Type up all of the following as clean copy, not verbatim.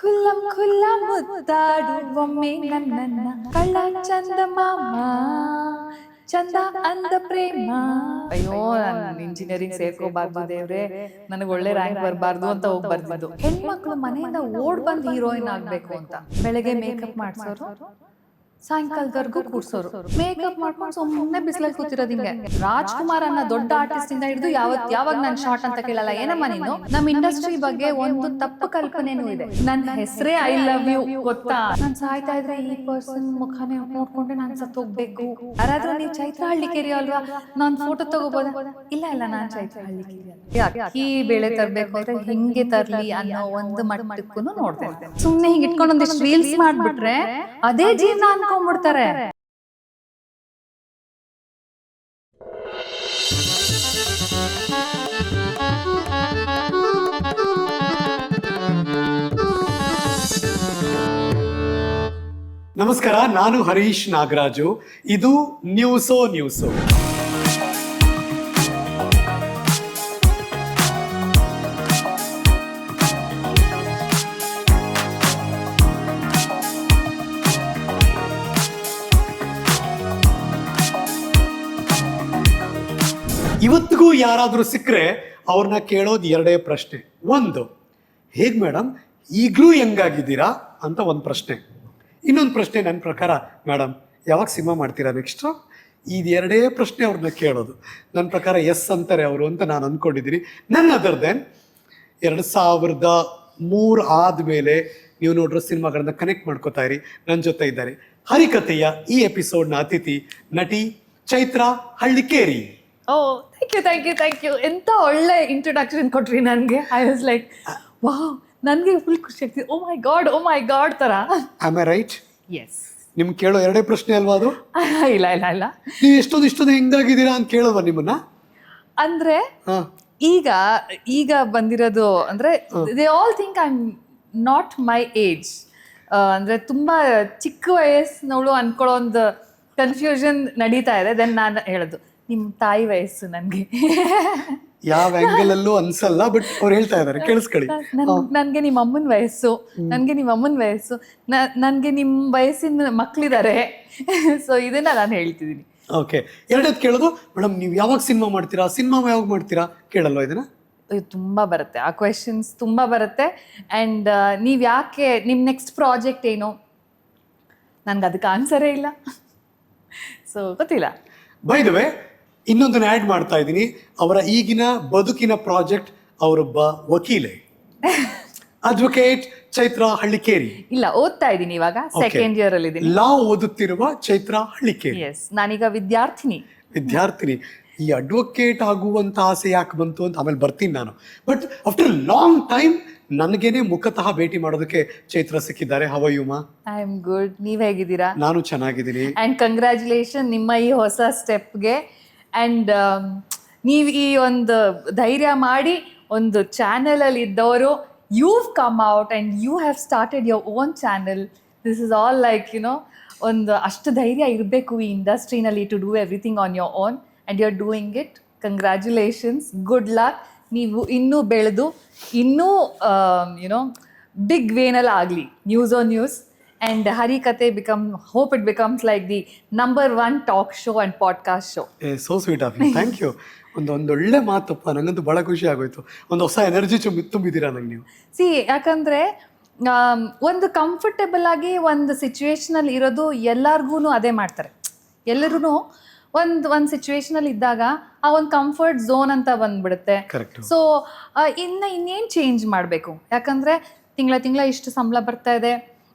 ಖುಲ್ಲಂ ಖುಲ್ಲ ಮುದ್ದಾಡು ಒಮ್ಮೆ ನನ್ನನ್ನ ಕಳ್ಳ ಚಂದ ಮಾಮ ಚಂದ ಅಂದ ಪ್ರೇಮ. ಅಯ್ಯೋ ನಾನು ಇಂಜಿನಿಯರಿಂಗ್ ಸೇರ್ಕೋಬಾರ್ದು ದೇವ್ರೆ, ನನಗೆ ಒಳ್ಳೆ ರ್ಯಾಂಕ್ ಬರಬಾರ್ದು ಅಂತ ಹೋಗಿ ಬರ್ದಿದ್ದು. ಹೆಣ್ಮಕ್ಳು ಮನೆಯಿಂದ ಓಡ್ ಬಂದು ಹೀರೋಯಿನ್ ಆಗ್ಬೇಕು ಅಂತ ಬೆಳಗ್ಗೆ ಮೇಕಪ್ ಮಾಡ್ಸೋರು, ಸಾಯಂಕಾಲದವರೆಗೂ ಕೂರ್ಸೋರು, ಮೇಕಪ್ ಮಾಡ್ಕೊಂಡು ಸುಮ್ಮನೆ ಬಿಸಿಲಲ್ಲಿ ಕೂತಿರೋದು. ಹಿಂಗೆ ರಾಜ್ಕುಮಾರ್ ಅನ್ನೋ ದೊಡ್ಡ ಆರ್ಟಿಸ್ಟ್ ಇಂದ ಹಿಡಿದು ಯಾವಾಗ ನಾನು ಶಾರ್ಟ್ ಅಂತ ಕೇಳಲ್ಲ, ಏನಮ್ಮ ನೀನು. ನಮ್ ಇಂಡಸ್ಟ್ರಿ ಬಗ್ಗೆ ಒಂದು ತಪ್ಪು ಕಲ್ಪನೆನೂ ಇದೆ. ನನ್ನ ಹೆಸರೇ ಐ ಲವ್ ಯು ಗೊತ್ತಾ. ನಾನ್ ಸಾಯ್ತಾ ಇದ್ರೆ ಈ ಪರ್ಸನ್ ಮುಖನೇ ನೋಡ್ಕೊಂಡ್ರೆ ನಾನ್ ಸತ್ತು ಹೋಗ್ಬೇಕು. ಯಾರಾದ್ರೂ ನೀವು ಚೈತ್ರ ಹಳ್ಳಿಕೇರಿ ಅಲ್ವಾ, ನಾನ್ ಫೋಟೋ ತಗೋಬೋದ? ಇಲ್ಲ ನಾನ್ ಚೈತ್ರ ಹಳ್ಳಿಕೇರಿ ಅಲ್ಲ. ಅಕ್ಕಿ ಬೇಳೆ ತರ್ಬೇಕು ಅಂದ್ರೆ ಹಿಂಗೆ ತರ್ಲಿ ಅನ್ನೋ ಒಂದು ಮಟ್ಟಕ್ಕೂ ನೋಡ್ತಾ ಇರ್ತೇನೆ. ಸುಮ್ನೆ ಹಿಂಗ್ ಇಟ್ಕೊಂಡು ಒಂದಿಷ್ಟು ರೀಲ್ಸ್ ಮಾಡ್ಬಿಟ್ರೆ ಅದೇ ಜೀವನ ಅನ್ಕೊಂಡ್ಬಿಡ್ತಾರೆ. ನಮಸ್ಕಾರ, ನಾನು ಹರೀಶ್ ನಾಗರಾಜು. ಇದು ನ್ಯೂಸೋ. ಇವತ್ತಿಗೂ ಯಾರಾದರೂ ಸಿಕ್ಕರೆ ಅವ್ರನ್ನ ಕೇಳೋದು ಎರಡೇ ಪ್ರಶ್ನೆ. ಒಂದು, ಹೇಗೆ ಮೇಡಮ್ ಈಗಲೂ ಹೆಂಗಾಗಿದ್ದೀರಾ ಅಂತ ಒಂದು ಪ್ರಶ್ನೆ. ಇನ್ನೊಂದು ಪ್ರಶ್ನೆ ನನ್ನ ಪ್ರಕಾರ, ಮೇಡಮ್ ಯಾವಾಗ ಸಿನಿಮಾ ಮಾಡ್ತೀರಾ ನೆಕ್ಸ್ಟು? ಇದು ಎರಡೇ ಪ್ರಶ್ನೆ ಅವ್ರನ್ನ ಕೇಳೋದು. ನನ್ನ ಪ್ರಕಾರ ಎಸ್ ಅಂತಾರೆ ಅವರು ಅಂತ ನಾನು ಅಂದ್ಕೊಂಡಿದ್ದೀನಿ. ನನ್ನ ಅದರ್ ದೆನ್ 2003 ಆದಮೇಲೆ ನೀವು ನೋಡಿರೋ ಸಿನಿಮಾಗಳನ್ನ ಕನೆಕ್ಟ್ ಮಾಡ್ಕೋತಾ ಇರಿ. ನನ್ನ ಜೊತೆ ಇದ್ದಾರೆ ಹರಿಕಥೆಯ ಈ ಎಪಿಸೋಡ್ನ ಅತಿಥಿ ನಟಿ ಚೈತ್ರ ಹಳ್ಳಿಕೇರಿ. ಓ ಥ್ಯಾಂಕ್ ಯು. ಎಂತ ಒಳ್ಳೆ ಇಂಟ್ರೊಡಕ್ಷನ್ ಕೊಟ್ರಿ ನನಗೆ. ಐ ವಾಸ್ ಲೈಕ್ ವಾವ್, ನನಗೆ ಫುಲ್ ಖುಷಿ ಆಗ್ತಿದೆ. ಓ ಮೈ ಗಾಡ್ ತರ. Am I right? ಎಸ್. ನಿಮ್ಗೆ ಕೇಳೋ ಎರಡೇ ಪ್ರಶ್ನೆ ಅಲ್ವಾ ಅದು? ಇಲ್ಲ ನೀವು ಎಷ್ಟೊಂದು ಹೆಂಗಾಗಿದ್ದೀರಾ ಅಂತ ಕೇಳೋವ ನಿಮ್ಮನ್ನ? ಅಂದ್ರೆ ಈಗ ಬಂದಿರೋದು ಅಂದ್ರೆ they all think I am not my age. ಅಂದ್ರೆ ತುಂಬಾ ಚಿಕ್ಕ ವಯಸ್ಸಿನವಳು ಅನ್ಕೊಳ್ಳೋ ಒಂದು ಕನ್ಫ್ಯೂಷನ್ ನಡೀತಾ ಇದೆ. ದೆನ್ ನಾನು ಹೇಳೋದು ನಿಮ್ಮ ತಾಯಿ ವಯಸ್ಸು ನನಗೆ. ಯಾವ ಆಂಗಲ್ ಅಲ್ಲೂ ಅನ್ಸಲ್ಲ, ಬಟ್ ಅವ್ರು ಹೇಳ್ತಾ ಇದಾರೆ, ಕೇಳಿಸ್ಕೊಳ್ಳಿ. ನನ್ಗೆ ನಿಮ್ಮ ಅಮ್ಮನ ವಯಸ್ಸು, ನನ್ಗೆ ನಿಮ್ಮ ವಯಸ್ಸಿನ ಮಕ್ಳಿದ್ದಾರೆ. ಸೊ ಇದನ್ನ ನಾನು ಹೇಳ್ತಿದ್ದೀನಿ. ಓಕೆ, ಎರಡನೇದು ಕೇಳೋದು, ಮೇಡಮ್ ನೀವು ಯಾವಾಗ ಸಿನಿಮಾ ಮಾಡ್ತೀರಾ ಕೇಳಲ್ವಾ ಇದನ್ನ? ತುಂಬಾ ಬರುತ್ತೆ ಆ ಕ್ವೆಶನ್ಸ್, ತುಂಬಾ ಬರುತ್ತೆ. ಆ್ಯಂಡ್ ನೀವು ಯಾಕೆ ನಿಮ್ಮ ನೆಕ್ಸ್ಟ್ ಪ್ರಾಜೆಕ್ಟ್ ಏನು, ನನ್ಗೆ ಅದಕ್ಕೆ ಆನ್ಸರೇ ಇಲ್ಲ. ಸೊ ಗೊತ್ತಿಲ್ಲ. ಬೈ ದ ವೇ, ಇನ್ನೊಂದನ್ನು ಆ್ಯಡ್ ಮಾಡ್ತಾ ಇದ್ದೀನಿ. ಅವರ ಈಗಿನ ಬದುಕಿನ ಪ್ರಾಜೆಕ್ಟ್, ಅವರೊಬ್ಬ ವಕೀಲೆ, ಅಡ್ವೊಕೇಟ್ ಚೈತ್ರ ಹಳ್ಳಿಕೇರಿ. ಇಲ್ಲ, ಓದ್ತಾ ಇದ್ದೀನಿ, ಇವಾಗ ಸೆಕೆಂಡ್ ಇಯರ್ ಅಲ್ಲಿ ಇದ್ದೀನಿ. ಲಾ ಓದುತ್ತಿರುವ ಚೈತ್ರ ಹಳ್ಳಿಕೇರಿ. ಎಸ್, ನಾನೀಗ ವಿದ್ಯಾರ್ಥಿನಿ. ಈ ಅಡ್ವೊಕೇಟ್ ಆಗುವಂತ ಆಸೆ ಯಾಕೆ ಬಂತು ಅಂತ ಆಮೇಲೆ ಬರ್ತೀನಿ ನಾನು. ಬಟ್ ಆಫ್ಟರ್ ಲಾಂಗ್ ಟೈಮ್ ನನಗೇನೆ ಮುಖತಃ ಭೇಟಿ ಮಾಡೋದಕ್ಕೆ ಚೈತ್ರ ಸಿಕ್ಕಿದ್ದಾರೆ. ಹೌ ಆರ್ ಯು ಮಾ? I am good. ನೀವ್ ಹೇಗಿದ್ದೀರಾ? ನಾನು ಚೆನ್ನಾಗಿದ್ದೀನಿ. ಅಂಡ್ ಕಂಗ್ರ್ಯಾಚುಲೇಷನ್ ನಿಮ್ಮ ಈ ಹೊಸ ಸ್ಟೆಪ್ಗೆ. ಅಂಡ್ ನೀವು ಈ ಒಂದು ಧೈರ್ಯ ಮಾಡಿ ಒಂದು ಚಾನೆಲ್ ಅಲ್ಲಿ ಇದ್ದವರು, you've come out and you have started your own channel. This is all like, ಒಂದು ಅಷ್ಟು ಧೈರ್ಯ ಇರಬೇಕು ಈ ಇಂಡಸ್ಟ್ರಿನಲ್ಲಿ to do everything on your own, and you are doing it. Congratulations, good luck. ನೀವು ಇನ್ನೂ ಬೆಳೆದು ಇನ್ನೂ ಬಿಗ್ ವೇನಲ್ಲಿ ಆಗಲಿ ನ್ಯೂಸ್ ಆ್ಯಂಡ್ ಹರಿಕತೆ hope it becomes like the number 1 talk show and podcast show. So sweet of you, thank you. ಒಂದೊಳ್ಳೆ ಮಾತಪ್ಪ, ನಂಗಂತೂ ಭಾಳ ಖುಷಿ ಆಗೋಯ್ತು. ಒಂದು ಹೊಸ ಎನರ್ಜಿ ತುಂಬಿದ್ದೀರಾ ನಂಗೆ ನೀವು. ಯಾಕಂದರೆ ಒಂದು ಕಂಫರ್ಟೇಬಲ್ ಆಗಿ ಒಂದು ಸಿಚುವೇಶನಲ್ಲಿ ಇರೋದು ಎಲ್ಲರಿಗೂ ಅದೇ ಮಾಡ್ತಾರೆ. ಎಲ್ಲರೂ ಒಂದು ಸಿಚುವೇಶನಲ್ಲಿ ಇದ್ದಾಗ ಆ ಒಂದು ಕಂಫರ್ಟ್ ಝೋನ್ ಅಂತ ಬಂದ್ಬಿಡುತ್ತೆ. ಸೊ ಇನ್ನೇನು ಚೇಂಜ್ ಮಾಡಬೇಕು? ಯಾಕಂದರೆ ತಿಂಗಳ ಇಷ್ಟು ಸಂಬಳ ಬರ್ತಾ ಇದೆ,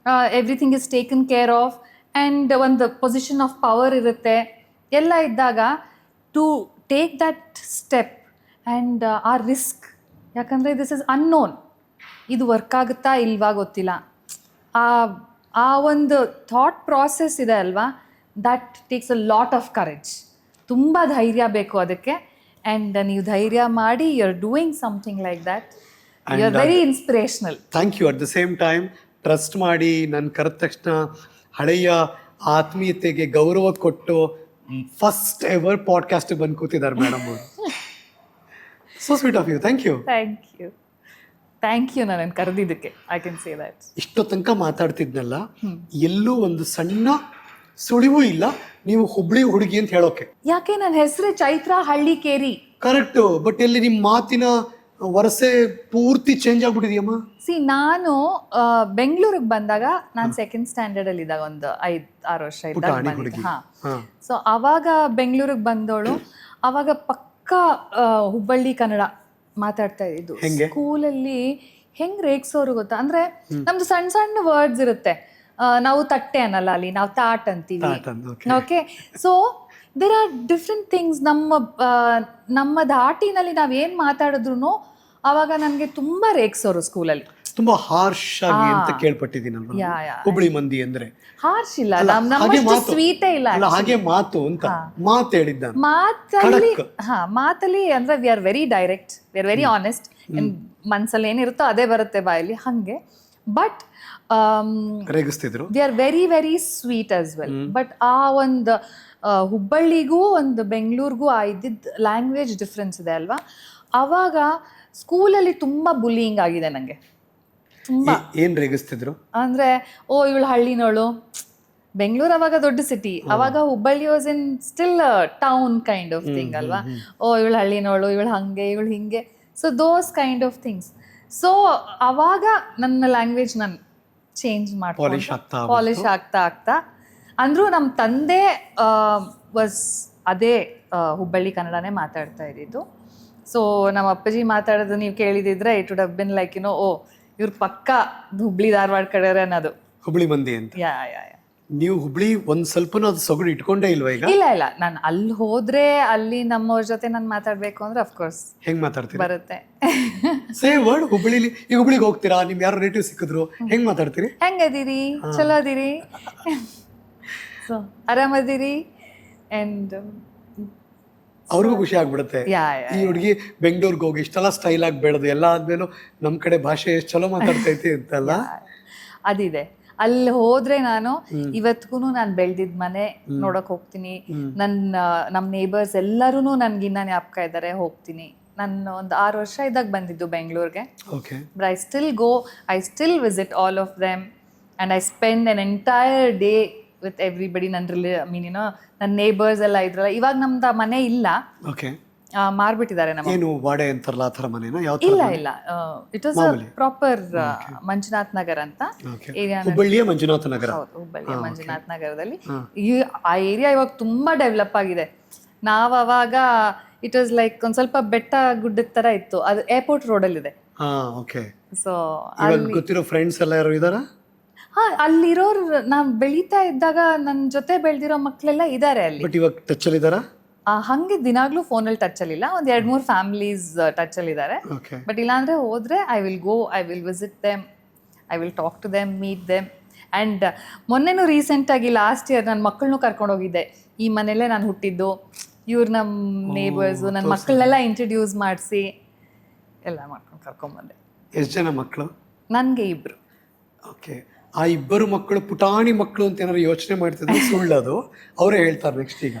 everything is taken care of, and ಒಂದು ಪೊಸಿಷನ್ ಆಫ್ ಪವರ್ ಇರುತ್ತೆ. ಎಲ್ಲ ಇದ್ದಾಗ to take that step and ಆ ರಿಸ್ಕ್, ಯಾಕಂದರೆ ದಿಸ್ ಇಸ್ ಅನ್ನೋನ್. ಇದು ವರ್ಕ್ ಆಗುತ್ತಾ ಇಲ್ವಾ ಗೊತ್ತಿಲ್ಲ. ಆ ಒಂದು ಥಾಟ್ ಪ್ರಾಸೆಸ್ ಇದೆ ಅಲ್ವಾ, that takes a lot of courage. ತುಂಬ ಧೈರ್ಯ ಬೇಕು ಅದಕ್ಕೆ. ಆ್ಯಂಡ್ ನೀವು ಧೈರ್ಯ ಮಾಡಿ you are doing something like that. You are very inspirational. Thank you. At the same time trust ಮಾಡಿ ನನ್ನ ಕರೆದ ತಕ್ಷಣ ಹಳೆಯ ಆತ್ಮೀಯತೆಗೆ ಗೌರವ ಕೊಟ್ಟು ಫಸ್ಟ್ ಎವರ್ ಪಾಡ್ಕಾಸ್ಟ್ ಬಂದು ಕೂತಿದ್ದಾರೆ ಮೇಡಮ್ ಅವರು. So sweet of you. Thank you. Thank you ನನ್ನ ಕರೆದಿದ್ದಕ್ಕೆ. I can say that. ಇಷ್ಟೋ ತನಕ ಮಾತಾಡ್ತಿದ್ನಲ್ಲ, ಎಲ್ಲೂ ಒಂದು ಸಣ್ಣ ಸುಳಿವೂ ಇಲ್ಲ ನೀವು ಹುಬ್ಳಿ ಹುಡುಗಿ ಅಂತ ಹೇಳೋಕೆ. ಯಾಕೆ ನನ್ನ ಹೆಸರು ಚೈತ್ರ ಹಳ್ಳಿಕೇರಿ. ಕರೆಕ್ಟು, ಬಟ್ ಎಲ್ಲಿ ನಿಮ್ಮ ಮಾತಿನ ವರಸೆ ಪೂರ್ತಿ ಚೇಂಜ್ ಆಗ್ಬಿಟ್ಟಿದ್ಯಮ್ಮ. ನಾನು ಬೆಂಗಳೂರಿಗೆ ಬಂದಾಗ ನಾನು ಸೆಕೆಂಡ್ ಸ್ಟ್ಯಾಂಡರ್ಡ್ ಅಲ್ಲಿ ಇದ್ದಾಗ ಒಂದು 5-6 ವರ್ಷ ಇದ್ದಾಗ ಬಂದಿದ್ದೆ. ಸೊ ಅವಾಗ ಬೆಂಗಳೂರಿಗೆ ಬಂದವಳು. ಅವಾಗ ಪಕ್ಕ ಹುಬ್ಬಳ್ಳಿ ಕನ್ನಡ ಮಾತಾಡ್ತಾ ಇದ್ದು. ಸ್ಕೂಲಲ್ಲಿ ಹೆಂಗ್ ರೇಗ್ಸೋರು ಗೊತ್ತಾ, ಅಂದ್ರೆ ನಮ್ದು ಸಣ್ಣ ಸಣ್ಣ ವರ್ಡ್ಸ್ ಇರುತ್ತೆ. ನಾವು ತಟ್ಟೆ ಅನ್ನಲ್ಲ, ಅಲ್ಲಿ ನಾವು ತಾಟ್ ಅಂತೀವಿ. Okay, so there are different things. ನಮ್ಮ ಧಾಟಿನಲ್ಲಿ ನಾವೇನ್ ಮಾತಾಡಿದ್ರು ಅವಾಗ ನನಗೆ ತುಂಬಾ ರೇಗ್ಸೋರು ಸ್ಕೂಲಲ್ಲಿ. ತುಂಬಾ ಹಾರ್ಶ್ ಆಗಿ ಅಂತ ಕೇಳ್ಪಟ್ಟಿದ್ದೀನಲ್ವಾ ಹುಬ್ಳಿ ಮಂದಿ ಅಂದ್ರೆ. ಹಾರ್ಶ್ ಇಲ್ಲ, ನಮ್ಮಷ್ಟು ಸ್ವೀಟೇ ಇಲ್ಲ. ಹಾಗೆ ಮಾತು ಅಂತ ಮಾತು ಹೇಳಿದ್ದ ಮಾತಲ್ಲಿ ಅಂದ್ರೆ we are very direct, we are very honest. ಮನ್ಸಲ್ಲಿ ಏನಿರುತ್ತೋ ಅದೇ ಬರುತ್ತೆ ಬಾಯಲ್ಲಿ, ಹಂಗೆ. ಬಟ್ ರೇಗಿಸ್ತಿದ್ರು. We are very very sweet as well. But ಆ ಒಂದು ಹುಬ್ಬಳ್ಳಿಗೂ ಒಂದು ಬೆಂಗಳೂರಿಗೂ ಇದ್ದಿದ್ದ ಲ್ಯಾಂಗ್ವೇಜ್ ಡಿಫ್ರೆನ್ಸ್ ಇದೆ ಅಲ್ವಾ. ಅವಾಗ ಸ್ಕೂಲಲ್ಲಿ ತುಂಬಾ ಬುಲಿಂಗ್ ಆಗಿದೆ ನಂಗೆ. ತುಂಬಾ ಏನ್ ರೇಗಿಸ್ತಿದ್ರು ಅಂದ್ರೆ, ಓ ಇವಳು ಹಳ್ಳಿನೋಳು. ಬೆಂಗಳೂರು ಅವಾಗ ದೊಡ್ಡ ಸಿಟಿ, ಅವಾಗ Hubballi was in still town kind of thing ಅಲ್ವಾ. ಓ ಇವಳು ಹಳ್ಳಿನೋಳು, ಇವಳು ಹಂಗೆ, ಇವಳು ಹಿಂಗೆ. So those kind of things. So ಅವಾಗ ನನ್ನ ಲ್ಯಾಂಗ್ವೇಜ್ ನಾನು ಚೇಂಜ್ ಮಾಡ್ಕೊಂಡು ಪಾಲಿಶ್ ಆಗ್ತಾ ಅಂದ್ರೂ ನಮ್ಮ ತಂದೆ ವಾಸ್ ಅದೇ ಹುಬ್ಬಳ್ಳಿ ಕನ್ನಡನೇ ಮಾತಾಡ್ತಾ ಇದ್ದಿದ್ದು. ಸೊ ನಮ್ಮ ಅಪ್ಪಾಜಿ ಮಾತಾಡೋದು ನೀವು ಕೇಳಿದಿದ್ರೆ it would have been like oh ಇವ್ರ ಪಕ್ಕ ಹುಬ್ಳಿ ಧಾರವಾಡ ಕಡೆ ಅನ್ನೋದು, ಹುಬ್ಳಿ ಮಂದಿ ಅಂತ. ನೀವು ಹುಬ್ಳಿ ಒಂದ್ ಸ್ವಲ್ಪನೂ ಅದು ಸೊಗಡು ಇಟ್ಕೊಂಡೇ ಇಲ್ವಾ ಈಗ? ಇಲ್ಲ, ನಾನು ಅಲ್ಲಿ ಹೋದ್ರೆ ಅಲ್ಲಿ ನಮ್ಮವ್ರ ಜೊತೆ ನಾನು ಮಾತಾಡ್ಬೇಕು ಅಂದ್ರೆ ಅಫ್ಕೋರ್ಸ್ ಹೆಂಗ್ ಮಾತಾಡ್ತೀರಿ? ಬರುತ್ತೆ. ಸೇಮ್ ವರ್ಡ್ ಹುಬ್ಳಿಲಿ. ಈಗ ಹುಬ್ಳಿಗೆ ಹೋಗ್ತೀರಾ, ನಿಮ್ ಯಾರು ರಿಲೇಟಿವ್ ಸಿಕ್ಕಿದ್ರು ಹೆಂಗ್ ಮಾತಾಡ್ತೀರಿ? ಹೆಂಗದಿರಿ, ಚಲೋ ಅದಿರಿ, ಸೊ ಆರಾಮದಿರಿ, ಅಂಡ್ ಅವ್ರಿಗೂ ಖುಷಿ ಆಗ್ಬಿಡುತ್ತೆ. ಈ ಹುಡುಗಿ ಬೆಂಗಳೂರಿಗೆ ಹೋಗಿ ಇಷ್ಟೆಲ್ಲ ಸ್ಟೈಲ್ ಆಗಿ ಬೆಳೆದು ಎಲ್ಲ ಆದ್ಮೇಲೂ ನಮ್ ಕಡೆ ಭಾಷೆ ಎಷ್ಟು ಚಲೋ ಮಾತಾಡ್ತೈತಿ ಅಂತಲ್ಲ. ಅದಿದೆ. ಅಲ್ಲಿ ಹೋದ್ರೆ ನಾನು ಇವತ್ತಿಗೂ ನಾನು ಬೆಳೆದಿದ್ ಮನೆ ನೋಡಕ್ ಹೋಗ್ತೀನಿ. ನಮ್ಮ ನೇಬರ್ಸ್ ಎಲ್ಲರೂ ನನ್ಗಿನ್ನ ಜ್ಞಾಪಕ ಇದ್ದಾರೆ, ಹೋಗ್ತೀನಿ. ನಾನು ಒಂದು 6 ವರ್ಷ ಇದ್ದಾಗ ಬಂದಿದ್ದು ಬೆಂಗಳೂರಿಗೆ. But I still visit all of them and I spend an entire day with everybody. ನನ್ನ ನೇಬರ್ಸ್ ಎಲ್ಲ ಇದ್ರಲ್ಲ. ಇವಾಗ ನಮ್ದು ಮನೆ ಇಲ್ಲ, ಮಾರ್ಬಿಟ್ಟಿದ್ದಾರೆ. ಏನು ವಾಡೆ ಅಂತಾರಲ್ಲ ಆ ಥರ ಮನೆನಾ? ಇಲ್ಲ, it was proper Manjunath Nagar ಅಂತ ಏರಿಯಾ. ಹುಬ್ಬಳ್ಳಿಯ ಮಂಜುನಾಥ ನಗರ. ಹೌದು, ಹುಬ್ಬಳ್ಳಿಯ ಮಂಜುನಾಥ್ ನಗರದಲ್ಲಿ. ಆ ಏರಿಯಾ ಇವಾಗ ತುಂಬಾ ಡೆವಲಪ್ ಆಗಿದೆ. ನಾವ್ ಅವಾಗ ಇಟ್ ವಾಸ್ ಲೈಕ್ ಒಂದ್ ಸ್ವಲ್ಪ ಬೆಟ್ಟ ಗುಡ್ಡದ ತರ ಇತ್ತು. ಅದು ಏರ್ಪೋರ್ಟ್ ರೋಡ್ ಅಲ್ಲಿ ಇದೆ. ಸೊ ಗೊತ್ತಿರೋ ಫ್ರೆಂಡ್ಸ್ ಎಲ್ಲ ಯಾರು ಇದಾರ? ಅಲ್ಲಿರೋರು ನಾವ್ ಬೆಳೀತಾ ಇದ್ದಾಗ ನನ್ನ ಜೊತೆ ಬೆಳೆದಿರೋ ಮಕ್ಳೆಲ್ಲ ಇದಾರೆ ಅಲ್ಲಿ. ಬಟ್ ಇವಾಗ ಟಚ್ ಅಲ್ಲಿ ಇದಾರ? ಹಂಗೆ ದಿನಾಗ್ಲೂ ಫೋನಲ್ಲಿ ಟಚ್ ಅಲ್ಲಿ ಇಲ್ಲ. ಒಂದ್ 2-3 ಫ್ಯಾಮಿಲೀಸ್ ಟಚ್ ಅಲ್ಲಿ ಇದಾರೆ. ಬಟ್ ಇಲ್ಲಾಂದ್ರೆ ಹೋದ್ರೆ I will visit them, I will talk to them, meet them. And ಮೊನ್ನೆನೂ ರೀಸೆಂಟ್ ಆಗಿ ಲಾಸ್ಟ್ ಇಯರ್ ನನ್ನ ಮಕ್ಕಳನ್ನೂ ಕರ್ಕೊಂಡು ಹೋಗಿದ್ದೆ. ಈ ಮನೇಲೆ ನಾನು ಹುಟ್ಟಿದ್ದು, ಇವ್ರು ನಮ್ಮ ನೇಬರ್ಸು. ನನ್ನ ಮಕ್ಕಳನ್ನೆಲ್ಲ ಇಂಟ್ರಡ್ಯೂಸ್ ಮಾಡಿಸಿ ಎಲ್ಲ ಮಾಡ್ಕೊಂಡು ಕರ್ಕೊಂಡ್ಬಂದೆ. ಎಷ್ಟು ಜನ ಮಕ್ಕಳು? ನನಗೆ 2. ಓಕೆ. ಆ 2 ಮಕ್ಕಳು ಪುಟಾಣಿ ಮಕ್ಕಳು ಅಂತ ಏನಾದ್ರು ಯೋಚನೆ ಮಾಡ್ತಿದ್ರು? ಸುಳ್ಳದು, ಅವರೇ ಹೇಳ್ತಾರೆ ನೆಕ್ಸ್ಟ್. ಈಗ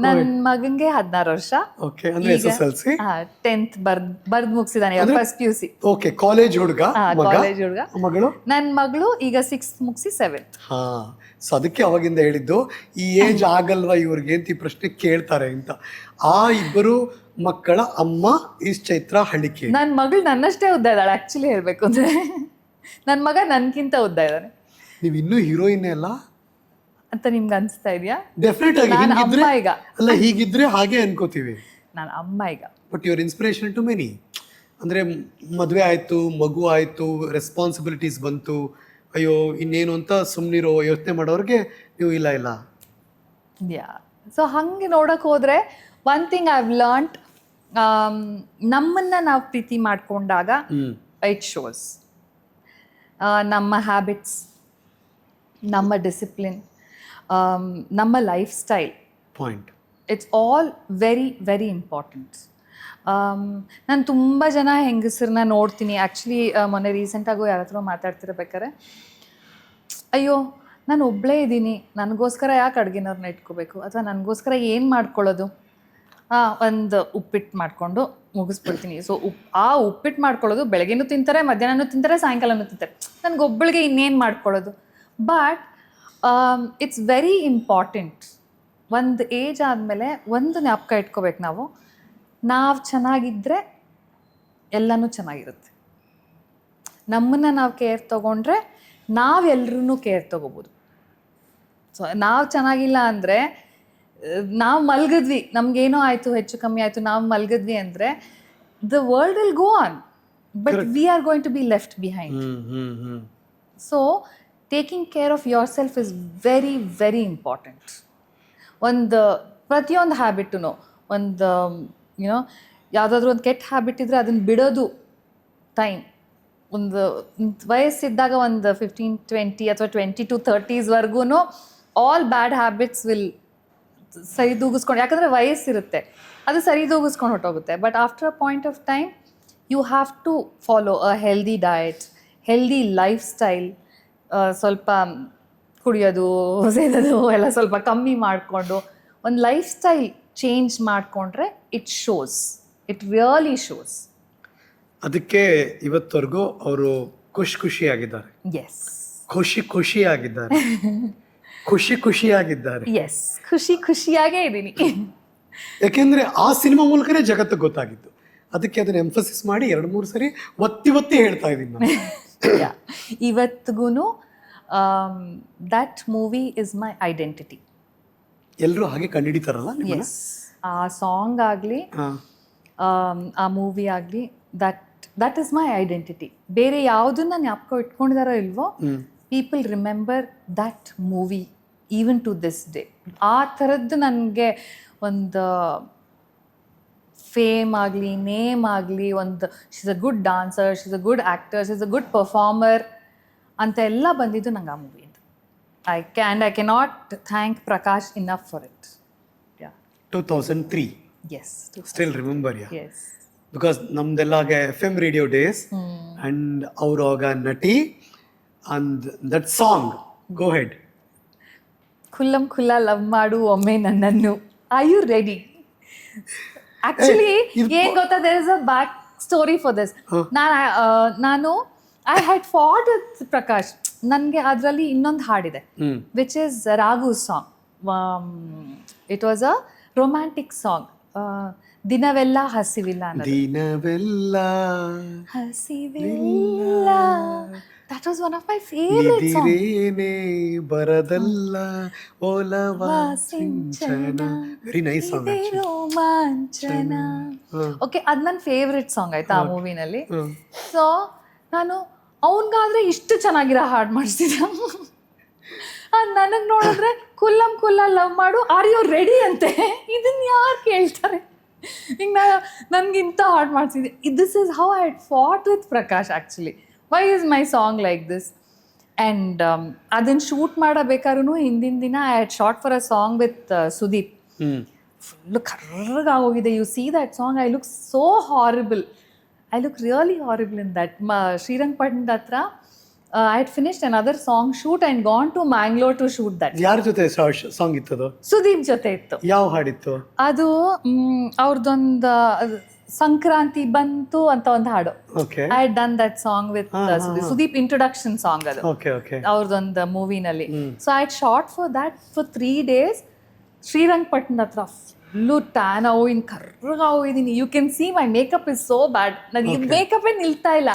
ನನ್ನ ಮಗಂಗೆ 16 ವರ್ಷ. ಓಕೆ, ಅಂದ್ರೆ SSLC 10th ಬರ್ದ್ ಮುಗಿಸಿದಾನೆ, ಫಸ್ಟ್ PUC. ಓಕೆ, ಕಾಲೇಜ್ ಹುಡುಗ. ಮಗಳು? ನನ್ನ ಮಗಳು ಈಗ 6th ಮುಗಿಸಿ 7th. ಸೊ ಅದಕ್ಕೆ ಅವಾಗಿಂದ ಹೇಳಿದ್ದು ಈ ಏಜ್ ಆಗಲ್ವಾ ಇವ್ರಿಗೆ ಅಂತ ಈ ಪ್ರಶ್ನೆ ಕೇಳ್ತಾರೆ ಅಂತ. ಆ 2 ಮಕ್ಕಳ ಅಮ್ಮ ಈಸ್ ಚೈತ್ರ ಹಳ್ಳಿಕೇರಿ. ನನ್ನ ಮಗಳು ನನ್ನಷ್ಟೇ ಉದ್ದ ಇದ್ದಾಳೆ ಆಕ್ಚುಲಿ ಹೇಳ್ಬೇಕು ಅಂದ್ರೆ. ನನ್ನ ಮಗ ನನ್ಕಿಂತ ಉದ್ದ ಇದ್ದಾನೆ. ನೀವು ಇನ್ನೂ ಹೀರೋಯಿನ್ ಅಲ್ಲ ಅಂತ ನಿಮ್ಗೆ ಅನ್ಸ್ತಾ ಇದೆಯಾ? ಡೆಫಿನೆಟ್ ಆಗಿ. ಈಗ ಅಲ್ಲ, ಹೀಗಿದ್ರೆ ಹಾಗೆ ಅನ್ಕೋತೀವಿ. ನಾನು ಅಮ್ಮ ಈಗ. But your inspiration to many. ಅಂದ್ರೆ ಮದುವೆ ಆಯ್ತು, ಮಗು ಆಯ್ತು, ರೆಸ್ಪಾನ್ಸಿಬಿಲಿಟೀಸ್ ಬಂತು, ಅಯ್ಯೋ ಇನ್ನೇನು ಅಂತ ಸುಮ್ಮನಿರೋ ಯೋಚನೆ ಮಾಡೋರಿಗೆ ನೀವು ಇಲ್ಲ. ಸೊ ಹಂಗೆ ನೋಡಕ್ ಹೋದ್ರೆ one thing I have learned, ನಮ್ಮನ್ನ ನಾವು ಪ್ರೀತಿ ಮಾಡ್ಕೊಂಡಾಗ ಇಟ್ ಶೋಸ್. ನಮ್ಮ ಹ್ಯಾಬಿಟ್ಸ್, ನಮ್ಮ ಡಿಸಿಪ್ಲಿನ್, ನಮ್ಮ life style, it's all very very important. ನಾನು ತುಂಬ ಜನ ಹೆಂಗಸರನ್ನ ನೋಡ್ತೀನಿ. ಆ್ಯಕ್ಚುಲಿ ಮೊನ್ನೆ ರೀಸೆಂಟಾಗೂ ಯಾರ ಹತ್ರ ಮಾತಾಡ್ತಿರ್ಬೇಕಾರೆ, ಅಯ್ಯೋ ನಾನು ಒಬ್ಬಳೇ ಇದ್ದೀನಿ, ನನಗೋಸ್ಕರ ಯಾಕೆ ಅಡುಗೆನವ್ರನ್ನ ಇಟ್ಕೋಬೇಕು, ಅಥವಾ ನನಗೋಸ್ಕರ ಏನು ಮಾಡ್ಕೊಳ್ಳೋದು, ಒಂದು ಉಪ್ಪಿಟ್ಟು ಮಾಡಿಕೊಂಡು ಮುಗಿಸ್ಬಿಡ್ತೀನಿ. ಸೊ ಆ ಉಪ್ಪಿಟ್ಟು ಮಾಡ್ಕೊಳ್ಳೋದು ಬೆಳಗ್ಗೆನೂ ತಿಂತಾರೆ, ಮಧ್ಯಾಹ್ನನೂ ತಿಂತಾರೆ, ಸಾಯಂಕಾಲನೂ ತಿಂತಾರೆ. ನನಗೊಬ್ಬಳಿಗೆ ಇನ್ನೇನು ಮಾಡ್ಕೊಳ್ಳೋದು. But it's very important. ಒಂದು ಏಜ್ ಆದಮೇಲೆ ಒಂದು ಜ್ಞಾಪಕ ಇಟ್ಕೋಬೇಕು, ನಾವು ಚೆನ್ನಾಗಿದ್ದರೆ ಎಲ್ಲನೂ ಚೆನ್ನಾಗಿರುತ್ತೆ. ನಮ್ಮನ್ನು ನಾವು ಕೇರ್ ತೊಗೊಂಡ್ರೆ ನಾವೆಲ್ಲರೂ ಕೇರ್ ತೊಗೋಬೋದು. ಸೊ ನಾವು ಚೆನ್ನಾಗಿಲ್ಲ ಅಂದರೆ, ನಾವು ಮಲಗಿದ್ವಿ, ನಮಗೇನೋ ಆಯಿತು, ಹೆಚ್ಚು ಕಮ್ಮಿ ಆಯಿತು, ನಾವು ಮಲಗಿದ್ವಿ ಅಂದರೆ the world will go on, but we are going to be left behind. So taking care of yourself is very very important. ಒಂದು ಪ್ರತಿಯೊಂದು ಹ್ಯಾಬಿಟೂ, ಒಂದು ಯುನೋ ಯಾವುದಾದ್ರೂ ಒಂದು ಕೆಟ್ಟ ಹ್ಯಾಬಿಟ್ ಇದ್ದರೆ ಅದನ್ನು ಬಿಡೋದು ಟೈಮ್. ಒಂದು ವಯಸ್ಸಿದ್ದಾಗ ಒಂದು 15-20 ಅಥವಾ 20 to 30s all bad habits will ಸರಿದೂಗಿಸ್ಕೊಂಡು, ಯಾಕಂದರೆ ವಯಸ್ಸಿರುತ್ತೆ, ಅದು ಸರಿದೂಗಿಸ್ಕೊಂಡು ಹೊರಟೋಗುತ್ತೆ. But after a point of time you have to follow a healthy diet, healthy life style. ಸ್ವಲ್ಪ ಕುಡಿಯೋದು, ಸೇದೋದು ಎಲ್ಲ ಸ್ವಲ್ಪ ಕಮ್ಮಿ ಮಾಡಿಕೊಂಡು ಒಂದು ಲೈಫ್ ಸ್ಟೈಲ್ ಚೇಂಜ್ ಮಾಡಿಕೊಂಡ್ರೆ ಇಟ್ ರಿಯಲಿ ಶೋಸ್. ಅದಕ್ಕೆ ಇವತ್ತವರೆಗೂ ಅವರು ಖುಷಿಯಾಗಿದ್ದಾರೆ. ಎಸ್, ಖುಷಿಯಾಗಿದ್ದಾರೆ. ಖುಷಿಯಾಗಿದ್ದಾರೆ. ಎಸ್, ಖುಷಿಯಾಗೇ ಇದ್ದೀನಿ. ಯಾಕೆಂದ್ರೆ ಆ ಸಿನಿಮಾ ಮೂಲಕನೇ ಜಗತ್ತಿಗೆ ಗೊತ್ತಾಗಿದ್ದು. ಅದಕ್ಕೆ ಅದನ್ನ ಎಂಫಸಿಸ್ ಮಾಡಿ 2-3 ಸರಿ ಒತ್ತಿ ಹೇಳ್ತಾ ಇದ್ದೀನಿ. ಇವತ್ತಿಗೂ that movie is my identity. ಎಲ್ಲರೂ ಹಾಗೆ ಕಂಡುಹಿಡಿತಾರಲ್ಲ. ಎಸ್, ಆ ಸಾಂಗ್ ಆಗಲಿ, ಆ ಮೂವಿ ಆಗಲಿ, ದಟ್ ಇಸ್ ಮೈ ಐಡೆಂಟಿಟಿ. ಬೇರೆ ಯಾವುದನ್ನ ಜ್ಞಾಪಕ ಇಟ್ಕೊಂಡಿದಾರೋ ಇಲ್ವೋ, people remember that movie even to this day. ಆ ಥರದ್ದು ನನಗೆ ಒಂದು ಫೇಮ್ ಆಗಲಿ, ನೇಮ್ ಆಗಲಿ, ಒಂದು she's a good dancer, she's a good actor, she's a good performer ಅಂತ ಎಲ್ಲ ಬಂದಿದ್ದು ನಂಗೆ ಆ ಮೂವಿಯಿಂದ. I cannot thank Prakash enough for it. 2003. Yes, still remember. Yes, because ನಮ್ದೆಲ್ಲ FM ರೇಡಿಯೋ ಡೇಸ್ ಅಂಡ್ ಅವರು ಆಗ ನಟಿ. And that song, go head. ಖುಲ್ಲಾ ಲವ್ ಮಾಡು ಒಮ್ಮೆ ನನ್ನನ್ನು. R you ready? ಆಕ್ಚುಲಿ ಏನ್ ಗೊತ್ತಾ, there is a back story for this. ನಾನು I had fought with Prakash. ನನಗೆ ಅದರಲ್ಲಿ ಇನ್ನೊಂದು ಹಾಡಿದೆ, which is Raghu song. It was a romantic song. ದಿನವೆಲ್ಲ ಹಸಿವಿಲ್ಲ ಅನ್ನೋದು. ದಿನವೆಲ್ಲ ಹಸಿವಿಲ್ಲ. That was one of my favorite songs. ಇದಿರೇನೆ ಬರದಲ್ಲ ಓಲವಾ ಸಿಂಚನ. Very nice song. ರೋಮಾಂಚನ. ಓಕೆ, ಅದು ನನ್ನ ಫೇವ್ರೆಟ್ ಸಾಂಗ್ ಆಯ್ತಾ ಆ ಮೂವಿನಲ್ಲಿ. ಸೊ ನಾನು ಅವನಿಗಾದ್ರೆ ಇಷ್ಟು ಚೆನ್ನಾಗಿರೋ ಹಾಡು ಮಾಡಿಸಿದ, ನನಗೆ ನೋಡಿದ್ರೆ ಕುಲ್ಲ ಲವ್ ಮಾಡು, ಆರ್ ಯು ರೆಡಿ ಅಂತೆ. ಇದನ್ನ ಯಾರು ಕೇಳ್ತಾರೆ? ಈಗ ನನಗೆ ಇಂಥ ಹಾಡು ಮಾಡಿಸಿದ್ದೆ. This is how I had fought with Prakash actually. Why is my song like this? And ಅದನ್ನು ಶೂಟ್ ಮಾಡಬೇಕಾದ್ರೂ ಹಿಂದಿನ ದಿನ I had shot for a song with Sudeep. Full ಕರ್ರಗಾಗೋಗಿದೆ. You see that song, I look so horrible. I look really horrible in that. ಶ್ರೀರಂಗಪಟ್ಟಣದ ಹತ್ರ I had finished another song shoot and gone to Mangalore to shoot that. ಯಾರ ಜೊತೆ song ಇತ್ತದು? Sudeep ಜೊತೆ ಇತ್ತು. ಯಾವ ಹಾಡಿತ್ತು ಅದು? ಅವ್ರದ್ದೊಂದು ಸಂಕ್ರಾಂತಿ ಬಂತು ಅಂತ ಒಂದು ಹಾಡು. I had done that song with Sudeep. Introduction song ಅದು ಅವ್ರದ್ದೊಂದು ಮೂವಿನಲ್ಲಿ. So I had shot for that for 3 days. ಶ್ರೀರಂಗಪಟ್ಟಣದ ಹತ್ರ ಫುಲ್ಲು ಟ್ಯಾನ್ ಹೋಗಿನ್, ಕರ್ರಗ ಹೋಗಿದ್ದೀನಿ. You can see my makeup is so bad. ನನಗೆ ಮೇಕಪ್ಪೇ ನಿಲ್ತಾ ಇಲ್ಲ.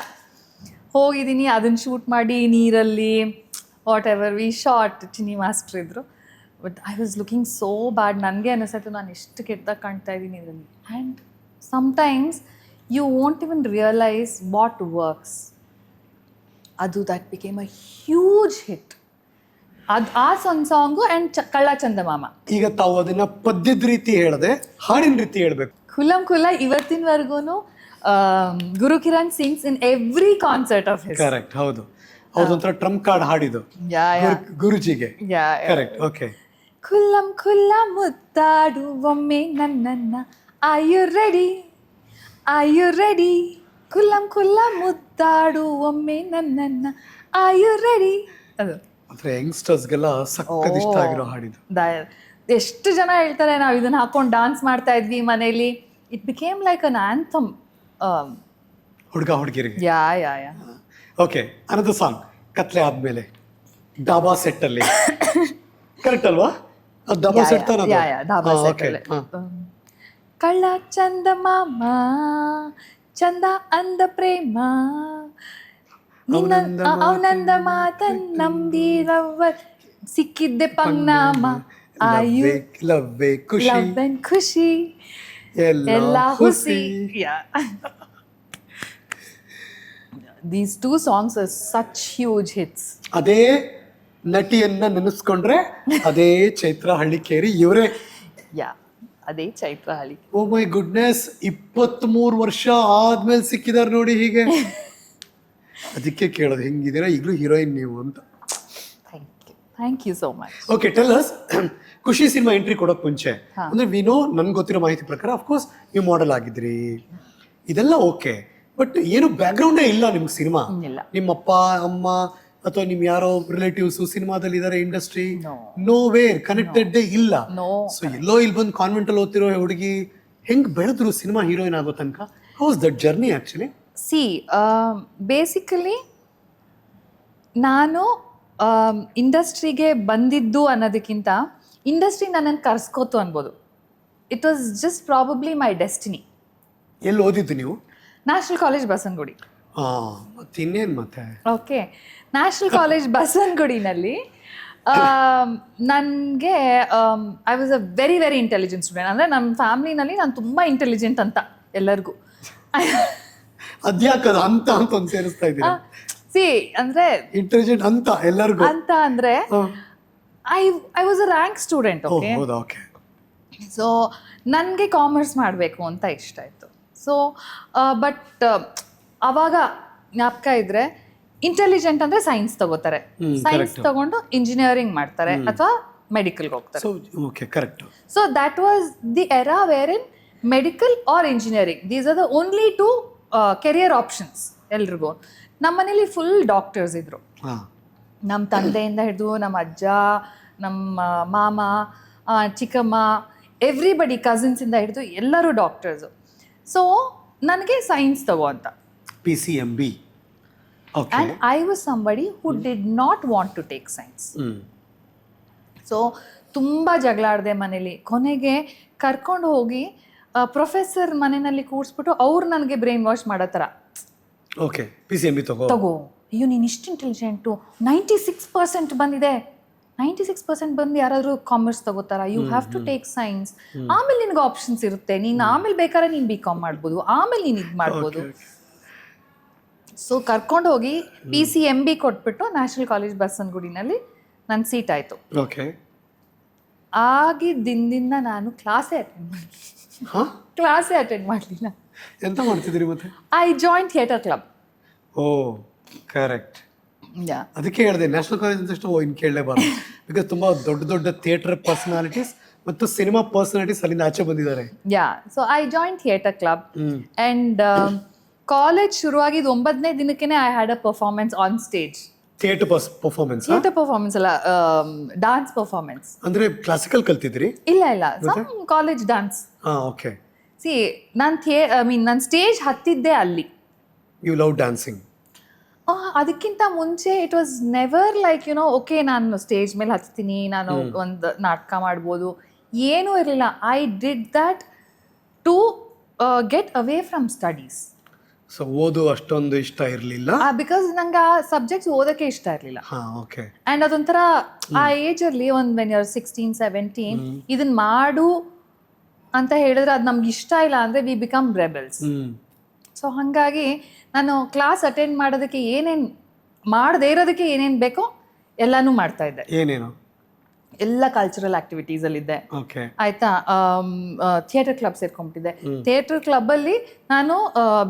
ಹೋಗಿದ್ದೀನಿ, ಅದನ್ನು ಶೂಟ್ ಮಾಡಿ ನೀರಲ್ಲಿ whatever we shot. Chini master ಇದ್ದರು. But I was looking so bad. ನನಗೆ ಅನಿಸ್ತು ನಾನು ಎಷ್ಟು ಕೆಟ್ಟದಾಗ ಕಾಣ್ತಾ ಇದ್ದೀನಿ ಇದರಲ್ಲಿ. And sometimes you won't even realise what works. ಅದು that became a huge hit. ಆ ಸಾಂಗು ಆ್ಯಂಡ್ ಕಳ್ಳ ಚಂದಮಾಮ. ಈಗ ತಾವು ಅದನ್ನ ಪದ್ಯದ ರೀತಿ ಹೇಳದೆ ಹಾಡಿನ ರೀತಿ ಹೇಳ್ಬೇಕು. ಖುಲ್ಲ ಇವತ್ತಿನವರೆಗೂ Guru Kiran sings in every concert of his. Correct, ಹೌದು. ಅವ್ರದೊಂಥರ ಟ್ರಂಪ್ ಕಾರ್ಡ್ ಹಾಡಿದ್ದು ಗುರುಜಿಗೆ. Correct, okay. ಖುಲ್ಲ ಮುತ್ತಾಡು ಒಮ್ಮೆ ನನ್ನನ್ನ, are you ready, are you ready? ಖುಲ್ಲ ಮುತ್ತಾಡು ಒಮ್ಮೆ ನನ್ನನ್ನ, ಆರ್ ಯು ರೆಡಿ? ಅದು ಯಂಗ್ಸ್ಟರ್ಸ್ಗೆಲ್ಲ ಸಖತ್ ಇಷ್ಟ ಆಗಿರೋ ಹಾಡಿದ್ದು. ಎಷ್ಟು ಜನ ಹೇಳ್ತಾರೆ ನಾವು ಇದನ್ನ ಹಾಕೊಂಡು ಡಾನ್ಸ್ ಮಾಡ್ತಾ ಇದ್ವಿ ಮನೇಲಿ. It became like an anthem. ಹುಡುಗ ಹುಡುಗಿರಿಗೆ. ಯಾ ಯಾ ಯಾ ಓಕೆ, ಅನದರ್ ಸಾಂಗ್ ಕತ್ಲೆ ಆದ್ಮೇಲೆ ಡಾಬಾ ಸೆಟ್ ಅಲ್ಲಿ ಕರೆಕ್ಟ್ ಅಲ್ವಾ? ಅದು ಡಾಬಾ ಸೆಟ್ ತಾನ? ಯಾ ಯಾ ಧಾಬಾ ಸೆಟ್ ಅಲ್ಲೇ. ಕಳ್ಳ ಚಂದ ಮಾಮ ಚಂದ ಅಂದ ಪ್ರೇಮ ಅವನಂದ ಮಾತನ್ ನಂಬಿರವ ಸಿಕ್ಕಿದ್ದೆ ಪಂಗ್ನಾಮ ಆಯು ಲವ್ವೇ ಖುಷಿ ಲವ್ ಅಂಡ್ ಖುಷಿ ಎಲ್ಲ ಹುಸಿ. These two songs are such huge hits. ಅದೇ ನಟಿಯನ್ನ ನೆನೆಸ್ಕೊಂಡ್ರೆ ಅದೇ ಚೈತ್ರ ಹಳ್ಳಿಕೇರಿ ಇವರೇ. ಯಾ, ಅದೇ ಚೈತ್ರ ಹಳ್ಳಿ. ಓ ಮೈ ಗುಡ್ನೆಸ್, 23 ವರ್ಷ ಆದ್ಮೇಲೆ ಸಿಕ್ಕಿದಾರೆ ನೋಡಿ ಹೀಗೆ. ಅದಕ್ಕೆ ಕೇಳೋದು ಹೆಂಗಿದ್ದೀರಾ ಈಗಲೂ ಹೀರೋಯಿನ್ ನೀವು ಅಂತ. Thank you so much. Okay, tell us, ಖುಷಿ ಸಿನಿಮಾ ಎಂಟ್ರಿ ಕೊಡೋಕ್ ಮುಂಚೆ ಅಂದ್ರೆ ವಿನೋ ನನ್ಗೆ ಗೊತ್ತಿರೋ ಮಾಹಿತಿ ಪ್ರಕಾರ ಅಫ್ಕೋರ್ಸ್ ನೀವು ಮಾಡೆಲ್ ಆಗಿದ್ರಿ, ಇದೆಲ್ಲ ಓಕೆ, ಬಟ್ ಏನು ಬ್ಯಾಕ್ಗ್ರೌಂಡೇ ಇಲ್ಲ ನಿಮ್ಗೆ ಸಿನಿಮಾ. ಇಲ್ಲ. ನಿಮ್ಮ ಅಪ್ಪ ಅಮ್ಮ ಅಥವಾ ನಿಮ್ ಯಾರೋ ರಿಲೇಟಿವ್ಸ್ ಸಿನಿಮಾದಲ್ಲಿ ಇದಾರೆ, ಇಂಡಸ್ಟ್ರಿ ನೋ ವೇರ್ ಕನೆಕ್ಟೆಡ್ ಇಲ್ಲ. ಸೊ ಎಲ್ಲೋ ಇಲ್ಲಿ ಬಂದು ಕಾನ್ವೆಂಟ್ ಅಲ್ಲಿ ಓದ್ತಿರೋ ಹುಡುಗಿ ಹೆಂಗ್ ಬೆಳೆದ್ರು ಸಿನಿಮಾ ಹೀರೋಯಿನ್ ಆಗೋ ತನಕ? How was that journey actually? C basically ನಾನು ಇಂಡಸ್ಟ್ರಿಗೆ ಬಂದಿದ್ದು ಅನ್ನೋದಕ್ಕಿಂತ ಇಂಡಸ್ಟ್ರಿ ನನ್ನನ್ನು ಕರ್ಸ್ಕೋತು ಅನ್ಬೋದು. It was just probably my destiny. ಎಲ್ಲಿ ಓದಿದ್ದು ನೀವು? National college Basavanagudi. ಇನ್ನೇನು ಮತ್ತೆ? ಓಕೆ, ನ್ಯಾಷನಲ್ ಕಾಲೇಜ್ ಬಸವನಗುಡಿನಲ್ಲಿ ನನಗೆ I was a very very intelligent student. ಅಂದರೆ ನಮ್ಮ ಫ್ಯಾಮ್ಲಿನಲ್ಲಿ ನಾನು ತುಂಬ ಇಂಟೆಲಿಜೆಂಟ್ ಅಂತ ಎಲ್ಲರಿಗೂ. ಅದ್ಯಾಕದ ಅಂತ ಅಂತ ಒಂದು ಸೇರಿಸ್ತಾ ಇದ್ದೀರಾ? ಸಿ ಅಂದರೆ ಇಂಟೆಲಿಜೆಂಟ್ ಅಂತ ಎಲ್ಲರಿಗೂ ಅಂತ ಅಂದರೆ I was a rank student. Okay, okay. So ನನಗೆ ಕಾಮರ್ಸ್ ಮಾಡಬೇಕು ಅಂತ ಇಷ್ಟ ಆಯಿತು. ಸೊ ಬಟ್ ಅವಾಗ ಜ್ಞಾಪಕ ಇದ್ರೆ ಇಂಟೆಲಿಜೆಂಟ್ ಅಂದರೆ ಸೈನ್ಸ್ ತಗೋತಾರೆ, ಸೈನ್ಸ್ ತಗೊಂಡು ಇಂಜಿನಿಯರಿಂಗ್ ಮಾಡ್ತಾರೆ ಅಥವಾ ಮೆಡಿಕಲ್ಗೆ ಹೋಗ್ತಾರೆ. Okay, correct. So that was the era where in medical or engineering, these are the only two career options ಎಲ್ರಿಗೂ. ನಮ್ಮ ಮನೇಲಿ ಫುಲ್ ಡಾಕ್ಟರ್ಸ್ ಇದ್ರು. ನಮ್ಮ ತಂದೆಯಿಂದ ಹಿಡಿದು ನಮ್ಮ ಅಜ್ಜ, ನಮ್ಮ ಮಾಮ, ಚಿಕ್ಕಮ್ಮ, ಎವ್ರಿಬಡಿ, ಕಸಿನ್ಸಿಂದ ಹಿಡಿದು ಎಲ್ಲರೂ ಡಾಕ್ಟರ್ಸು. ಸೊ ನನಗೆ ಸೈನ್ಸ್ ತಗೋ ಅಂತ. PCMB. Okay. And I was somebody who did not want to take science. So ತುಂಬ ಜಗಳ ಆಡಿದೆ ಮನೇಲಿ. ಕೊನೆಗೆ ಕರ್ಕೊಂಡು ಹೋಗಿ ಪ್ರೊಫೆಸರ್ ಮನೆಯಲ್ಲಿ ಕೂರಿಸ್ಬಿಟ್ಟು ಅವ್ರು ನನಗೆ ಬ್ರೈನ್ ವಾಶ್ ಮಾಡೋ ಥರ. ಓಕೆ, PCMB ತಗೋ, ಅಯ್ಯೋ ನೀನು ಇಷ್ಟು ಇಂಟೆಲಿಜೆಂಟು, 96% ಬಂದಿದೆ, 96% ಬಂದು ಯಾರಾದರೂ ಕಾಮರ್ಸ್ ತಗೋತಾರ, you have to take science, ಆಮೇಲೆ ನಿನಗೆ ಆಪ್ಷನ್ಸ್ ಇರುತ್ತೆ, ನೀನು ಆಮೇಲೆ ಬೇಕಾದ್ರೆ ನೀನು BCom ಮಾಡ್ಬೋದು, ಆಮೇಲೆ ನೀನು ಇದು ಮಾಡ್ಬೋದು. ಸೊ ಕರ್ಕೊಂಡು ಹೋಗಿ PCMB ಕೊಟ್ಬಿಟ್ಟು ನ್ಯಾಷನಲ್ ಕಾಲೇಜ್ ಬಸವನಗುಡಿನಲ್ಲಿ ನನ್ನ ಸೀಟ್ ಆಯಿತು. ಓಕೆ, ಆಗಿದ್ದಿಂದ ನಾನು ಕ್ಲಾಸೇ ಅಟೆಂಡ್ ಮಾಡಲಿಲ್ಲ. ಎಂತ ಮಾಡ್ತಿದ್ರಿ ಮತ್ತೆ? I join theatre club. Oh correct. ಅದಕ್ಕೆ ಹೇಳಿದೆ ನ್ಯಾಷನಲ್ ಕಾಲೇಜ್ ಅಂತ ಇನ್ನು ಕೇಳಲೇಬಾರ್ದು. ಬಿಕಾಸ್ ತುಂಬಾ ದೊಡ್ಡ ದೊಡ್ಡ ಥಿಯೇಟರ್ ಪರ್ಸನಾಲಿಟೀಸ್ ಮತ್ತು ಸಿನಿಮಾ ಪರ್ಸನಾಲಿಟೀಸ್ ಅಲ್ಲಿಂದ ಆಚೆ ಬಂದಿದ್ದಾರೆ. So I join theatre club and college ಶುರುವಾಗಿದ್ದು 9ನೇ ದಿನಕ್ಕೇನೆ I had a performance on stage. Theatre performance ಅಲ್ಲ, ಡಾನ್ಸ್ ಪರ್ಫಾರ್ಮೆನ್ಸ್. ಅಂದ್ರೆ ಕ್ಲಾಸಿಕಲ್ ಕಲ್ತಿದ್ರಿ? ಇಲ್ಲ, ಕಾಲೇಜ್ ಡಾನ್ಸ್. ಓಕೆ. ಸಿ ನಾನು ಸ್ಟೇಜ್ ಹತ್ತಿದ್ದೆ ಅಲ್ಲಿ. You love dancing? ಅದಕ್ಕಿಂತ ಮುಂಚೆ it was never like okay ನಾನು ಸ್ಟೇಜ್ ಮೇಲೆ ಹತ್ತೀನಿ, ನಾನು ಒಂದು ನಾಟಕ ಮಾಡ್ಬೋದು, ಏನೂ ಇರಲಿಲ್ಲ. I did that to get away from studies. So ಓದು ಅಷ್ಟೊಂದು ಇಷ್ಟ ಇರಲಿಲ್ಲ? ಬಿಕಾಸ್ ನಂಗೆ ಆ ಸಬ್ಜೆಕ್ಟ್ಸ್ ಓದೋಕ್ಕೆ ಇಷ್ಟ ಇರಲಿಲ್ಲ. ಆ್ಯಂಡ್ ಅದೊಂಥರ ಆ ಏಜಲ್ಲಿ ವೆನ್ ಯು ಆರ್ 16-17 ಇದನ್ನ ಮಾಡು ಅಂತ ಹೇಳಿದ್ರೆ ಅದು ನಮ್ಗೆ ಇಷ್ಟ ಇಲ್ಲ ಅಂದರೆ ವಿ ಬಿಕಮ್ ರೆಬೆಲ್ಸ್. ಸೊ ಹಾಗಾಗಿ ನಾನು ಕ್ಲಾಸ್ ಅಟೆಂಡ್ ಮಾಡೋದಕ್ಕೆ ಏನೇನು ಮಾಡದೇ ಇರೋದಕ್ಕೆ ಏನೇನು ಬೇಕೋ ಎಲ್ಲನೂ ಮಾಡ್ತಾ ಇದ್ದೆ. ಏನೇನು? ಎಲ್ಲ ಕಲ್ಚರಲ್ ಆಕ್ಟಿವಿಟೀಸಲ್ಲಿದ್ದೆ, ಆಯ್ತಾ. ಥಿಯೇಟರ್ ಕ್ಲಬ್ ಸೇರ್ಕೊಂಡ್ಬಿಟ್ಟಿದ್ದೆ. ಥಿಯೇಟರ್ ಕ್ಲಬ್ಬಲ್ಲಿ ನಾನು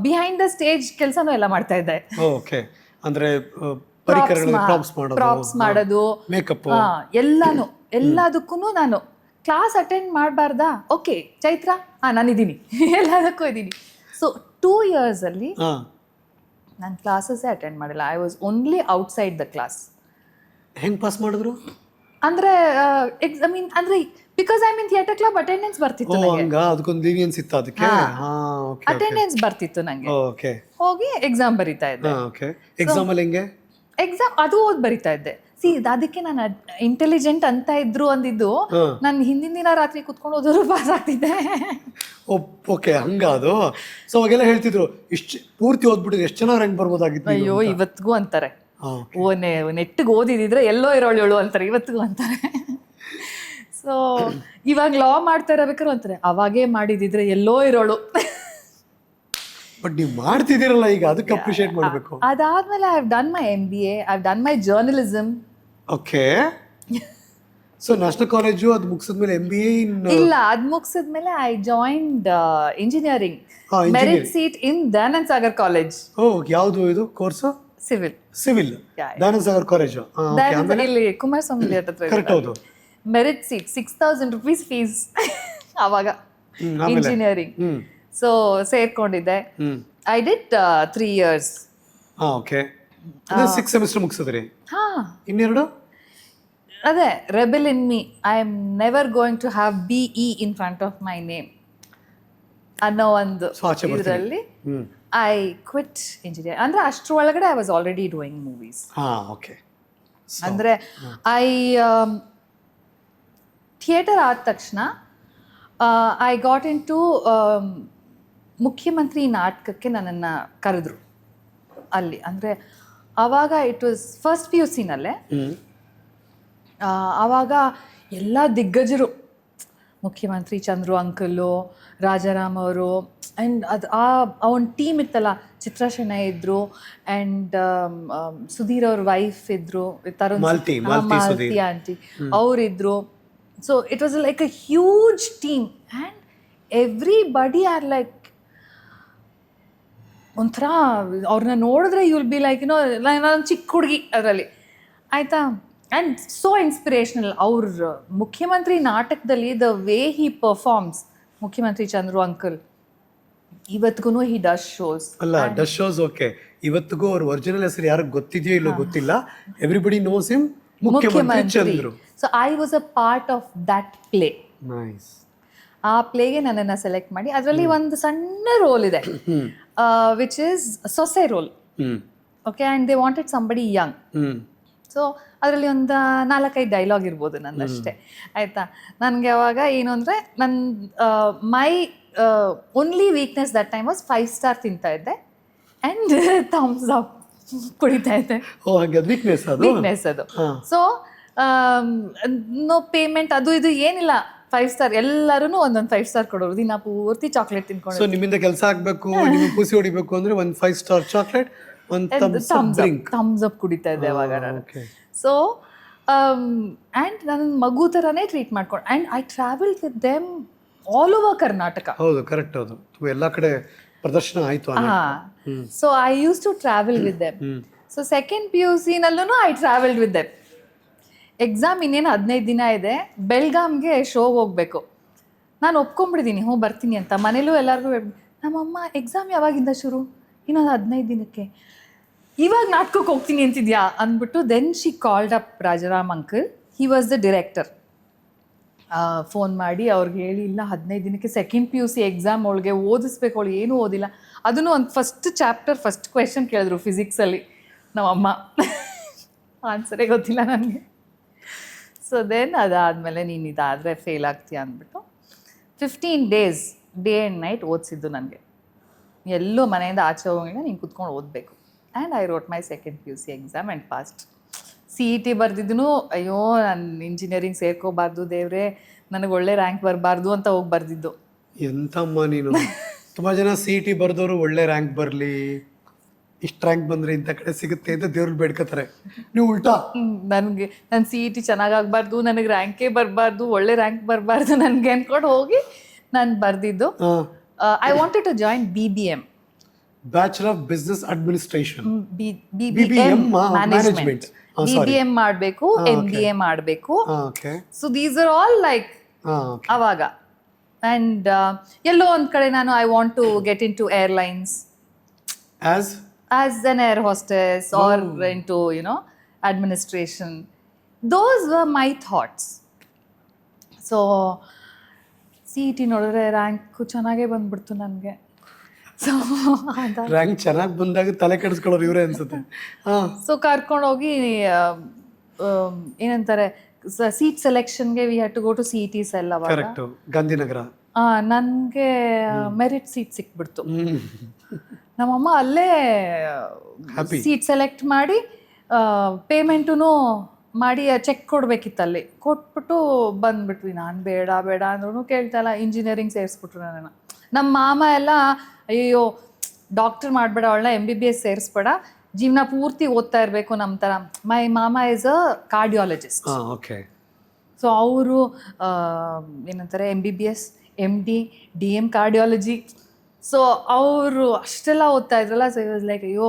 ಬಿಹೈಂಡ್ ದ ಸ್ಟೇಜ್ ಕೆಲಸನೂ ಎಲ್ಲ ಮಾಡ್ತಾ ಇದ್ದೆ. ಪ್ರಾಪ್ಸ್ ಮಾಡೋದು, ಎಲ್ಲದಕ್ಕೂ ನಾನು ಕ್ಲಾಸ್ ಅಟೆಂಡ್ ಮಾಡಬಾರ್ದಾ? ಓಕೆ ಚೈತ್ರ, ನಾನಿದ್ದೀನಿ, ಎಲ್ಲದಕ್ಕೂ ಇದ್ದೀನಿ. ಸೊ 2 years ಅಲ್ಲಿ ನಾನು ಕ್ಲಾಸಸ್ಸೇ ಅಟೆಂಡ್ ಮಾಡಿಲ್ಲ. I was only outside the class. ಹೆಂಗೆ ಪಾಸ್ ಮಾಡಿದ್ರು? ಅಂದ್ರೆ ಐ ಮೀನ್ ಅಂದ್ರೆ because I mean theatre club attendance ಬರ್ತಿತ್ತು ಓ ನನಗೆ. ಹಂಗ ಅದಕ್ಕೊಂದು ಲೀನಿಯನ್ಸ್ ಇತ್ತು ಅದಕ್ಕೆ. ಹಾ ಓಕೆ ಅಟೆಂಡೆನ್ಸ್ ಬರ್ತಿತ್ತು ನಂಗೆ. ಓಕೆ ಹೋಗಿ ಎಕ್ಸಾಮ್ ಬರಿತಾ ಇದ್ದೆ. ಓಕೆ. ಎಕ್ಸಾಮ್ ಅಲ್ಲಿ ಹೆಂಗೆ? ಎಕ್ಸಾಮ್ ಅದು ಓದ್ ಬರಿತಾ ಇದ್ದೆ. ಅದಕ್ಕೆ ನಾನು ಇಂಟೆಲಿಜೆಂಟ್ ಅಂತ ಇದ್ರು ಅಂದಿದ್ದು, ನಾನು ಹಿಂದಿನ ದಿನ ರಾತ್ರಿ ಕುತ್ಕೊಂಡು ಓದೋರು ಪಾಸ್ ಆಗ್ತಿದ್ದೆ. ಓಕೆ ಹಂಗ ಅದು. ಸೊ ಅವಾಗೆಲ್ಲ ಹೇಳ್ತಿದ್ರು ಇಷ್ಟು ಪೂರ್ತಿ ಓದ್ಬಿಟ್ಟಿದ್ರೆ ಎಷ್ಟು ಜನ ರ್ಯಾಂಕ್ ಬರ್ಬೋದಾಗಿತ್ತು. ಅಯ್ಯೋ ಇವತ್ತಿಗೂ ಅಂತಾರೆ, ನೆಟ್ಟಿಗೆ ಓದಿದಿದ್ರೆ ಎಲ್ಲೋ ಇರೋಳು ಅಂತಾರೆ, ಇವತ್ತಿಗೂ ಅಂತಾರೆ. ಸೊ ಇವಾಗ ಲಾ ಮಾಡ್ತಾ ಇರಬೇಕಾದ್ರು ಅಂತಾರೆ, ಅವಾಗೇ ಮಾಡಿದಿದ್ರೆ ಎಲ್ಲೋ ಇರೋಳು. ಬಟ್ ನೀವು ಮಾಡ್ತಿದ್ದೀರಲ್ಲ ಈಗ, ಅದಕ್ಕೆ ಅಪ್ರಿಷಿಯೇಟ್ ಮಾಡಬೇಕು. ಅದಾದ್ಮೇಲೆ I have done my MBA, I have done my journalism. Okay. So national college ಅದು ಮುಗಿಸಿದ್ಮೇಲೆ MBA ಇಲ್ಲ, ಅದ್ ಮುಗಿಸಿದ್ಮೇಲೆ I joined engineering, merit seat in Dayananda Sagar college. Oh ಯಾವುದು ಇದು course? Civil Dayananda Sagar college ಇಲ್ಲಿ ಕುಮಾರಸ್ವಾಮಿ ಹತ್ರ. ಕರೆಕ್ಟ್, ಹೌದು. ಮೆರಿಟ್ ಸೀಟ್ 6,000 rupees ಫೀಸ್ ಅವಾಗ ಇಂಜಿನಿಯರಿಂಗ್. ಸೊ ಸೇರ್ಕೊಂಡಿದ್ದೆ. I did 3 years. ಓಕೆ. 6 ಸೆಮಿಸ್ಟರ್ ಮುಗಿಸಿದ್ರಿ? ಹಾ. ಇನ್ನೆರಡು ಅದೇ rebel in me, I am never going to have BE in front of my name ಅನ್ನೋ ಒಂದು ಇದರಲ್ಲಿ ಐ ಕ್ವಿಟ್ ಇಂಜಿನಿಯರ್. ಅಂದ್ರೆ ಅಷ್ಟ್ರ ಒಳಗಡೆ I was already doing movies. Okay. ಅಂದ್ರೆ ಐ ಥಿಯೇಟರ್ ಆದ ತಕ್ಷಣ ಐ ಗಾಟ್ ಇನ್ ಟು ಮುಖ್ಯಮಂತ್ರಿ ನಾಟಕಕ್ಕೆ ನನ್ನನ್ನು ಕರೆದ್ರು ಅಲ್ಲಿ. ಅಂದರೆ ಆವಾಗ ಇಟ್ ವಾಸ್ ಫಸ್ಟ್ PUC-ನಲ್ಲೇ. ಆವಾಗ ಎಲ್ಲ ದಿಗ್ಗಜರು, ಮುಖ್ಯಮಂತ್ರಿ ಚಂದ್ರು ಅಂಕಲು, ರಾಜಾರಾಮ್ ಅವರು, ಆ್ಯಂಡ್ ಅವನ ಟೀಮ್ ಇತ್ತಲ್ಲ, ಚಿತ್ರಾ ಶೆಣೈ ಇದ್ರು, ಆ್ಯಂಡ್ ಸುಧೀರ್ ಅವ್ರ ವೈಫ್ ಇದ್ರು, ತರುಣ್ ಮಾಲ್ತಿ ಆಂಟಿ ಅವರಿದ್ರು. So it was like a huge team and everybody are like ಒಂಥರ ಅವ್ರನ್ನ ನೋಡಿದ್ರೆ ಯು ವಿಲ್ ಬಿ ಲೈಕ್ ನಾನು ಚಿಕ್ಕ ಹುಡುಗಿ ಅದರಲ್ಲಿ, ಆಯಿತಾ. And so inspirational. ಅವ್ರ ಮುಖ್ಯಮಂತ್ರಿ ನಾಟಕದಲ್ಲಿ ದ ವೇ ಹಿ ಪರ್ಫಾರ್ಮ್ಸ್, ಮುಖ್ಯಮಂತ್ರಿ ಚಂದ್ರು ಅಂಕಲ್, ಇವತ್ತಿಗೂ ಹಿ ಡಸ್ ಶೋಸ್. ಅಲ್ಲ, ಡಸ್ ಶೋಸ್ ಓಕೆ. ಇವತ್ತಿಗೂ ಅವ್ರ ಒರಿಜಿನಲ್ ಹೆಸರು ಯಾರಿಗೆ ಗೊತ್ತಿದೆಯೋ ಇಲ್ಲೋ ಗೊತ್ತಿಲ್ಲ, ಎವ್ರಿಬಡಿ ನೋಸ್ ಹಿಮ್, ಮುಖ್ಯಮಂತ್ರಿ Chandru. So I was a part of that play. Nice. ಆ ಪ್ಲೇಗೆ ನನ್ನನ್ನು ಸೆಲೆಕ್ಟ್ ಮಾಡಿ ಅದರಲ್ಲಿ ಒಂದು ಸಣ್ಣ ರೋಲ್ ಇದೆ, ವಿಚ್ ಇಸ್ ಸೊಸೆ role. Okay. And they wanted somebody young. So ಅದರಲ್ಲಿ ಒಂದು 4-5 ಡೈಲಾಗ್ ಇರ್ಬೋದು ನಂದಷ್ಟೇ, ಆಯಿತಾ. ನನಗೆ ಅವಾಗ ಏನು ಅಂದರೆ my only weakness that time was 5 star ತಿಂತಾ ಇದ್ದೆ ಆ್ಯಂಡ್ ಥಮ್ಸ್ ಅಪ್ ಕುಡಿತಾ ಇದ್ದೆ. ವೀಕ್ನೆಸ್ ಅದು. ಸೊ ನೋ ಪೇಮೆಂಟ್ ಅದು ಇದು ಏನಿಲ್ಲ, 5 star ಎಲ್ಲರೂ ಒಂದೊಂದು 5 star ಕೊಡೋರು, ದಿನ ಪೂರ್ತಿ ಚಾಕ್ಲೇಟ್ ತಿನ್ಕೊಂಡು. ಸೊ ನಿಮ್ಮಿಂದ ಕೆಲಸ ಆಗಬೇಕು, ನಿಮಗೆ ಖುಷಿ ಹೊಡಿಬೇಕು ಅಂದ್ರೆ ಒಂದು 5 star ಚಾಕ್ಲೇಟ್, ಒಂದು ಥಮ್ಸ್ ಅಪ್ ಕುಡಿತಾ ಇದ್ದೆ ಅವಾಗ ನಾನು. ಸೊ ಆ್ಯಂಡ್ ನನ್ನ ಮಗು ಥರನೇ ಟ್ರೀಟ್ ಮಾಡ್ಕೊಂಡು, and I travel with them all over Karnataka. ಹೌದು, ಕರೆಕ್ಟ್, ಹೌದು. ಎಲ್ಲ ಕಡೆ ಪ್ರದರ್ಶನ ಆಯಿತು. So I use to travel with them. So second PUC-ನಲ್ಲೂ I travelled with them. Exam ಇನ್ನೇನು 15 ದಿನ ಇದೆ, ಬೆಲ್ಗಾಮ್ಗೆ ಶೋಗೆ ಹೋಗ್ಬೇಕು. ನಾನು ಒಪ್ಕೊಂಡ್ಬಿಟ್ಟಿದ್ದೀನಿ, ಬರ್ತೀನಿ ಅಂತ. ಮನೇಲೂ ಎಲ್ಲರಿಗೂ ನಮ್ಮಮ್ಮ ಎಕ್ಸಾಮ್ ಯಾವಾಗಿಂದ ಶುರು? ಇನ್ನೊಂದು 15 ದಿನಕ್ಕೆ. ಇವಾಗ ನಾಟಕಕ್ಕೆ ಹೋಗ್ತೀನಿ ಅಂತಿದ್ಯಾ ಅಂದ್ಬಿಟ್ಟು then she called up Rajaram uncle, he was the director. Phone ಮಾಡಿ ಅವ್ರಿಗೆ ಹೇಳಿ, ಇಲ್ಲ 15 ದಿನಕ್ಕೆ ಸೆಕೆಂಡ್ PUC ಎಕ್ಸಾಮ್, ಅವಳಿಗೆ ಓದಿಸ್ಬೇಕು, ಅವಳು ಏನೂ ಓದಿಲ್ಲ. ಅದನ್ನು ಒಂದು ಫಸ್ಟ್ ಚಾಪ್ಟರ್ ಫಸ್ಟ್ ಕ್ವೆಶನ್ ಕೇಳಿದ್ರು ಫಿಸಿಕ್ಸಲ್ಲಿ ನಮ್ಮಮ್ಮ, ಆನ್ಸರೇ ಗೊತ್ತಿಲ್ಲ ನನಗೆ. ಸೊ ದೆನ್ ಅದಾದಮೇಲೆ ನೀನು ಇದಾದರೆ ಫೇಲ್ ಆಗ್ತೀಯ ಅಂದ್ಬಿಟ್ಟು 15 days ಡೇ ಆ್ಯಂಡ್ ನೈಟ್ ಓದಿಸಿದ್ದು ನನಗೆ. ಎಲ್ಲೋ ಮನೆಯಿಂದ ಆಚೆ ಹೋಗಿಲ್ಲ, ನೀನು ಕುತ್ಕೊಂಡು ಓದಬೇಕು. And I wrote my second PUC exam and past. CET ಬರ್ದಿದ್ದೂ, ಅಯ್ಯೋ ನಾನು ಇಂಜಿನಿಯರಿಂಗ್ ಸೇರ್ಕೋಬಾರ್ದು ದೇವ್ರೆ, ನನಗೆ ಒಳ್ಳೆ ರ್ಯಾಂಕ್ ಬರಬಾರ್ದು ಅಂತ ಹೋಗಿ ಬರ್ದಿದ್ದು. ಎಂತಮ್ಮ ನೀನು. ತುಂಬ ಜನ CET ಬರ್ದವರು ಒಳ್ಳೆ ರ್ಯಾಂಕ್ ಬರಲಿ, ಇಷ್ಟು ರ್ಯಾಂಕ್ ಬಂದರೆ ಇಂಥ ಕಡೆ ಸಿಗುತ್ತೆ ಅಂತ ದೇವ್ರಿಗೆ ಬೇಡ್ಕೋತಾರೆ. ನೀವು ಉಲ್ಟಾ. ನನಗೆ ನನ್ನ CET ಚೆನ್ನಾಗಾಗಬಾರ್ದು, ನನಗೆ ರ್ಯಾಂಕೇ ಬರಬಾರ್ದು, ಒಳ್ಳೆ ರ್ಯಾಂಕ್ ಬರಬಾರ್ದು ನನಗೆ ಅಂದ್ಕೊಂಡು ಹೋಗಿ ನಾನು ಬರ್ದಿದ್ದು. I wanted to join BBM, bachelor of business administration. BBM management. BBM ಮಾಡಬೇಕು, MBA ಮಾಡಬೇಕು. So these are all like ಅವಾಗ. ಆ್ಯಂಡ್ ಎಲ್ಲೋ ಒಂದು ಕಡೆ ನಾನು I want to get in to airlines as an air hostess or into administration. Those were my thoughts. So C E T ನೋಡಿದ್ರೆ rank ಚೆನ್ನಾಗೇ ಬಂದ್ಬಿಡ್ತು ನನಗೆ. ಸೊ ರ್ಯಾಂಕ್ ಚೆನ್ನಾಗಿ ಬಂದಾಗ ತಲೆ ಕೆಡಿಸ್ಕೊಳ್ಳೋರು ಇವರೇ ಅನ್ಸುತ್ತೆ. ಹಾಂ, ಸೊ ಕರ್ಕೊಂಡೋಗಿ ಏನಂತಾರೆ ಸೀಟ್ ಸೆಲೆಕ್ಷನ್ಗೆ we had to go to C E T cell. ಅವಾಗ ಕರೆಕ್ಟು, ಗಾಂಧಿನಗರ. ನನಗೆ ಮೆರಿಟ್ ಸೀಟ್ ಸಿಕ್ಬಿಡ್ತು. ನಮ್ಮಮ್ಮ ಅಲ್ಲೇ ಸೀಟ್ ಸೆಲೆಕ್ಟ್ ಮಾಡಿ ಪೇಮೆಂಟೂ ಮಾಡಿ ಚೆಕ್ ಕೊಡ್ಬೇಕಿತ್ತಲ್ಲಿ, ಕೊಟ್ಬಿಟ್ಟು ಬಂದ್ಬಿಟ್ವಿ. ನಾನು ಬೇಡ ಬೇಡ ಅಂದ್ರೂ ಕೇಳ್ತಾಯಿಲ್ಲ, ಇಂಜಿನಿಯರಿಂಗ್ ಸೇರಿಸ್ಬಿಟ್ರು ನನ್ನನ್ನು. ನಮ್ಮ ಮಾಮ ಎಲ್ಲ ಅಯ್ಯೋ ಡಾಕ್ಟರ್ ಮಾಡಬೇಡ, ಅವಳನ್ನ MBBS ಸೇರಿಸ್ಬೇಡ, ಜೀವನ ಪೂರ್ತಿ ಓದ್ತಾ ಇರಬೇಕು ನಮ್ಮ ಥರ. ಮೈ ಮಾಮ is a cardiologist. Okay. So ಅವರು ಏನಂತಾರೆ MBBS MD DM cardiology. So ಅವರು ಅಷ್ಟೆಲ್ಲ ಓದ್ತಾ ಇದ್ರಲ್ಲ. ಸೊ ಇಟ್ ವಾಸ್ ಲೈಕ್ ಅಯ್ಯೋ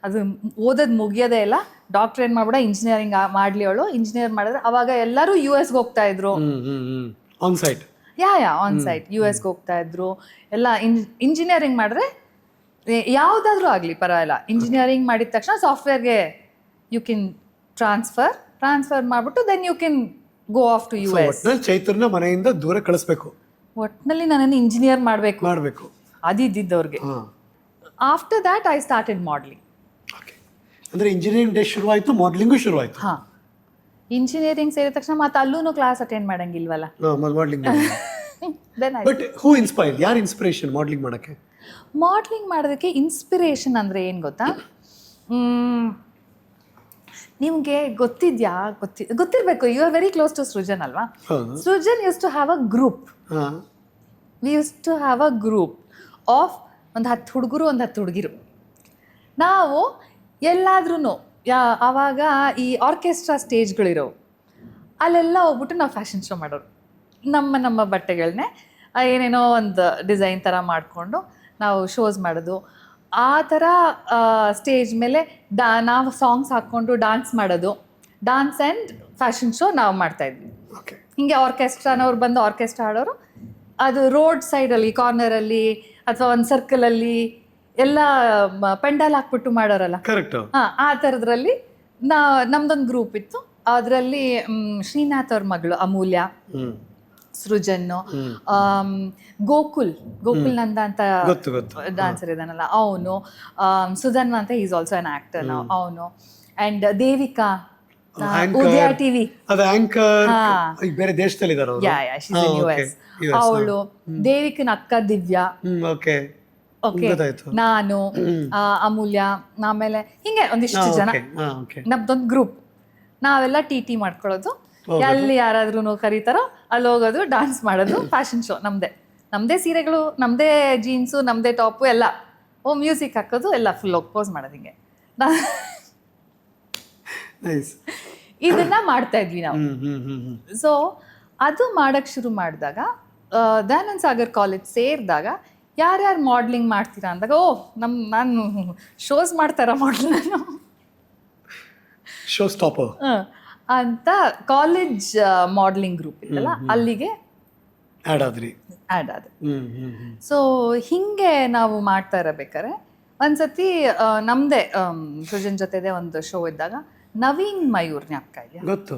ಅದು ಓದೋದು ಮುಗಿಯೋದೇ ಇಲ್ಲ, ಡಾಕ್ಟರ್ ಏನು ಮಾಡ್ಬೇಡ, ಇಂಜಿನಿಯರಿಂಗ್ ಮಾಡಲಿ ಅವಳು. ಇಂಜಿನಿಯರ್ ಮಾಡಿದ್ರೆ ಅವಾಗ ಎಲ್ಲರೂ US ಹೋಗ್ತಾ ಇದ್ರು. On site. Yeah on site US ಹೋಗ್ತಾ ಇದ್ರು ಎಲ್ಲ. ಇಂಜಿನಿಯರಿಂಗ್ ಮಾಡಿದ್ರೆ ಯಾವುದಾದ್ರೂ ಆಗಲಿ ಪರವಾಗಿಲ್ಲ, ಇಂಜಿನಿಯರಿಂಗ್ ಮಾಡಿದ ತಕ್ಷಣ ಸಾಫ್ಟ್ವೇರ್ಗೆ ಯು ಕ್ಯಾನ್ ಟ್ರಾನ್ಸ್ಫರ್ ಮಾಡಿಬಿಟ್ಟು then you can go off to US. Chaitanya ಮನೆಯಿಂದ ದೂರ ಕಳಿಸ್ಬೇಕು, ಒಟ್ಟಿನಲ್ಲಿ ನನ್ನನ್ನು ಇಂಜಿನಿಯರ್ ಮಾಡಬೇಕು ಅದಿದ್ದವ್ರಿಗೆ. After that I started modelling. Okay. ಅಂದರೆ ಇಂಜಿನಿಯರಿಂಗ್ ಡೇ ಶುರುವಾಯಿತು, ಮಾಡಲಿಂಗು ಶುರುವಾಯಿತು. ಹಾಂ, ಇಂಜಿನಿಯರಿಂಗ್ ಸೇರಿದ ತಕ್ಷಣ ಮತ್ತೆ ಅಲ್ಲೂ ಕ್ಲಾಸ್ ಅಟೆಂಡ್ ಮಾಡಂಗಿಲ್ವಲ್ಲ. Modelling. Then but who inspire, ಯಾರು ಇನ್ಸ್ಪಿರೇಷನ್ ಮಾಡಲಿಂಗ್ ಮಾಡೋಕ್ಕೆ? ಮಾಡಲಿಂಗ್ ಮಾಡೋದಕ್ಕೆ ಇನ್ಸ್ಪಿರೇಷನ್ ಅಂದರೆ ಏನು ಗೊತ್ತಾ, ನಿಮಗೆ ಗೊತ್ತಿರಬೇಕು, you are very close to Srujan ಅಲ್ವಾ? Srujan use to have a group. We use to have a group of ಒಂದು 10 ಹುಡುಗರು, ಒಂದು 10 ಹುಡುಗಿರು. ನಾವು ಎಲ್ಲಾದ್ರೂ ಆವಾಗ ಈ ಆರ್ಕೆಸ್ಟ್ರಾ ಸ್ಟೇಜ್ಗಳಿರೋವು, ಅಲ್ಲೆಲ್ಲ ಹೋಗ್ಬಿಟ್ಟು ನಾವು ಫ್ಯಾಷನ್ ಶೋ ಮಾಡೋರು. ನಮ್ಮ ಬಟ್ಟೆಗಳನ್ನೇ ಏನೇನೋ ಒಂದು ಡಿಸೈನ್ ಥರ ಮಾಡಿಕೊಂಡು ನಾವು ಶೋಸ್ ಮಾಡೋದು. ಆ ಥರ ಸ್ಟೇಜ್ ಮೇಲೆ ನಾವು ಸಾಂಗ್ಸ್ ಹಾಕ್ಕೊಂಡು ಡ್ಯಾನ್ಸ್ ಮಾಡೋದು. ಡ್ಯಾನ್ಸ್ ಆ್ಯಂಡ್ ಫ್ಯಾಷನ್ ಶೋ ನಾವು ಮಾಡ್ತಾಯಿದ್ವಿ. ಹೀಗೆ ಆರ್ಕೆಸ್ಟ್ರಾನವ್ರು ಬಂದು ಆರ್ಕೆಸ್ಟ್ರಾ ಆಡೋರು, ಅದು ರೋಡ್ ಸೈಡಲ್ಲಿ ಕಾರ್ನರಲ್ಲಿ ಅಥವಾ ಒಂದು ಸರ್ಕಲಲ್ಲಿ ಎಲ್ಲ ಪೆಂಡಾಲ್ ಹಾಕ್ಬಿಟ್ಟು ಮಾಡೋರಲ್ಲ. ಹಾಂ, ಆ ಥರದ್ರಲ್ಲಿ ನಮ್ದೊಂದು ಗ್ರೂಪ್ ಇತ್ತು. ಅದರಲ್ಲಿ ಶ್ರೀನಾಥ್ ಅವ್ರ ಮಗಳು ಅಮೂಲ್ಯ, ಸೃಜನ್ನು, ಗೋಕುಲ್ ನಂದ ಅಂತ ಡಾನ್ಸರ್ ಇದಾನಲ್ಲ ಅವನು, ಸುಧನ್ವ ಅಂತ ಈಸ್ ಆಲ್ಸೋ ಅನ್ ಆಕ್ಟರ್ ನಾವು, ಅವನು, ಆ್ಯಂಡ್ ದೇವಿಕಾ ಉದಯ ಟಿವಿ ಬೇರೆ ದೇಶದಲ್ಲಿ ಅವಳು, ದೇವಿಕನ ಅಕ್ಕ ದಿವ್ಯಾ, ಓಕೆ, ನಾನು, ಅಮೂಲ್ಯ, ಆಮೇಲೆ ಹಿಂಗೆ ಒಂದಿಷ್ಟು ಜನ, ನಮ್ದೊಂದು ಗ್ರೂಪ್. ನಾವೆಲ್ಲ ಟಿ ಮಾಡ್ಕೊಳ್ಳೋದು, ಎಲ್ಲಿ ಯಾರಾದ್ರೂ ಕರೀತಾರೋ ಅಲ್ಲಿ ಹೋಗೋದು, ಡ್ಯಾನ್ಸ್ ಮಾಡೋದು, ಫ್ಯಾಷನ್ ಶೋ ನಮ್ಮದೇ ಸೀರೆಗಳು, ನಮ್ಮದೇ ಜೀನ್ಸು, ನಮ್ಮದೇ ಟಾಪು ಎಲ್ಲ, ಮ್ಯೂಸಿಕ್ ಹಾಕೋದು, ಎಲ್ಲ ಫುಲ್ ಪೋಸ್ ಮಾಡೋದು. ಹಿಂಗೆ ಇದನ್ನ ಮಾಡ್ತಾ ಇದ್ವಿ ನಾವು. ಸೊ ಅದು ಮಾಡಕ್ಕೆ ಶುರು ಮಾಡಿದಾಗ, ದಯಾನಂದ ಸಾಗರ್ ಕಾಲೇಜ್ ಸೇರಿದಾಗ ಯಾರ್ಯಾರು ಮಾಡ್ಲಿಂಗ್ ಮಾಡ್ತೀರಾ ಅಂದಾಗ, ನಾನು ಶೋಸ್ ಮಾಡ್ತಾರ ಮಾಡಲ್, ನಾನು ಶೋ ಸ್ಟಾಪರ್ ಅಂತ ಕಾಲೇಜ್ ಮಾಡ್ಲಿಂಗ್ ಗ್ರೂಪ್ ಇತ್ತಲ್ಲ, ಅಲ್ಲಿಗೆ ಆ್ಯಡ್ ಆದ. ಸೊ ಹಿಂಗೆ ನಾವು ಮಾಡ್ತಾ ಇರಬೇಕಾರೆ ಒಂದ್ಸತಿ ನಮ್ಮದೇ ಸೃಜನ್ ಜೊತೆದೆ ಒಂದು ಶೋ ಇದ್ದಾಗ ನವೀನ್ ಮಯೂರ್ ಜ್ಞಾಪಕ ಇದೆಯಾ? ಗೊತ್ತು,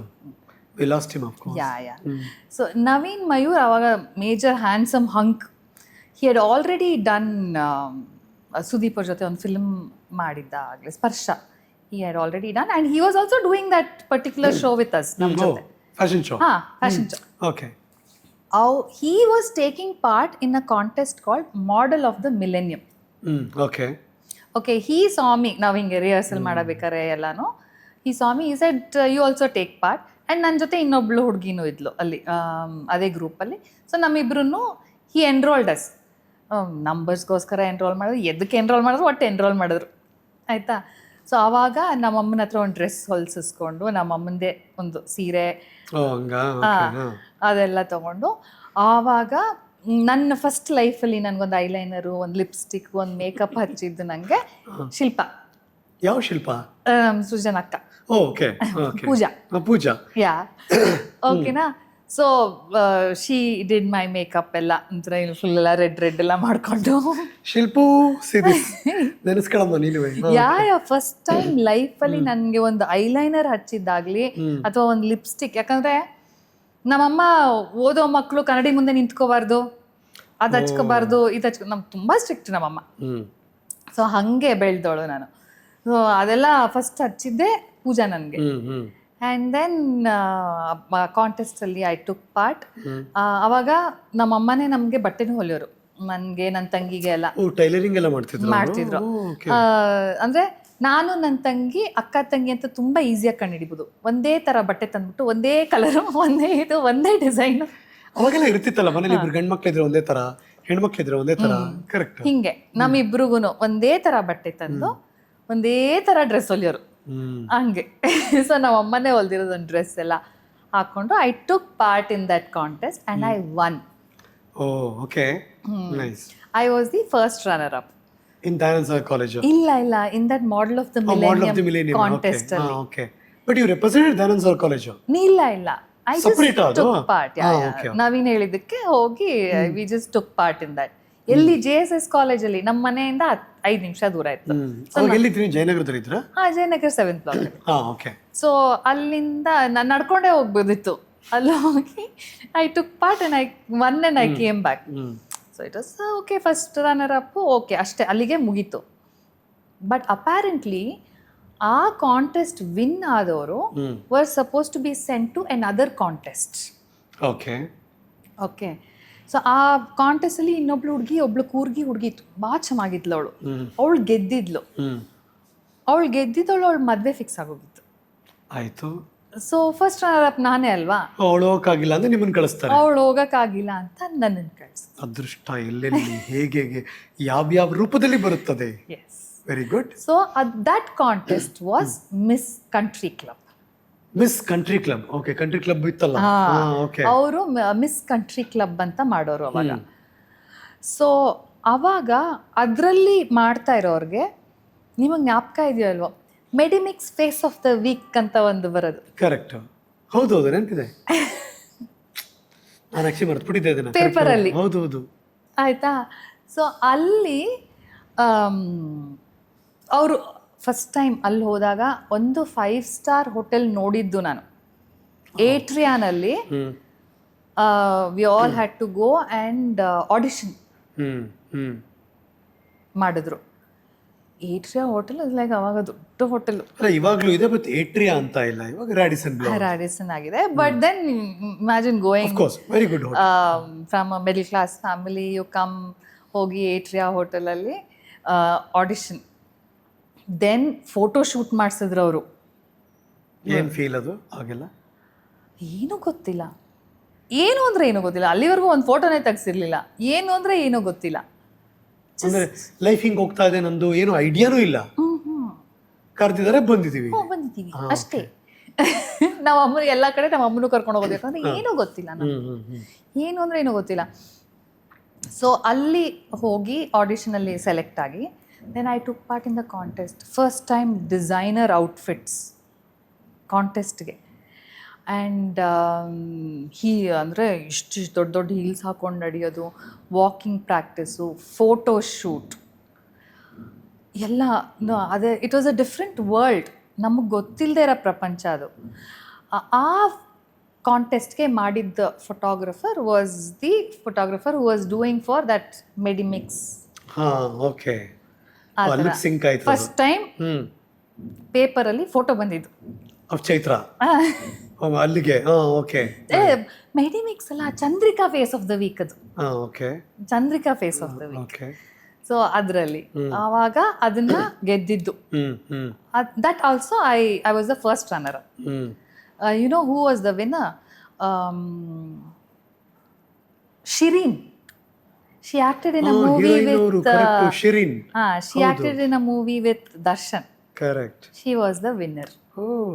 ಸೊ ನವೀನ್ ಮಯೂರ್ ಅವಾಗ major handsome ಹಂಕ್. He had already done Sudeep ಅವ್ರ ಜೊತೆ ಒಂದು ಫಿಲ್ಮ್ ಮಾಡಿದ್ದ ಆಗಲೇ, ಸ್ಪರ್ಶ. He had already done, and he was also doing that particular show with us. Fashion show. Fashion show. Okay. He was taking part in a contest called Model of the Millennium. Okay, he saw me. Now hinge rehearsal ಮಾಡಬೇಕಾರೆ ಎಲ್ಲಾನು he saw me. He said, you also take part. And ನನ್ನ ಜೊತೆ ಇನ್ನೊಬ್ಳು ಹುಡುಗಿನೂ ಇದ್ಲು ಅಲ್ಲಿ, ಅದೇ ಗ್ರೂಪಲ್ಲಿ. So ನಮ್ಮಿಬ್ರು he enrolled us. ನಂಬರ್ಸ್ಗೋಸ್ಕರ enrol ಮಾಡಿದ್ರು, ಎದಕ್ಕೆ ಎನ್ರೋಲ್ ಮಾಡಿದ್ರು, ಒಟ್ಟು ಎನ್ರೋಲ್ ಮಾಡಿದ್ರು, ಆಯಿತಾ. ಸೊ ಆವಾಗ ನಮ್ಮಮ್ಮನ ಹತ್ರ ಒಂದು ಡ್ರೆಸ್ ಹೊಲ್ಸಿಸ್ಕೊಂಡು, ನಮ್ಮಮ್ಮಂದೇ ಒಂದು ಸೀರೆ ಅದೆಲ್ಲ ತಗೊಂಡು, ಆವಾಗ ನನ್ನ ಫಸ್ಟ್ ಲೈಫಲ್ಲಿ ನನಗೊಂದು ಐಲೈನರು, ಒಂದು ಲಿಪ್ಸ್ಟಿಕ್, ಒಂದು ಮೇಕಪ್ ಹಚ್ಚಿದ್ದು ನನಗೆ ಶಿಲ್ಪ. ಯಾವ ಶಿಲ್ಪ? ಸೃಜನ್ ಅಕ್ಕ, ಪೂಜಾ. ಯಾ, ಓಕೆನಾ. So she did my makeup ಎಲ್ಲ ಒಂಥರ ಫುಲ್ ಎಲ್ಲ ರೆಡ್ ಎಲ್ಲ ಮಾಡ್ಕೊಂಡು ಶಿಲ್ಪು ಸಿದಿಸ್ ನೆನೆಸ್ಕೊಳಮ್ಮ ನೀನುವೆ. ಫಸ್ಟ್ ಟೈಮ್ ಲೈಫಲ್ಲಿ ನನಗೆ ಒಂದು ಐಲೈನರ್ ಹಚ್ಚಿದ್ದಾಗ್ಲಿ ಅಥವಾ ಒಂದು ಲಿಪ್ಸ್ಟಿಕ್, ಯಾಕಂದ್ರೆ ನಮ್ಮಮ್ಮ ಓದೋ ಮಕ್ಕಳು ಕನ್ನಡಿ ಮುಂದೆ ನಿಂತ್ಕೋಬಾರ್ದು, ಅದು ಹಚ್ಕೋಬಾರ್ದು, ಇದು ನಮ್ಗೆ ತುಂಬಾ ಸ್ಟ್ರಿಕ್ಟ್ ನಮ್ಮಮ್ಮ. ಸೊ ಹಂಗೆ ಬೆಳೆದವಳು ನಾನು. ಸೊ ಅದೆಲ್ಲ ಫಸ್ಟ್ ಹಚ್ಚಿದ್ದೆ ಪೂಜಾ ನನಗೆ. ಆ್ಯಂಡ್ ದೆನ್ ಕಾಂಟೆಸ್ಟಲ್ಲಿ ಐ ಟುಕ್ ಪಾರ್ಟ್. ಅವಾಗ ನಮ್ಮಮ್ಮನೇ ನಮಗೆ ಬಟ್ಟೆನೂ ಹೊಲಿಯೋರು, ನನಗೆ ನನ್ನ ತಂಗಿಗೆ ಎಲ್ಲ ಟೈಲರಿಂಗ್ ಎಲ್ಲ ಮಾಡ್ತಿದ್ರು. ಅಂದರೆ ನಾನು ನನ್ನ ತಂಗಿ ಅಕ್ಕ ತಂಗಿ ಅಂತ ತುಂಬ ಈಸಿಯಾಗಿ ಕಂಡುಹಿಡಿಬೋದು. ಒಂದೇ ಥರ ಬಟ್ಟೆ ತಂದ್ಬಿಟ್ಟು ಒಂದೇ ಕಲರು, ಒಂದೇ ಡಿಸೈನು. ಅವಾಗೆಲ್ಲ ಇರ್ತಿತ್ತಲ್ಲ ಮನೇಲಿ, ಇಬ್ರು ಗಂಡು ಮಕ್ಳಿದ್ರೆ ಒಂದೇ ಥರ, ಹೆಣ್ಮಕ್ಳಿದ್ರೆ ಒಂದೇ ಥರ. ಕರೆಕ್ಟ್. ಹಿಂಗೆ ನಮ್ಮಿಬ್ರಿಗೂ ಒಂದೇ ಥರ ಬಟ್ಟೆ ತಂದು ಒಂದೇ ಥರ ಡ್ರೆಸ್ ಹೊಲಿಯೋರು ಹಂಗೆ. ಸೊ ನಮ್ಮ ಅಮ್ಮನೇ ಹೊಲ್ದಿರೋದು ಒಂದು ಡ್ರೆಸ್ ಎಲ್ಲ ಹಾಕೊಂಡು I took part in that contest and I won. Okay, nice. I was the first runner up in Dayananda Sagar college. ಇಲ್ಲ in that model of the millennium contest ಅಲ್ಲಿ. Okay, but you represented Dayananda Sagar college? ಇಲ್ಲ I just took part. Naveen ಹೇಳಿದ್ದಕ್ಕೆ ಹೋಗಿ we just took part in that. ಎಲ್ಲಿ JSS ಕಾಲೇಜಲ್ಲಿ ನಮ್ಮ ಮನೆಯಿಂದ 5 ನಿಮಿಷ ದೂರ ಇತ್ತು. ಜಯನಗರದಲ್ಲಿ ಇದ್ರ? Jayanagar 7th block. ಸೊ ಅಲ್ಲಿಂದ ನಾನು ನಡ್ಕೊಂಡೇ ಹೋಗ್ಬೋದಿತ್ತು. ಅಲ್ಲಿ ಹೋಗಿ I took part and I won and I came back. So it was okay, first runner up, okay ಅಷ್ಟೇ, ಅಲ್ಲಿಗೆ ಮುಗೀತು. ಬಟ್ ಅಪ್ಯಾರೆಂಟ್ಲಿ ಆ ಕಾಂಟೆಸ್ಟ್ ವಿನ್ ಆದವರು were supposed to be sent to an other contest. Okay. So ಆ contest ಅಲ್ಲಿ ಇನ್ನೊಬ್ಳು ಹುಡುಗಿ, ಒಬ್ಳು ಕೂರ್ಗಿ ಹುಡುಗಿ ತುಂಬಾ ಚೆನ್ನಾಗಿದ್ಲು. ಅವಳು ಗೆದ್ದಿದ್ಲು. ಅವಳ ಮದ್ವೆ ಫಿಕ್ಸ್ ಆಗೋಗಿತ್ತು. ಆಯ್ತು. ಸೊ ಫಸ್ಟ್ ರನ್ನರ್ ಅಪ್ ನಾನೇ ಅಲ್ವಾ. ಅವಳು ಹೋಗಕ್ಕಾಗಿಲ್ಲ ಅಂದ್ರೆ ನಿಮ್ಮನ್ನ ಕಳಿಸ್ತಾರೆ. ಅವಳು ಹೋಗಕ್ಕಾಗಿಲ್ಲ ಅಂತ ನನ್ನನ್ನು ಕಳಿಸ್ತಾರೆ. ಅದೃಷ್ಟ ಎಲ್ಲೆಲ್ಲಿ ಹೇಗೆ ಯಾವ ರೂಪದಲ್ಲಿ ಬರುತ್ತದೆ. Yes, very good. So that contest was miss country club. Miss country club. Okay, country club ಇತ್ತಲ್ಲ, ಅವರು ಮಿಸ್ ಕಂಟ್ರಿ ಕ್ಲಬ್ ಅಂತ ಮಾಡೋರು ಅವಾಗ. ಸೊ ಅವಾಗ ಅದರಲ್ಲಿ ಮಾಡ್ತಾ ಇರೋರಿಗೆ ನಿಮಗೆ ಜ್ಞಾಪಕ ಇದೆಯೋ ಅಲ್ವೋ, Medimix face of the weak ಅಂತ ಒಂದು ಬರೋದು. ಕರೆಕ್ಟ್, ಹೌದು ನೆನಪಿದೆ. ನಾನು ಆಕ್ಚುಲಿ ಮರ್ತ್ಬಿಟ್ಟಿದ್ದೆ ಅದನ್ನ ಪೇಪರಲ್ಲಿ. ಹೌದು ಆಯ್ತಾ. ಸೊ ಅಲ್ಲಿ ಅವರು ಫಸ್ಟ್ ಟೈಮ್ ಅಲ್ಲಿ ಹೋದಾಗ ಒಂದು 5 ಸ್ಟಾರ್ ಹೋಟೆಲ್ ನೋಡಿದ್ದು ನಾನು. ಏಟ್ರಿಯಾನಲ್ಲಿ we all had to go and audition ಮಾಡಿದ್ರು. ಏಟ್ರಿಯಾ ಹೋಟೆಲ್ ಲೈಕ್ ಅವಾಗ ದೊಡ್ಡ ಹೋಟೆಲ್. ಇವಾಗಲೂ ಇದೆ, ಬಟ್ ಏಟ್ರಿಯಾ ಅಂತ ಇಲ್ಲ, ಇವಾಗ ರಾಡಿಸನ್ ಆಗಿದೆ. But then imagine going very good from a middle class family, you come ಹೋಗಿ ಏಟ್ರಿಯಾ ಹೋಟೆಲಲ್ಲಿ ಆಡಿಷನ್, ದೆನ್ ಫೋಟೋ ಶೂಟ್ ಮಾಡಿಸಿದ್ರು ಅವರು. ಏನು ಫೀಲ್ ಅದು ಆಗೆಲ್ಲ? ಏನೂ ಗೊತ್ತಿಲ್ಲ. ಏನು ಅಂದರೆ ಏನೂ ಗೊತ್ತಿಲ್ಲ. ಅಲ್ಲಿವರೆಗೂ ಒಂದು ಫೋಟೋನೇ ತೆಗ್ಸಿರ್ಲಿಲ್ಲ. ಏನು ಅಂದರೆ ಏನೂ ಗೊತ್ತಿಲ್ಲ. ಅಂದ್ರೆ ಲೈಫ್ ಹಿಂಗೆ ಹೋಗ್ತಾ ಇದೆ, ನಂದು ಏನು ಐಡಿಯಾನೂ ಇಲ್ಲ. ಕರೆದಿದ್ದಾರೆ, ಬಂದಿದ್ದೀವಿ ಅಷ್ಟೇ. ನಮ್ಮ ಅಮ್ಮನ ಎಲ್ಲ ಕಡೆ ನಮ್ಮ ಅಮ್ಮನೂ ಕರ್ಕೊಂಡು ಹೋಗೋದು, ಯಾಕಂದ್ರೆ ಏನೂ ಗೊತ್ತಿಲ್ಲ. ಏನು ಅಂದರೆ ಏನೂ ಗೊತ್ತಿಲ್ಲ. ಸೊ ಅಲ್ಲಿ ಹೋಗಿ ಆಡಿಷನಲ್ಲಿ ಸೆಲೆಕ್ಟ್ ಆಗಿ then I took part in the contest. First time designer outfits ಕಾಂಟೆಸ್ಟ್ಗೆ. ಆ್ಯಂಡ್ ಅಂದರೆ ಇಷ್ಟು ದೊಡ್ಡ ಹೀಲ್ಸ್ ಹಾಕೊಂಡು ನಡೆಯೋದು, ವಾಕಿಂಗ್ ಪ್ರಾಕ್ಟೀಸು, ಫೋಟೋ ಶೂಟ್ ಎಲ್ಲ ಅದೇ. It was a different world, ನಮಗೆ ಗೊತ್ತಿಲ್ಲದೆ ಇರೋ ಪ್ರಪಂಚ ಅದು. ಆ ಕಾಂಟೆಸ್ಟ್ಗೆ ಮಾಡಿದ್ದ photographer was the photographer who was doing for that Medimix. Okay, first time ಪೇಪರಲ್ಲಿ ಫೋಟೋ ಬಂದಿದ್ದು ಚೈತ್ರ ಅಲ್ಲಿಗೆ. ಓಕೆ, ಮೆಡಿಮಿಕ್ಸ್ ಅಲ್ಲ, Chandrika face of the week ಅದು. Okay, Chandrika face of the week. So ಅದರಲ್ಲಿ ಆವಾಗ ಅದನ್ನ ಗೆದ್ದಿದ್ದು. That also I was the first runner. You know who was the winner? Shireen. She acted in a movie with Shirin. She acted in a movie with Darshan. Correct. She was the winner. Oh.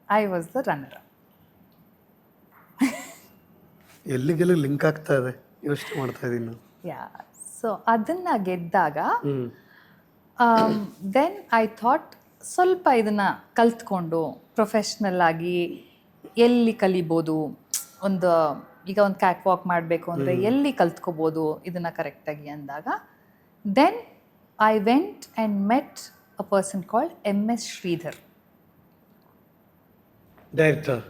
I was the runner. ಎಲ್ಲಿಗೆಲ್ಲ link ಆಗ್ತಾ ಇದೆ, ಯೋಚನೆ ಮಾಡ್ತಾ ಇದೀನಿ ನಾನು. Yeah. So ಅದನ್ನ ಗೆದ್ದಾಗ then I thought ಸ್ವಲ್ಪ ಇದನ್ನ ಕಲ್ತ್ಕೊಂಡು ಪ್ರೊಫೆಷ್ನಲ್ ಆಗಿ ಎಲ್ಲಿ ಕಲಿಬೋದು, ಒಂದು ಈಗ ಒಂದು ಕ್ಯಾಟ್ ವಾಕ್ ಮಾಡಬೇಕು ಅಂದರೆ ಎಲ್ಲಿ ಕಲ್ತ್ಕೋಬೋದು ಇದನ್ನು ಕರೆಕ್ಟಾಗಿ ಅಂದಾಗ then I went and met a person called MS Shridhar, director,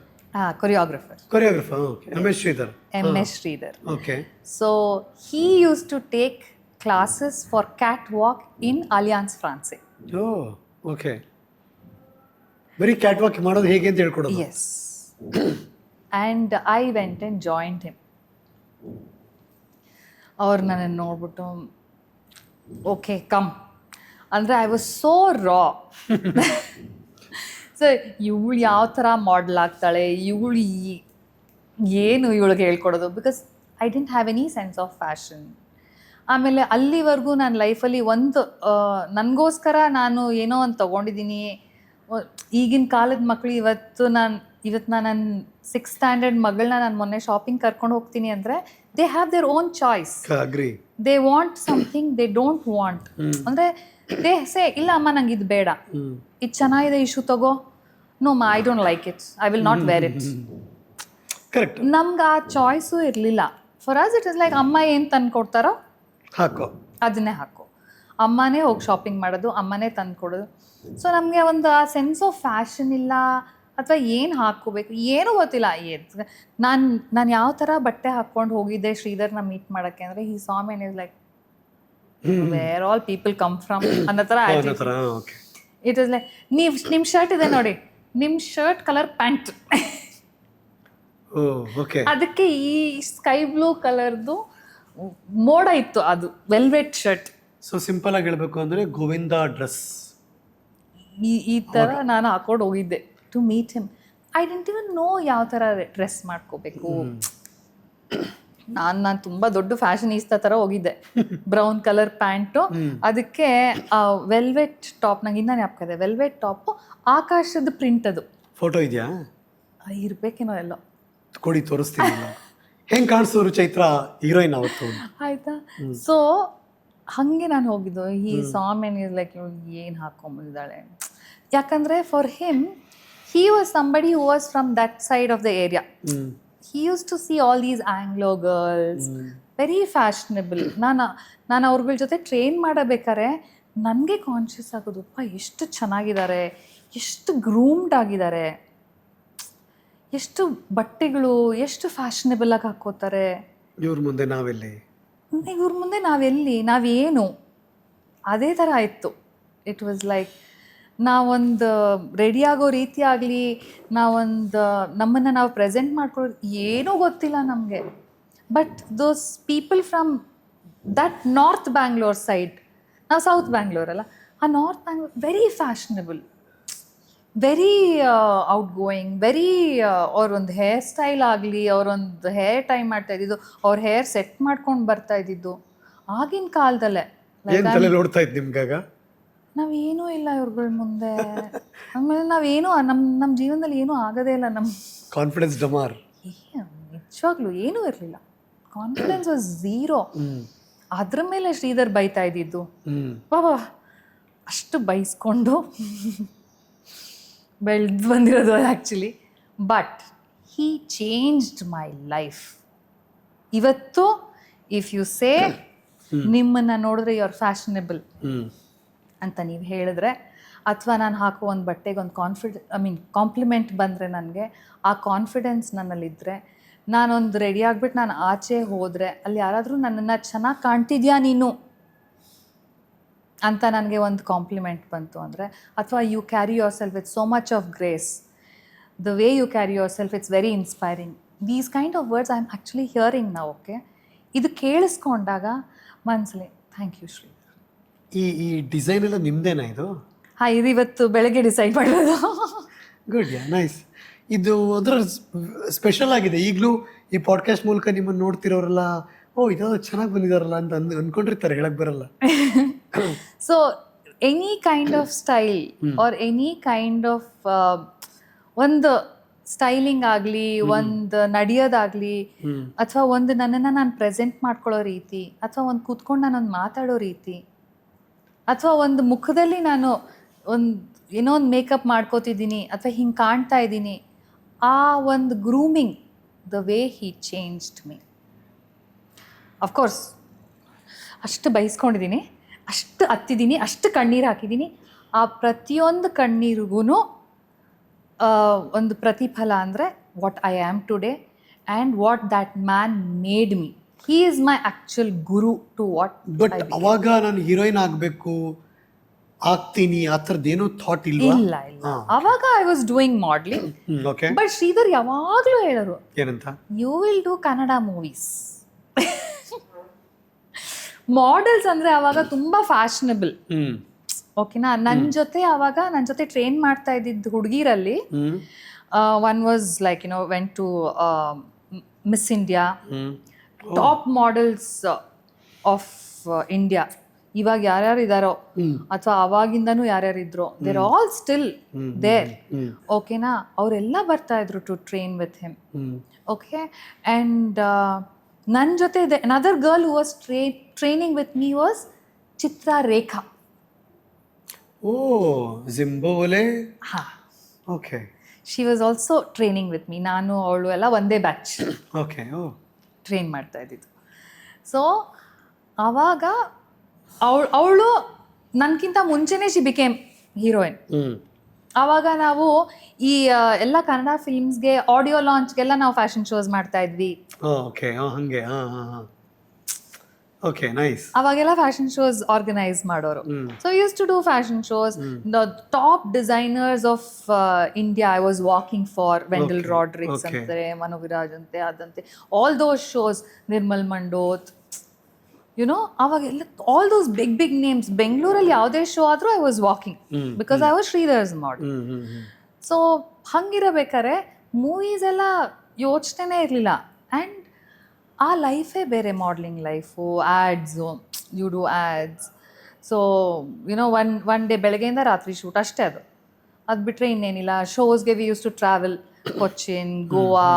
choreographer. Okay. MS Shridhar. MS Shridhar. Okay. So he use to take classes for catwalk in Alliance Francaise. Oh okay. ಬರೀ catwalk ಮಾಡೋದು ಹೇಗೆ ಅಂತ ಹೇಳ್ಕೊಡೋದು. Yes. And I went and joined him. ಅವ್ರು ನನ್ನನ್ನು ನೋಡ್ಬಿಟ್ಟು okay come ಅಂದರೆ I was so raw. So ಇವಳು ಯಾವ ಥರ ಮಾಡೆಲ್ ಆಗ್ತಾಳೆ, ಇವಳು ಏನು ಇವಳಿಗೆ ಹೇಳ್ಕೊಡೋದು, because I didn't have any sense of fashion. ಆಮೇಲೆ ಅಲ್ಲಿವರೆಗೂ ನನ್ನ ಲೈಫಲ್ಲಿ ಒಂದು ನನಗೋಸ್ಕರ ನಾನು ಏನೋ ಒಂದು ತೊಗೊಂಡಿದ್ದೀನಿ. ಈಗಿನ ಕಾಲದ ಮಕ್ಕಳು ಇವತ್ತು ನಾನು ನನ್ನ 6th ಸ್ಟ್ಯಾಂಡರ್ಡ್ ಮಗಳನ್ನ ನಾನು ಮೊನ್ನೆ ಶಾಪಿಂಗ್ ಕರ್ಕೊಂಡು ಹೋಗ್ತೀನಿ ಅಂದರೆ they have their own choice. They want something they don't want. ಅಂದರೆ ದೇ ಸೇ ಇಲ್ಲ ಅಮ್ಮ ನಂಗೆ ಇದು ಬೇಡ, ಇದು ಚೆನ್ನಾಗಿದೆ ಈ ಶೂ ತಗೋ, ನೋ ಮಾ I don't like it, I will not where it. Correct. ನಮ್ಗೆ ಆ ಚಾಯ್ಸು ಇರಲಿಲ್ಲ. For us it is like ಅಮ್ಮ ಏನು ತಂದು ಕೊಡ್ತಾರೋ ಹಾಕೋ, ಅದನ್ನೇ ಹಾಕೋ. ಅಮ್ಮನೇ ಹೋಗಿ ಶಾಪಿಂಗ್ ಮಾಡೋದು, ಅಮ್ಮನೇ ತಂದು ಕೊಡೋದು. ಸೊ ನಮಗೆ ಒಂದು ಆ ಸೆನ್ಸ್ ಆಫ್ ಫ್ಯಾಷನ್ ಇಲ್ಲ, ಅಥವಾ ಏನು ಹಾಕ್ಕೋಬೇಕು ಏನೂ ಗೊತ್ತಿಲ್ಲ. ನಾನು ಯಾವ ಥರ ಬಟ್ಟೆ ಹಾಕ್ಕೊಂಡು ಹೋಗಿದ್ದೆ ಶ್ರೀಧರ್ನ ಮೀಟ್ ಮಾಡೋಕ್ಕೆ ಅಂದರೆ he saw me is like where all people come from ಅನ್ನೋ ಥರ ಆಯ್ತು. ಇಟ್ ಇಸ್ ಲೈಕ್ ನಿಮ್ಮ ಶರ್ಟ್ ಇದೆ ನೋಡಿ, ನಿಮ್ಮ ಶರ್ಟ್ ಕಲರ್ ಪ್ಯಾಂಟ್, ಅದಕ್ಕೆ ಈ ಸ್ಕೈ ಬ್ಲೂ ಕಲರ್ದು ಮೋಡ ಇತ್ತು, ಅದು ವೆಲ್ವೆಟ್ ಶರ್ಟ್. ಸೊ ಸಿಂಪಲ್ ಆಗಿ ಹೇಳ್ಬೇಕು ಅಂದರೆ ಗೋವಿಂದ ಡ್ರೆಸ್ ಈ ಥರ ನಾನು ಹಾಕೊಂಡು ಹೋಗಿದ್ದೆ to meet him. I didn't even know ಯಾವ ಥರ ಡ್ರೆಸ್ ಮಾಡ್ಕೋಬೇಕು. ನಾನು ತುಂಬ ದೊಡ್ಡ ಫ್ಯಾಷನಿಸ್ತಾ ಥರ ಹೋಗಿದ್ದೆ. ಬ್ರೌನ್ ಕಲರ್ ಪ್ಯಾಂಟು, ಅದಕ್ಕೆ ವೆಲ್ವೆಟ್ ಟಾಪ್, ನಂಗೆ ಇನ್ನೂ ಜ್ಞಾಪಕ ಇದೆ, ವೆಲ್ವೆಟ್ ಟಾಪು ಆಕಾಶದ ಪ್ರಿಂಟ್. ಅದು ಫೋಟೋ ಇದೆಯಾ? ಇರ್ಬೇಕೇನೋ ಎಲ್ಲೋ, ಕೊಡಿ ತೋರಿಸ್ತೀನಿ. ಹೆಂಗೆ ಕಾಣಿಸೋರು ಚೈತ್ರ ಹೀರೋಯಿನ್ ಅವತ್ತು, ಆಯ್ತಾ? ಸೊ ಹಾಗೆ ನಾನು ಹೋಗಿದ್ದು. ಈ ಸಾಮೆನ್ ಇಸ್ ಲೈಕ್ ಏನು ಹಾಕೊಂಬಂದಿದ್ದಾಳೆ. ಯಾಕಂದರೆ for him he was somebody who was from that side of the area. He used to see all these Anglo girls, very fashionable. ನಾನು ಅವ್ರಗಳ ಜೊತೆ ಟ್ರೈನ್ ಮಾಡಬೇಕಾದ್ರೆ ನನಗೆ ಕಾನ್ಷಿಯಸ್ ಆಗೋದು, ಅಪ್ಪ ಎಷ್ಟು ಚೆನ್ನಾಗಿದ್ದಾರೆ, ಎಷ್ಟು ಗ್ರೂಮ್ಡ್ ಆಗಿದ್ದಾರೆ, ಎಷ್ಟು ಬಟ್ಟೆಗಳು ಎಷ್ಟು ಫ್ಯಾಷನಬಲ್ ಆಗಿ ಹಾಕೋತಾರೆ. ಇವ್ರ ಮುಂದೆ ನಾವೇನು ಅದೇ ಥರ ಆಯಿತು. ಇಟ್ ವಾಸ್ ಲೈಕ್ ನಾವೊಂದು ರೆಡಿ ಆಗೋ ರೀತಿ ಆಗಲಿ, ನಮ್ಮನ್ನು ನಾವು ಪ್ರೆಸೆಂಟ್ ಮಾಡ್ಕೊಳ್ಳೋದು ಏನೂ ಗೊತ್ತಿಲ್ಲ ನಮಗೆ. But those people from that north Bangalore side, ನಾವು ಸೌತ್ ಬ್ಯಾಂಗ್ಳೂರ್ ಅಲ್ಲ, ಆ north Bangalore very fashionable, very outgoing, very ಅವ್ರೊಂದು ಹೇರ್ ಸ್ಟೈಲ್ ಆಗಲಿ, ಅವರೊಂದು ಹೇರ್ ಟೈ ಮಾಡ್ತಾ ಇದ್ದಿದ್ದು, ಅವ್ರ ಹೇರ್ ಸೆಟ್ ಮಾಡ್ಕೊಂಡು ಬರ್ತಾ ಇದ್ದಿದ್ದು ಆಗಿನ ಕಾಲದಲ್ಲೇ. ನೋಡ್ತಾ ಇದ್ದು ನಿಮ್ಗಾಗ ನಾವೇನೂ ಇಲ್ಲ ಇವ್ರಗಳ ಮುಂದೆ. ಆಮೇಲೆ ನಾವೇನು ನಮ್ಮ ಜೀವನದಲ್ಲಿ ಏನೂ ಆಗೋದೇ ಇಲ್ಲ. ನಮ್ಮ ಕಾನ್ಫಿಡೆನ್ಸ್ ಡಮಾರ್, ನಿಜವಾಗ್ಲೂ ಏನೂ ಇರಲಿಲ್ಲ. Confidence was zero. ಅದ್ರ ಮೇಲೆ ಶ್ರೀಧರ್ ಬೈತಾ ಇದ್ದಿದ್ದು, ಬಾಬಾ ಅಷ್ಟು ಬೈಸ್ಕೊಂಡು ಬೆಳೆದು ಬಂದಿರೋದು ಅದು actually. But he changed my life. ಇವತ್ತು ಇಫ್ ಯು ಸೇ ನಿಮ್ಮನ್ನು ನೋಡಿದ್ರೆ ಯು ಆರ್ ಫ್ಯಾಷನಬಲ್ ಅಂತ ನೀವು ಹೇಳಿದ್ರೆ, ಅಥವಾ ನಾನು ಹಾಕೋ ಒಂದು ಬಟ್ಟೆಗೆ ಒಂದು ಕಾಂಪ್ಲಿಮೆಂಟ್ ಬಂದರೆ ನನಗೆ ಆ ಕಾನ್ಫಿಡೆನ್ಸ್ ನನ್ನಲ್ಲಿದ್ದರೆ, ನಾನೊಂದು ರೆಡಿ ಆಗಿಬಿಟ್ಟು ನಾನು ಆಚೆ ಹೋದರೆ ಅಲ್ಲಿ ಯಾರಾದರೂ ನನ್ನನ್ನು ಚೆನ್ನಾಗಿ ಕಾಣ್ತಿದ್ಯಾ ನೀನು ಅಂತ ನನಗೆ ಒಂದು ಕಾಂಪ್ಲಿಮೆಂಟ್ ಬಂತು ಅಂದರೆ, ಅಥವಾ you carry yourself with so much of grace, the way you carry yourself it's very inspiring. These kind of words I am actually hearing ನಾವು. ಓಕೆ, ಇದು ಕೇಳಿಸ್ಕೊಂಡಾಗ ಮನಸ್ಸಲ್ಲಿ ಥ್ಯಾಂಕ್ ಯು ಶ್ರೀ. ಈ ಡಿಸೈನ್ ಎಲ್ಲ ನಿಮ್ಮದೇನಾ ಇದು? ಹಾಂ, ಇದು ಇವತ್ತು ಬೆಳಗ್ಗೆ ಡಿಸೈಡ್ ಮಾಡೋದು. Good, nice. ಇದು ಅದರ ಸ್ಪೆಷಲ್ ಆಗಿದೆ. ಈಗಲೂ ಈ ಪಾಡ್ಕಾಸ್ಟ್ ಮೂಲಕ ನಿಮ್ಮನ್ನು ನೋಡ್ತಿರೋರೆಲ್ಲ ಓ ಇದು ಚೆನ್ನಾಗಿ ಬಂದಿದಾರಲ್ಲ ಅಂತ ಅಂದ್ಕೊಂಡಿರ್ತಾರೆ, ಹೇಳಕ್ ಬರಲ್ಲ. So any kind of style R any kind of ಒಂದು ಸ್ಟೈಲಿಂಗ್ ಆಗಲಿ, ಒಂದು ನಡೆಯೋದಾಗಲಿ, ಅಥವಾ ಒಂದು ನನ್ನನ್ನು ನಾನು ಪ್ರೆಸೆಂಟ್ ಮಾಡ್ಕೊಳ್ಳೋ ರೀತಿ, ಅಥವಾ ಒಂದು ಕೂತ್ಕೊಂಡು ನಾನೊಂದು ಮಾತಾಡೋ ರೀತಿ, ಅಥವಾ ಒಂದು ಮುಖದಲ್ಲಿ ನಾನು ಏನೋ ಒಂದು ಮೇಕಪ್ ಮಾಡ್ಕೋತಿದ್ದೀನಿ ಅಥವಾ ಹಿಂಗೆ ಕಾಣ್ತಾ ಇದ್ದೀನಿ, ಆ ಒಂದು grooming the way he changed me. Of course ಅಷ್ಟು ಬಯಸ್ಕೊಂಡಿದ್ದೀನಿ, ಅಷ್ಟು ಹತ್ತಿದ್ದೀನಿ, ಅಷ್ಟು ಕಣ್ಣೀರು ಹಾಕಿದ್ದೀನಿ. ಆ ಪ್ರತಿಯೊಂದು ಕಣ್ಣೀರಿಗೂ ಒಂದು ಪ್ರತಿಫಲ ಅಂದರೆ what I am today and what that man made me. He is my actual guru to what. But ಅವಾಗ ನಾನು ಹೀರೋಯಿನ್ ಆಗಬೇಕು, ಆಗ್ತೀನಿ, ಆ ಥರದ್ದೇನೋ ಥಾಟ್ ಇಲ್ವಾ? ಇಲ್ಲ ಇಲ್ಲ, ಅವಾಗ I was doing modelling. Okay. But Sridhar ಯಾವಾಗಲೂ ಹೇಳೋರು, ಏನಂತ? You will do Kannada movies. Models ಅಂದರೆ ಅವಾಗ ತುಂಬ ಫ್ಯಾಷನಬಲ್. ಓಕೆನಾ. ನನ್ನ ಜೊತೆ ಟ್ರೈನ್ ಮಾಡ್ತಾ ಇದ್ದಿದ್ದು ಹುಡುಗಿರಲ್ಲಿ one was like went to miss India, top models of India. ಇವಾಗ ಯಾರ್ಯಾರು ಇದ್ದಾರೋ ಅಥವಾ ಅವಾಗಿಂದನೂ ಯಾರ್ಯಾರು ಇದ್ರು, ದೇರ್ ಆಲ್ ಸ್ಟಿಲ್ ದೇರ್. ಓಕೆನಾ. ಅವರೆಲ್ಲ ಬರ್ತಾ ಇದ್ರು to train with him. Okay. And ನನ್ನ ಜೊತೆ another girl who was training with me was Chitra Rekha. Oh, ಜಿಂಬೋಲೆ. ಹಾಂ, okay. She was also training with me. ನಾನು ಅವಳು ಎಲ್ಲ ಒಂದೇ ಬ್ಯಾಚ್ ಓಕೆ. ಓ, ಟ್ರೈನ್ ಮಾಡ್ತಾ ಇದ್ದಿದ್ದು. ಸೊ ಆವಾಗ ಅವಳು ನನಗಿಂತ ಮುಂಚೆನೇ ಶಿ ಬಿಕೇಮ್ ಹೀರೋಯಿನ್. ಆವಾಗ ನಾವು ಈ ಎಲ್ಲ ಕನ್ನಡ ಫಿಲ್ಮ್ಸ್ಗೆ ಆಡಿಯೋ ಲಾಂಚ್ಗೆಲ್ಲ ನಾವು ಫ್ಯಾಷನ್ ಶೋಸ್ ಮಾಡ್ತಾ ಇದ್ವಿ. ಓಕೆ. ಹಂಗೆ. Okay, nice. ಅವಾಗೆಲ್ಲ ಫ್ಯಾಷನ್ ಶೋಸ್ ಆರ್ಗನೈಸ್ ಮಾಡೋರು. So use to do fashion shows. The top designers of India I was walking for. Wendell Rodricks ಅಂತಾರೆ, ಮನು ವಿರಾಜ್ ಅಂತೆ, ಅದಂತೆ, all those shows, Nirmal Mandot, ಅವಾಗೆಲ್ಲ all those big big names. ಬೆಂಗಳೂರಲ್ಲಿ ಯಾವುದೇ ಶೋ ಆದರೂ I was walking because I was Shridhar's model. So ಹಂಗಿರಬೇಕಾದ್ರೆ movies ಎಲ್ಲ ಯೋಚನೆ ಇರಲಿಲ್ಲ. ಆ್ಯಂಡ್ ಆ ಲೈಫೇ ಬೇರೆ, modelling life, ads, you do ads. So one day ಬೆಳಗ್ಗೆಯಿಂದ ರಾತ್ರಿ ಶೂಟ್ ಅಷ್ಟೇ. ಅದು ಬಿಟ್ಟರೆ ಇನ್ನೇನಿಲ್ಲ. ಶೋಸ್ಗೆ we use to travel Cochin, Goa,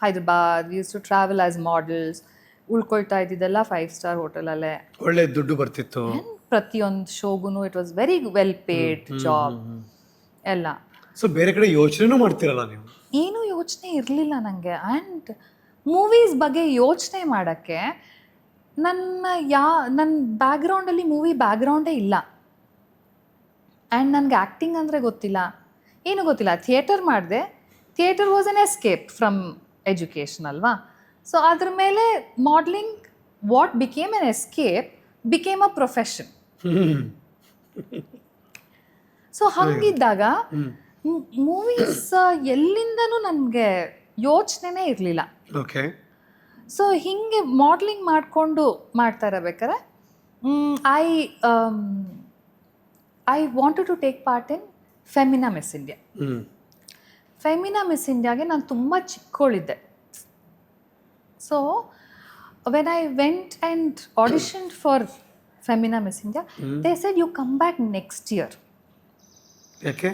Hyderabad. We use to travel as models. ಉಳ್ಕೊಳ್ತಾ ಇದ್ದಿದ್ದೆಲ್ಲ 5-star ಹೋಟೆಲಲ್ಲೇ. ಒಳ್ಳೆ ದುಡ್ಡು ಬರ್ತಿತ್ತು. ಪ್ರತಿಯೊಂದು ಶೋಗೂ it was very well paid job ಎಲ್ಲ. ಸೊ ಬೇರೆ ಕಡೆ ಯೋಚನೆನೂ ಮಾಡ್ತಿರಲ್ಲ ನೀವು? ಏನೂ ಯೋಚನೆ ಇರಲಿಲ್ಲ ನನಗೆ. ಆ್ಯಂಡ್ ಮೂವೀಸ್ ಬಗ್ಗೆ ಯೋಚನೆ ಮಾಡೋಕ್ಕೆ ನನ್ನ ಬ್ಯಾಕ್ಗ್ರೌಂಡಲ್ಲಿ ಮೂವಿ ಬ್ಯಾಕ್ಗ್ರೌಂಡೇ ಇಲ್ಲ. ಆ್ಯಂಡ್ ನನಗೆ ಆ್ಯಕ್ಟಿಂಗ್ ಅಂದರೆ ಗೊತ್ತಿಲ್ಲ, ಏನೂ ಗೊತ್ತಿಲ್ಲ. ಥಿಯೇಟರ್ ಮಾಡಿದೆ. Theatre was an escape from education ಅಲ್ವಾ. ಸೊ ಅದ್ರ ಮೇಲೆ modelling, what became an escape, became a profession. So ಹಂಗಿದ್ದಾಗ ಮೂವೀಸ್ ಎಲ್ಲಿಂದನೂ ನನಗೆ ಯೋಚನೆನೇ ಇರಲಿಲ್ಲ. ಓಕೆ. ಸೊ ಹೀಗೆ ಮಾಡ್ಲಿಂಗ್ ಮಾಡಿಕೊಂಡು ಮಾಡ್ತಾ ಇರಬೇಕಾದ್ರೆ I wanted to take part in Femina miss India. Femina miss ಇಂಡಿಯಾಗೆ ನಾನು ತುಂಬ ಚಿಕ್ಕವಳಿದ್ದೆ. So when I went and auditioned for Femina miss India, they said you come back next year. ಯಾಕೆ?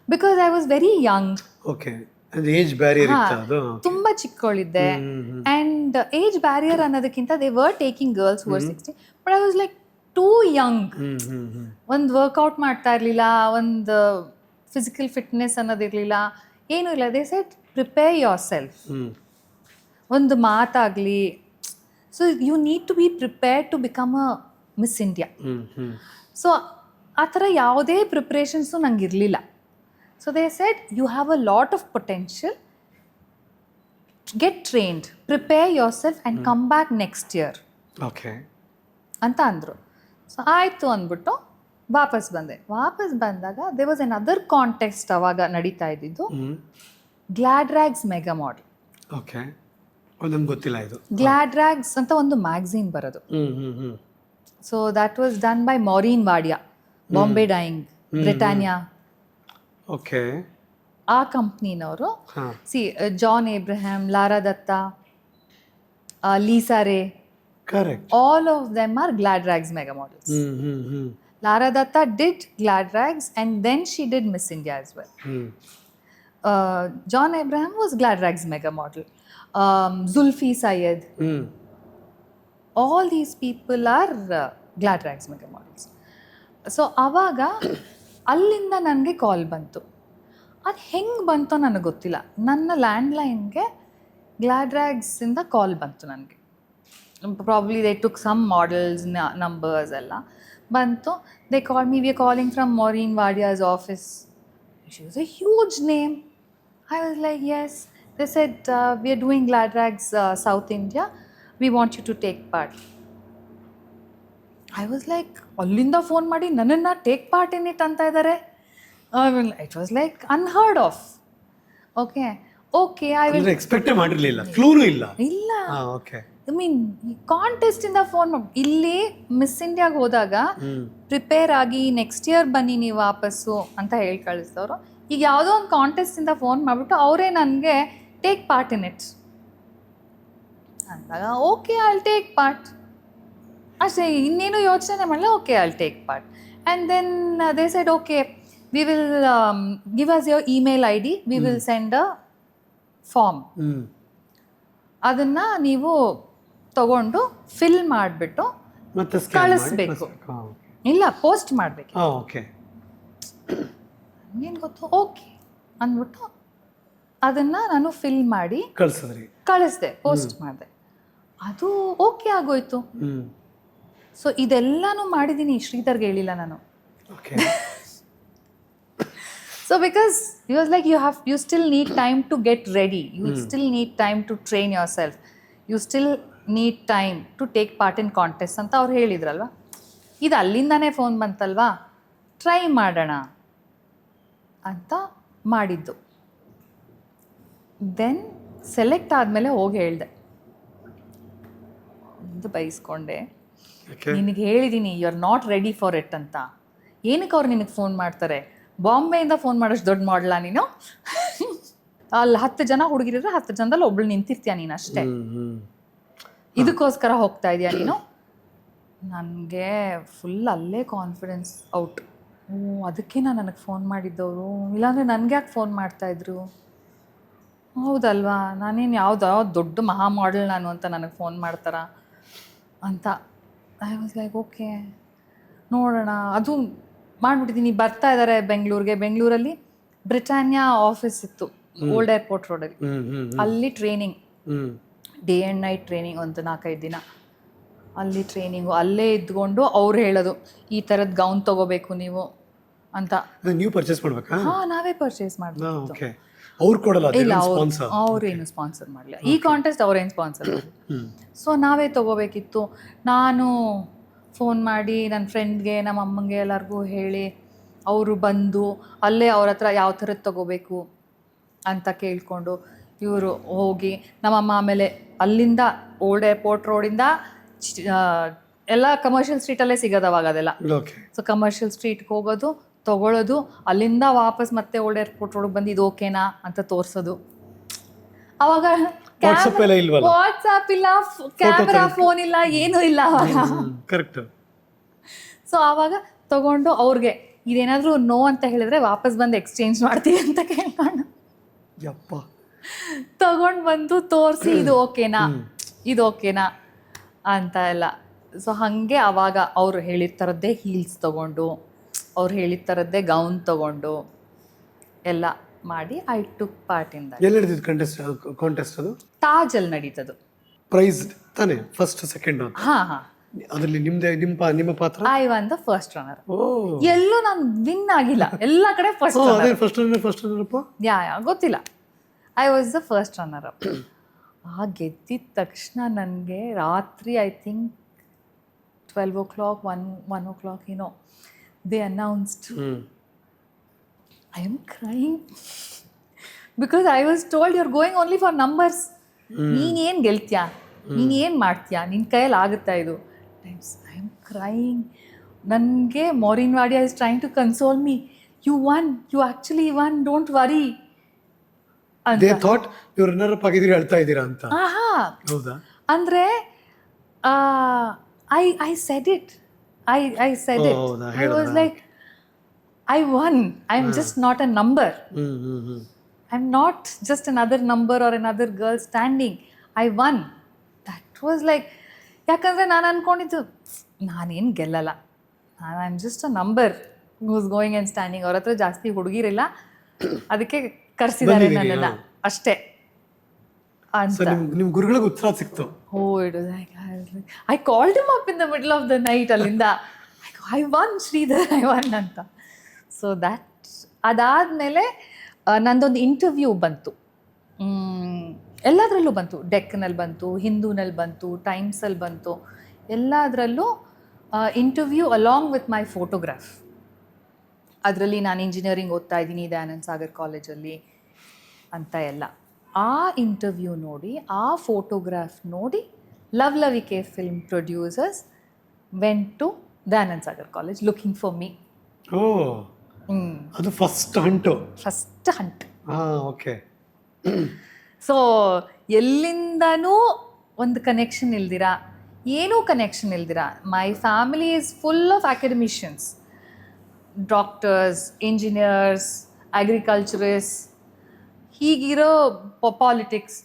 Because I was very young. Okay. Age barrier ಇತ್ತು ಅದು. ತುಂಬ ಚಿಕ್ಕವಳಿದ್ದೆ. And age barrier ಅನ್ನೋದಕ್ಕಿಂತ they were taking girls who were 60, but I was like too young. ಒಂದು workout ಮಾಡ್ತಾ ಇರಲಿಲ್ಲ, ಒಂದು ಫಿಸಿಕಲ್ ಫಿಟ್ನೆಸ್ ಅನ್ನೋದಿರಲಿಲ್ಲ, ಏನೂ ಇಲ್ಲ. They said prepare yourself. ಒಂದು ಮಾತಾಗಲಿ, so you need to be prepared to become a miss India. So ಆ ಥರ ಯಾವುದೇ ಪ್ರಿಪ್ರೇಷನ್ಸು ನಂಗೆ ಇರಲಿಲ್ಲ. So they said you have a lot of potential, get trained, prepare yourself and come back next year okay ಅಂತ ಅಂದರು. So ಆಯಿತು ಅಂದ್ಬಿಟ್ಟು ವಾಪಸ್ ಬಂದೆ. ವಾಪಸ್ ಬಂದಾಗ they was N other contest ಅವಾಗ ನಡೀತಾ ಇದ್ದಿದ್ದು, ಗ್ಲಾಡ್ ರ್ಯಾಗ್ಸ್ ಮೆಗಾ ಮಾಡೆಲ್. ಓಕೆ. ನಂಗೆ ಗೊತ್ತಿಲ್ಲ ಇದು. ಗ್ಲಾಡ್ ರ್ಯಾಗ್ಸ್ ಅಂತ ಒಂದು ಮ್ಯಾಗಝೀನ್ ಬರೋದು. So that was done by Maureen Wadia, Bombay Dyeing, Britannia. Okay. ಆ ಕಂಪ್ನಿನವರು John Abraham, Lara Dutta, Lisa Ray, correct, all of them are Glad Rags mega models. Lara Datta did Glad Rags and then she did Miss India as well. John Abraham was Glad Rags mega model. Zulfi Syed. All these people are Glad Rags mega models. So ಆವಾಗ ಅಲ್ಲಿಂದ ನನಗೆ ಕಾಲ್ ಬಂತು. ಅದು ಹೆಂಗೆ ಬಂತೋ ನನಗೆ ಗೊತ್ತಿಲ್ಲ. ನನ್ನ ಲ್ಯಾಂಡ್ಲೈನ್ಗೆ ಗ್ಲಾಡ್ರ್ಯಾಗ್ಸಿಂದ ಕಾಲ್ ಬಂತು ನನಗೆ. Probably they took some models numbers ಎಲ್ಲ ಬಂತು. They call me, we are calling from Maureen Wadia's office. She was a huge name. I was like, yes. They said, we are doing Gladrags South India. We want you to take part. I was like, ಅಲ್ಲಿಂದ phone ಮಾಡಿ ನನ್ನನ್ನು take part in it ಅಂತ ಇದ್ದಾರೆ. It was like unheard of. Okay okay, I will. ಎಕ್ಸ್ಪೆಕ್ಟೇ ಮಾಡಿರಲಿಲ್ಲ, ಕ್ಲೂನು ಇಲ್ಲ. ಇಲ್ಲ, ಓಕೆ. ಐ ಮೀನ್ ಕಾಂಟೆಸ್ಟ್ ಇಂದ ಫೋನ್ ಮಾಡಿ, ಇಲ್ಲಿ ಮಿಸ್ ಇಂಡಿಯಾಗೆ ಹೋದಾಗ ಪ್ರಿಪೇರ್ ಆಗಿ ನೆಕ್ಸ್ಟ್ ಇಯರ್ ಬನ್ನಿ ನೀವು ವಾಪಸ್ಸು ಅಂತ ಹೇಳಿ ಕಳಿಸಿದವರು. ಈಗ ಯಾವುದೋ ಒಂದು ಕಾಂಟೆಸ್ಟಿಂದ ಫೋನ್ ಮಾಡಿಬಿಟ್ಟು ಅವರೇ ನನಗೆ ಟೇಕ್ ಪಾರ್ಟ್ ಇನ್ ಇಟ್ ಅಂದಾಗ, okay I will take part ಅಷ್ಟೇ, ಇನ್ನೇನು ಯೋಚನೆ ಮಾಡಲ್ಲ. Okay I will take part. And then they said, okay we will give us your email ID, we will send a form. ಅದನ್ನು ನೀವು ತಗೊಂಡು fill ಮಾಡಿಬಿಟ್ಟು ಕಳಿಸ್ಬೇಕು. ಇಲ್ಲ, ಪೋಸ್ಟ್ ಮಾಡಬೇಕು. ಓಕೆ, ಏನು ಗೊತ್ತು, ಓಕೆ ಅಂದ್ಬಿಟ್ಟು ಅದನ್ನು ನಾನು ಫಿಲ್ ಮಾಡಿ ಕಳಿಸ್ದೆ, ಪೋಸ್ಟ್ ಮಾಡಿದೆ. ಅದು ಓಕೆ ಆಗೋಯ್ತು. ಸೊ ಇದೆಲ್ಲನೂ ಮಾಡಿದ್ದೀನಿ, ಶ್ರೀಧರ್ಗೆ ಹೇಳಿಲ್ಲ ನಾನು. So because you was like, you still need time to get ready, you still need time to train yourself, you still need time to take part in contest ಅಂತ ಅವ್ರು ಹೇಳಿದ್ರಲ್ವ. ಇದು ಅಲ್ಲಿಂದಾನೇ phone ಬಂತಲ್ವಾ, try ಮಾಡೋಣ ಅಂತ ಮಾಡಿದ್ದು. Then select ಆದಮೇಲೆ ಹೋಗಿ ಹೇಳಿದೆ, ಒಂದು ಬೈಸ್ಕೊಂಡೆ, ನಿನಗೆ ಹೇಳಿದ್ದೀನಿ you are not ready for it ಅಂತ. ಏನಕ್ಕೆ ಅವ್ರು ನಿನಗೆ ಫೋನ್ ಮಾಡ್ತಾರೆ? ಬಾಂಬೆಯಿಂದ ಫೋನ್ ಮಾಡೋಷ್ಟು ದೊಡ್ಡ ಮಾಡಲ್ಲ ನೀನು? ಅಲ್ಲಿ 10 ಜನ ಹುಡುಗಿರಿದ್ರೆ 10 ಜನದಲ್ಲಿ ಒಬ್ಳು ನಿಂತಿರ್ತೀಯ ನೀನು ಅಷ್ಟೇ. ಇದಕ್ಕೋಸ್ಕರ ಹೋಗ್ತಾ ಇದೆಯಾ ನೀನು? ನನಗೆ ಫುಲ್ ಅಲ್ಲೇ ಕಾನ್ಫಿಡೆನ್ಸ್ ಔಟ್. ಅದಕ್ಕೇನ ನನಗೆ ಫೋನ್ ಮಾಡಿದ್ದವರು, ಇಲ್ಲಾಂದರೆ ನನಗೆ ಯಾಕೆ ಫೋನ್ ಮಾಡ್ತಾಯಿದ್ರು? ಹೌದಲ್ವಾ, ನಾನೇನು ಯಾವುದೋ ದೊಡ್ಡ ಮಹಾ ಮಾಡೆಲ್ ನಾನು ಅಂತ ನನಗೆ ಫೋನ್ ಮಾಡ್ತಾರ ಅಂತ. ಐ ವಾಸ್ ಲೈಕ್, ಓಕೆ ನೋಡೋಣ. ಅದು ಮಾಡಿಬಿಟ್ಟಿದ್ದೀನಿ. ಬರ್ತಾ ಇದ್ದಾರೆ ಬೆಂಗಳೂರಿಗೆ. ಬೆಂಗಳೂರಲ್ಲಿ ಬ್ರಿಟಾನಿಯಾ ಆಫೀಸ್ ಇತ್ತು, ಓಲ್ಡ್ ಏರ್ಪೋರ್ಟ್ ರೋಡಲ್ಲಿ. ಅಲ್ಲಿ training, day and night training, ಒಂದು 4-5 ದಿನ ಅಲ್ಲಿ ಟ್ರೈನಿಂಗು. ಅಲ್ಲೇ ಇದ್ಕೊಂಡು ಅವ್ರು ಹೇಳೋದು, ಈ ಥರದ್ದು ಗೌನ್ ತೊಗೋಬೇಕು ನೀವು ಅಂತ. ನೀವು ಪರ್ಚೇಸ್ ಮಾಡಬೇಕಾ? ಹಾಂ, ನಾವೇ ಪರ್ಚೇಸ್ ಮಾಡಬೇಕು. ಅವ್ರು ಕೊಡಲ್ಲ? ಇಲ್ಲ, ಅವ್ರೇನು ಸ್ಪಾನ್ಸರ್ ಮಾಡಲಿಲ್ಲ. ಈ ಕಾಂಟೆಸ್ಟ್ ಅವ್ರೇನು ಸ್ಪಾನ್ಸರ್ ಮಾಡಲಿಲ್ಲ. ಸೊ ನಾವೇ ತೊಗೋಬೇಕಿತ್ತು. ನಾನು ಫೋನ್ ಮಾಡಿ ನನ್ನ ಫ್ರೆಂಡ್ಗೆ, ನಮ್ಮ ಅಮ್ಮಂಗೆ ಎಲ್ಲರಿಗೂ ಹೇಳಿ, ಅವರು ಬಂದು ಅಲ್ಲೇ ಅವ್ರ ಹತ್ರ ಯಾವ ಥರದ್ದು ತೊಗೋಬೇಕು ಅಂತ ಕೇಳಿಕೊಂಡು ಇವರು ಹೋಗಿ, ನಮ್ಮಮ್ಮ ಆಮೇಲೆ ಅಲ್ಲಿಂದ ಓಲ್ಡ್ ಏರ್ಪೋರ್ಟ್ ರೋಡಿಂದ ಎಲ್ಲ ಕಮರ್ಷಿಯಲ್ ಸ್ಟ್ರೀಟಲ್ಲೇ ಸಿಗೋದು ಅವಾಗ ಅದೆಲ್ಲ. ಸೊ ಕಮರ್ಷಿಯಲ್ ಸ್ಟ್ರೀಟ್ಗೆ ಹೋಗೋದು, ತೊಗೊಳ್ಳೋದು, ಅಲ್ಲಿಂದ ವಾಪಸ್ ಮತ್ತೆ ಓಲ್ಡ್ ಏರ್ಪೋರ್ಟ್ ರೋಡ್ಗೆ ಬಂದು ಇದು ಓಕೆನಾ ಅಂತ ತೋರಿಸೋದು. ಅವಾಗ ವಾಟ್ಸಾಪ್ ಇಲ್ಲ, ಕ್ಯಾಮ್ರಾ, ಫೋನ್ ಇಲ್ಲ, ಏನೂ ಇಲ್ಲ ಅವಾಗ. ಕರೆಕ್ಟ್. ಸೊ ಆವಾಗ ತಗೊಂಡು ಅವ್ರಿಗೆ ಇದೇನಾದರೂ ನೋ ಅಂತ ಹೇಳಿದ್ರೆ ವಾಪಸ್ ಬಂದು ಎಕ್ಸ್ಚೇಂಜ್ ಮಾಡ್ತೀವಿ ಅಂತ ಕೇಳ್ಕೊಂಡು ತಗೊಂಡು ಬಂದು ತೋರಿಸಿ, ಇದು ಓಕೆನಾ, ಇದು ಓಕೆನಾ ಅಂತ ಎಲ್ಲ. ಸೊ ಹಾಗೆ ಆವಾಗ ಅವ್ರು ಹೇಳಿದ ಥರದ್ದೇ ಹೀಲ್ಸ್ ತೊಗೊಂಡು, ಅವ್ರು ಹೇಳಿದ ಥರದ್ದೇ ಗೌನ್ ತೊಗೊಂಡು ಎಲ್ಲ ಮಾಡಿ I took part in that. ಎಲ್ಲಿ ನಡೀತಿದ್ದು ಕಾಂಟೆಸ್ಟ್? ಅದು ತಾಜಲ್ಲಿ ನಡೀತದು. ಪ್ರೈಸ್ ತಾನೇ, ಫಸ್ಟ್ ಸೆಕೆಂಡ್? ಹಾಂ ಹಾಂ. ಅದರಲ್ಲಿ ನಿಮ್ಮ ಪಾತ್ರ? I von the first runner. ಎಲ್ಲೂ ನಾನು ವಿನ್ ಆಗಿಲ್ಲ, ಎಲ್ಲ ಕಡೆ ಫಸ್ಟ್ ರನ್ನರ್. ಯಾ ಗೊತ್ತಿಲ್ಲ, I was the first runner up. ಆ ಗೆದ್ದಿದ ತಕ್ಷಣ ನನಗೆ ರಾತ್ರಿ I think 12 o'clock, 1 o'clock, they announced. I am crying because I was told you're going only for numbers. ನೀನು ಏನು ಗೆಲ್ತೀಯಾ, ನೀನು ಏನು ಮಾಡ್ತೀಯಾ, ನಿನ್ನ ಕೈಯಲ್ಲಿ ಆಗುತ್ತಾ ಇದು? I am crying. ನನಗೆ Maureen Wadia is trying to console me. You won, you actually won, don't worry ಅಂತ. They thought you runner up ಆಗಿದ್ದೀರಿ, ಹೇಳ್ತಾ ಇದ್ದೀರಾ ಅಂತ. ಹೌದಾ? ಅಂದರೆ I said it. I said it. I was like, I won. I'm just not a number. I'm not just another number or another girl standing. I won. That was like, ಯಾಕಂದರೆ ನಾನು ಅಂದ್ಕೊಂಡಿದ್ದು ನಾನೇನು ಗೆಲ್ಲಲ್ಲ, I'm just a number who's going and standing. ಅವ್ರ ಹತ್ರ ಜಾಸ್ತಿ ಹುಡುಗಿರಿಲ್ಲ, ಅದಕ್ಕೆ ಕರೆಸಿದ್ದಾರೆ ನನ್ನನ್ನು ಅಷ್ಟೇ. ಅಂತ. ಸೊ ನಿಮ್ ಗುರುಗಳಿಗೆ ಉತ್ತರ ಸಿಕ್ತು. Oh, it was like, I called him up in the middle of the night ಅಲ್ಲಿಂದ. I won Sridhar, I won ಅಂತ. ಸೊ ಅದಾದಮೇಲೆ ನಂದೊಂದು ಇಂಟರ್ವ್ಯೂ ಬಂತು, ಎಲ್ಲದರಲ್ಲೂ ಬಂತು, ಡೆಕ್ಕನಲ್ಲಿ ಬಂತು, ಹಿಂದೂನಲ್ಲಿ ಬಂತು, ಟೈಮ್ಸಲ್ಲಿ ಬಂತು, ಎಲ್ಲದರಲ್ಲೂ interview along with my photograph. ಅದರಲ್ಲಿ ನಾನು ಇಂಜಿನಿಯರಿಂಗ್ ಓದ್ತಾ ಇದ್ದೀನಿ ದಯಾನಂದ ಸಾಗರ್ ಕಾಲೇಜಲ್ಲಿ ಅಂತ ಎಲ್ಲ. ಆ ಇಂಟರ್ವ್ಯೂ ನೋಡಿ, ಆ ಫೋಟೋಗ್ರಾಫ್ ನೋಡಿ, Lavlavike film producers went to Dayananda Sagar college looking for me. Oh, ಅದು ಫಸ್ಟ್ ಹಂಟು. ಓಕೆ. ಸೊ ಎಲ್ಲಿಂದನೂ ಒಂದು ಕನೆಕ್ಷನ್ ಇಲ್ದಿರ, ಏನೂ ಕನೆಕ್ಷನ್ ಇಲ್ದಿರ, my family is full of academicians, doctors, engineers, agriculturist, ಹೀಗಿರೋ ಪಾಲಿಟಿಕ್ಸ್,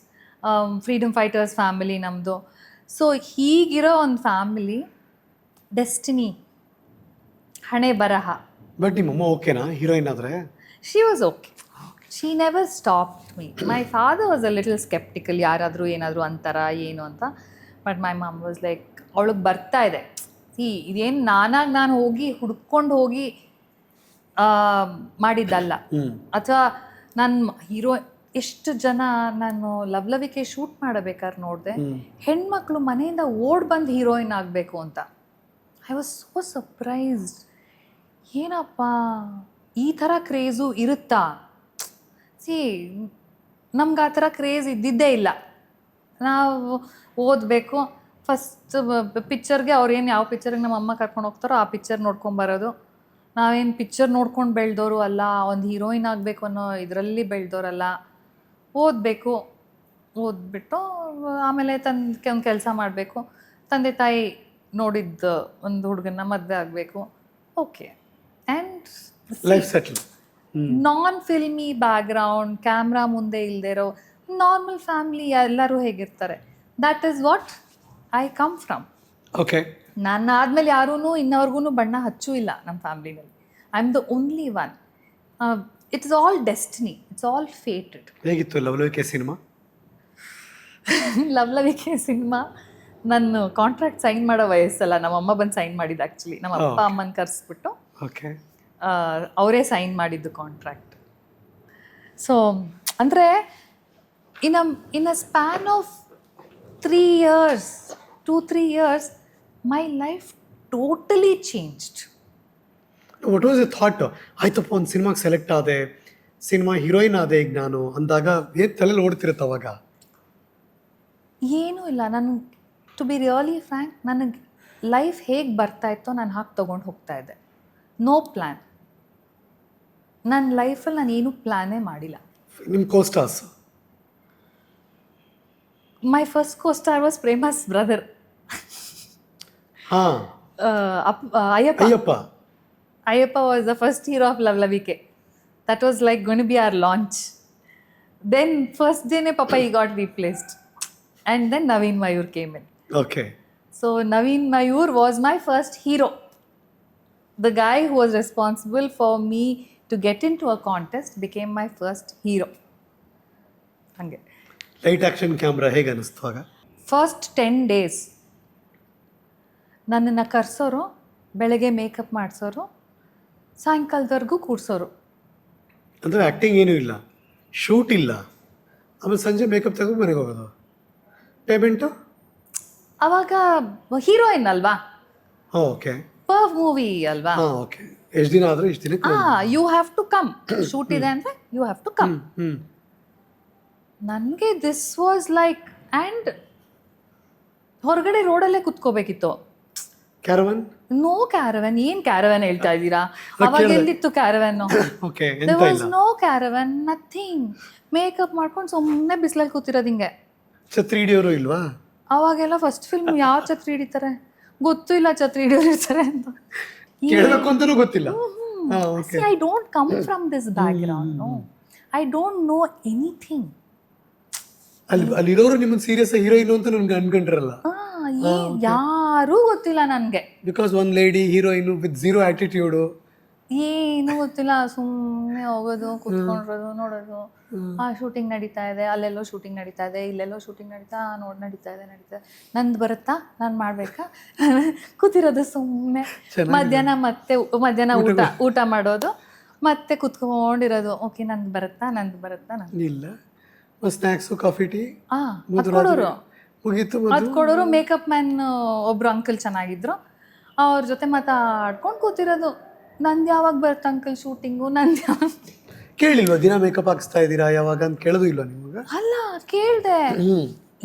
ಫ್ರೀಡಮ್ ಫೈಟರ್ಸ್ ಫ್ಯಾಮಿಲಿ ನಮ್ಮದು. ಸೊ ಹೀಗಿರೋ ಒಂದು ಫ್ಯಾಮಿಲಿ, ಡೆಸ್ಟಿನಿ, ಹಣೆ ಬರಹ. ಬಟ್ ನಿಮ್ಮಮ್ಮ ಓಕೆನಾ ಹೀರೋಯಿನ್ ಆದರೆ? She was okay, she never stopped me. My father was a little skeptical, ಯಾರಾದರೂ ಏನಾದರೂ ಅಂತಾರ ಏನು ಅಂತ. But my mum was like, ಅವಳಿಗೆ ಬರ್ತಾ ಇದೆ, ಇದೇನು ನಾನು ಹೋಗಿ ಹುಡ್ಕೊಂಡು ಹೋಗಿ ಮಾಡಿದ್ದಲ್ಲ, ಅಥವಾ ನನ್ನ ಹೀರೋ. ಎಷ್ಟು ಜನ ನಾನು ಲವ್ಲವಿಕೆ ಶೂಟ್ ಮಾಡಬೇಕಾದ್ರೆ ನೋಡಿದೆ, ಹೆಣ್ಮಕ್ಳು ಮನೆಯಿಂದ ಓಡ್ ಬಂದು ಹೀರೋಯಿನ್ ಆಗಬೇಕು ಅಂತ. I was so surprised. ಏನಪ್ಪ ಈ ಥರ ಕ್ರೇಜು ಇರುತ್ತಾ? ನಮ್ಗೆ ಆ ಥರ ಕ್ರೇಜ್ ಇದ್ದಿದ್ದೇ ಇಲ್ಲ. ನಾವು ಓದಬೇಕು, ಫಸ್ಟ್ ಪಿಕ್ಚರ್ಗೆ ಅವ್ರೇನು ಯಾವ ಪಿಕ್ಚರ್ಗೆ ನಮ್ಮ ಅಮ್ಮ ಕರ್ಕೊಂಡು ಹೋಗ್ತಾರೋ ಆ ಪಿಕ್ಚರ್ ನೋಡ್ಕೊಂಬರೋದು. ನಾವೇನು ಪಿಕ್ಚರ್ ನೋಡ್ಕೊಂಡು ಬೆಳೆದವರು ಅಲ್ಲ, ಒಂದು ಹೀರೋಯಿನ್ ಆಗಬೇಕು ಅನ್ನೋ ಇದರಲ್ಲಿ ಬೆಳೆದವರಲ್ಲ. ಓದಬೇಕು, ಓದ್ಬಿಟ್ಟು ಆಮೇಲೆ ಒಂದು ಕೆಲಸ ಮಾಡಬೇಕು, ತಂದೆ ತಾಯಿ ನೋಡಿದ್ದು ಒಂದು ಹುಡುಗನ ಮದುವೆ ಆಗಬೇಕು, okay. And life settle. Non filmy background, camera ಮುಂದೆ ಇಲ್ಲದೆ ಇರೋ ನಾರ್ಮಲ್ ಫ್ಯಾಮಿಲಿ ಎಲ್ಲರೂ ಹೇಗಿರ್ತಾರೆ, that is what I come from. Okay. ನನ್ನ ಆದಮೇಲೆ ಯಾರೂ ಇನ್ನವ್ರಿಗೂ ಬಣ್ಣ ಹಚ್ಚೂ ಇಲ್ಲ ನಮ್ಮ ಫ್ಯಾಮ್ಲಿನಲ್ಲಿ. I am the only one. It's all destiny, it's all fated. ಹೇಗಿತ್ತು ಲವ್ಲವಿಕೆ ಸಿನಿಮಾ? ಲವ್ಲವಿಕೆ ಸಿನಿಮಾ ನನ್ನ ಕಾಂಟ್ರಾಕ್ಟ್ ಸೈನ್ ಮಾಡೋ ವಯಸ್ಸಲ್ಲ, ನಮ್ಮಮ್ಮ ಬಂದು ಸೈನ್ ಮಾಡಿದ್ದು. ಆ್ಯಕ್ಚುಲಿ ನಮ್ಮ ಅಪ್ಪ ಅಮ್ಮನ ಕರೆಸ್ಬಿಟ್ಟು ಓಕೆ, ಅವರೇ ಸೈನ್ ಮಾಡಿದ್ದು ಕಾಂಟ್ರಾಕ್ಟ್. ಸೊ ಅಂದರೆ in a span of 3 years, 2-3 years, my life totally changed. What was a thought? ಆಯ್ತಪ್ಪ ಒಂದು ಸಿನಿಮಾಗೆ ಸೆಲೆಕ್ಟ್ ಆದೆ, ಸಿನಿಮಾ ಹೀರೋಯಿನ್ ಆದೆ ಈಗ ನಾನು ಅಂದಾಗ ಏನು ತಲೆಯಲ್ಲಿ ಓಡ್ತಿರುತ್ತೆ ಅವಾಗ? ಏನೂ ಇಲ್ಲ. ನಾನು ಟು ಬಿ ರಿಯಲಿ ಫ್ರ್ಯಾಂಕ್, ನನಗೆ ಲೈಫ್ ಹೇಗೆ ಬರ್ತಾ ಇತ್ತೋ ನಾನು ಹಾಗೆ ತೊಗೊಂಡು ಹೋಗ್ತಾ ಇದ್ದೆ. No plan. ನನ್ನ ಲೈಫಲ್ಲಿ ನಾನು ಏನೂ ಪ್ಲ್ಯಾನೇ ಮಾಡಿಲ್ಲ. ನಿಮ್ಮ costars? My first costar was Prema's brother. ಹಾಂ, Ayyappa. Ayyappa was the first hero of Lavlavike. That was like going to be our launch. Then first day Papa he got replaced. And then Naveen Mayur came in. Okay. So Naveen Mayur was my first hero. The guy who was responsible for me to get into a contest became my first hero. Hange. Light action camera ಹೇಗೆ ಅನ್ನಿಸ್ತು ಆಗ? First 10 days ನನ್ನನ್ನು ಕರೆಸೋರು, ಬೆಳಗ್ಗೆ makeup ಮಾಡಿಸೋರು, ಸಾಯಂಕಾಲದವರೆಗೂ ಕೂರಿಸೋರು. ಅಂದರೆ acting ಏನೂ ಇಲ್ಲ, shoot ಇಲ್ಲ, ಆಮೇಲೆ ಸಂಜೆ ಮೇಕಪ್ ತೆಗೆದು ಮನೆಗೆ ಹೋಗೋದು. ಪೇಮೆಂಟು ಅವಾಗ ಹೀರೋಯಿನ್ ಅಲ್ವಾ? ಓಕೆ. ಪರ್ ಮೂವಿ ಅಲ್ವಾ? ಓಕೆ. ಎಷ್ಟು ದಿನ ಆದರೂ ಇಷ್ಟು ದಿನಕ್ಕೆ you have to come. Shoot ಇದೆ ಅಂದರೆ ಯು ಹ್ಯಾವ್ ಟು ಕಮ್. ನನಗೆ ದಿಸ್ ವಾಸ್ ಲೈಕ್, ಆ್ಯಂಡ್ ಹೊರಗಡೆ ರೋಡಲ್ಲೇ ಕುತ್ಕೋಬೇಕಿತ್ತು. ಕ್ಯಾರವನ್? No caravan. ಏನ್ ಕ್ಯಾರವನ್ ಹೇಳ್ತಾ ಇದ್ದೀರಾ? ಅವಾಗ ಎಲ್ಲಿತ್ತು caravan? There was no caravan, nothing. Makeup ಮಾಡ್ಕೊಂಡು ಸುಮ್ಮನೆ ಬಿಸಿಲಲ್ಲಿ ಕೂತಿರೋದು ಹಿಂಗೆ. ಛತ್ರಿ ಹಿಡಿಯೋರು ಇಲ್ವಾ? ಅವಾಗೆಲ್ಲ ಫಸ್ಟ್ ಫಿಲ್ಮ್ ಯಾವ ಛತ್ರಿ ಹಿಡಿತಾರೆ ಗೊತ್ತೂ ಇಲ್ಲ, ಛತ್ರಿ ಹಿಡಿಯೋರು ಇರ್ತಾರೆ ಅಂತ ಕೇಳಬೇಕು ಅಂತಾನೂ ಗೊತ್ತಿಲ್ಲ. I don't come from this background. No, I don't know anything. ಅಲ್ಲಿರೋರು ನಿಮ್ಮನ್ನು ಸೀರಿಯಸ್ ಹೀರೋಯಿನ್ ಅಂತ ನನ್ಗೆ ಅನ್ಕೊಂಡ್ರಲ್ಲ? ಯಾರೂ ಗೊತ್ತಿಲ್ಲ ನನಗೆ. Because one lady heroine with zero attitude, ಏನು ಗೊತ್ತಿಲ್ಲ, ಸುಮ್ಮನೆ ಹೋಗೋದು, ಕುತ್ಕೊಂಡಿರೋದು, ನೋಡೋದು. ಶೂಟಿಂಗ್ ನಡೀತಾ ಇದೆ, ಅಲ್ಲೆಲ್ಲೋ ಶೂಟಿಂಗ್ ನಡೀತಾ ಇದೆ, ಇಲ್ಲೆಲ್ಲೋ ಶೂಟಿಂಗ್ ನಡೀತಾ ಇದೆ. ನಂದು ಬರುತ್ತಾ, ನಾನು ಮಾಡ್ಬೇಕಾ, ಕೂತಿರೋದು ಸುಮ್ಮನೆ. ಮಧ್ಯಾಹ್ನ ಊಟ ಮಾಡೋದು, ಮತ್ತೆ ಕುತ್ಕೊಂಡಿರೋದು. ಓಕೆ, ನಂದು ಬರುತ್ತಾ. ಇಲ್ಲ ಸ್ನ್ಯಾಕ್ಸು ಕಾಫಿ ಟೀ ಅದ್ ಕೊಡೋರು. ಮೇಕಪ್ ಮ್ಯಾನ್ ಒಬ್ರು ಅಂಕಲ್ ಚೆನ್ನಾಗಿದ್ರು, ಅವ್ರ ಜೊತೆ ಮಾತಾಡ್ಕೊಂಡು ಕೂತಿರೋದು. ನಂದು ಯಾವಾಗ ಬರುತ್ತೆ ಅಂಕಲ್ ಶೂಟಿಂಗು, ಕೇಳಿಲ್ವಾ ದಿನ ಮೇಕಪ್ ಹಾಕ್ಸ್ತಾ ಇದ್ದೀರಾ ಯಾವಾಗ ಅಂತ ಕೇಳೋದು ಇಲ್ವಾ ನಿಮ್ಗೆ? ಅಲ್ಲ, ಕೇಳ್ದೆ.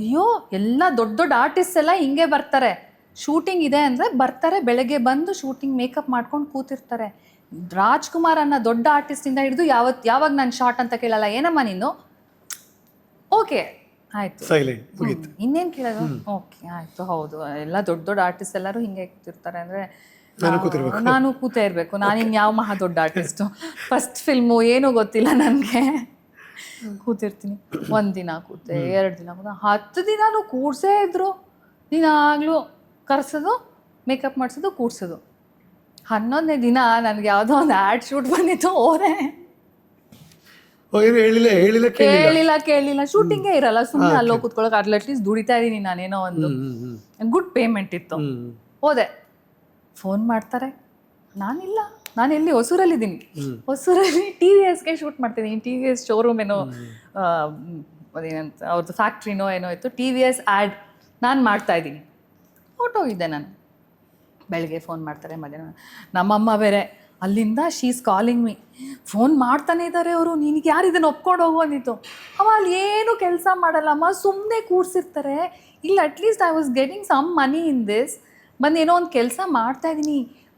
ಅಯ್ಯೋ, ಎಲ್ಲ ದೊಡ್ಡ ಆರ್ಟಿಸ್ಟ್ ಎಲ್ಲ ಹಿಂಗೆ ಬರ್ತಾರೆ, ಶೂಟಿಂಗ್ ಇದೆ ಅಂದ್ರೆ ಬರ್ತಾರೆ, ಬೆಳಗ್ಗೆ ಬಂದು ಶೂಟಿಂಗ್ ಮೇಕಪ್ ಮಾಡ್ಕೊಂಡು ಕೂತಿರ್ತಾರೆ. ರಾಜ್ಕುಮಾರ್ ಅನ್ನೋ ದೊಡ್ಡ ಆರ್ಟಿಸ್ಟ್ ಇಂದ ಹಿಡಿದು ಯಾವಾಗ ನಾನು ಶಾರ್ಟ್ ಅಂತ ಕೇಳಲ್ಲ, ಏನಮ್ಮ ನೀನು, ಓಕೆ ಆಯ್ತು, ಸೈಲೆಂಟ್, ಇನ್ನೇನು ಕೇಳೋದು, ಓಕೆ ಆಯ್ತು, ಹೌದು, ಎಲ್ಲ ದೊಡ್ಡ ಆರ್ಟಿಸ್ಟ್ ಎಲ್ಲರೂ ಹಿಂಗೆ ಕೂತಿರ್ತಾರೆ ಅಂದ್ರೆ ನಾನು ಕೂತೇ ಇರಬೇಕು. ನಾನಿನ್ ಯಾವ ಮಹಾ ದೊಡ್ಡ ಆರ್ಟಿಸ್ಟು, ಫಸ್ಟ್ ಫಿಲ್ಮು ಏನೂ ಗೊತ್ತಿಲ್ಲ ನನಗೆ, ಕೂತಿರ್ತೀನಿ. 1 ದಿನ ಕೂತೆ, 2 ದಿನ ಕೂತೆ, 10 ದಿನಾನು ಕೂಡ್ಸೇ ಇದ್ರು. ದಿನಾಗ್ಲೂ ಕರ್ಸೋದು, ಮೇಕಪ್ ಮಾಡಿಸೋದು, ಕೂಡ್ಸೋದು. 11ನೇ ದಿನ ನನಗೆ ಯಾವುದೋ ಒಂದು ಆ್ಯಡ್ ಶೂಟ್ ಬಂದಿತ್ತು, ಹೋದೆ. ಕೇಳಿಲ್ಲ, ಶೂಟಿಂಗೇ ಇರಲ್ಲ, ಸುಮ್ಮನೆ ಅಲ್ಲೋ ಕೂತ್ಕೊಳ್ಳೋಕೆ. ಅಟ್ಲೀಸ್ಟ್ ದುಡಿತಾ ಇದೀನಿ ನಾನೇನೋ ಒಂದು, ಗುಡ್ ಪೇಮೆಂಟ್ ಇತ್ತು. ಹೋದೆ, ಫೋನ್ ಮಾಡ್ತಾರೆ, ನಾನು ಎಲ್ಲಿ ಹೊಸೂರಲ್ಲಿದ್ದೀನಿ, ಹೊಸೂರಲ್ಲಿ TVSಗೆ ಶೂಟ್ ಮಾಡ್ತಿದ್ದೀನಿ. TVS ಶೋರೂಮ್ ಏನೋ ಅದೇನಂತ ಅವ್ರದ್ದು ಫ್ಯಾಕ್ಟ್ರಿನೋ ಏನೋ ಇತ್ತು, TVS ಆ್ಯಡ್ ನಾನು ಮಾಡ್ತಾ ಇದ್ದೀನಿ. ಹೊರ್ಟೋಗಿದ್ದೆ ನಾನು. ಬೆಳಗ್ಗೆ ಫೋನ್ ಮಾಡ್ತಾರೆ, ಮಧ್ಯಾಹ್ನ ನಮ್ಮಮ್ಮ ಬೇರೆ ಅಲ್ಲಿಂದ ಶೀಸ್ ಕಾಲಿಂಗ್ ಮೀ, ಫೋನ್ ಮಾಡ್ತಾನೆ ಇದ್ದಾರೆ ಅವರು, ನಿನಗೆ ಯಾರು ಇದನ್ನು ಒಪ್ಕೊಂಡು ಹೋಗು ಅಂದಿತ್ತು. ಅವ ಅಲ್ಲಿ ಏನು ಕೆಲಸ ಮಾಡಲ್ಲಮ್ಮ, ಸುಮ್ಮನೆ ಕೂರಿಸಿರ್ತಾರೆ. ಇಲ್ಲ, at least I was getting some money in this. ಬಂದು ಏನೋ ಒಂದು ಕೆಲಸ ಮಾಡ್ತಾಯಿದ್ದೀನಿ,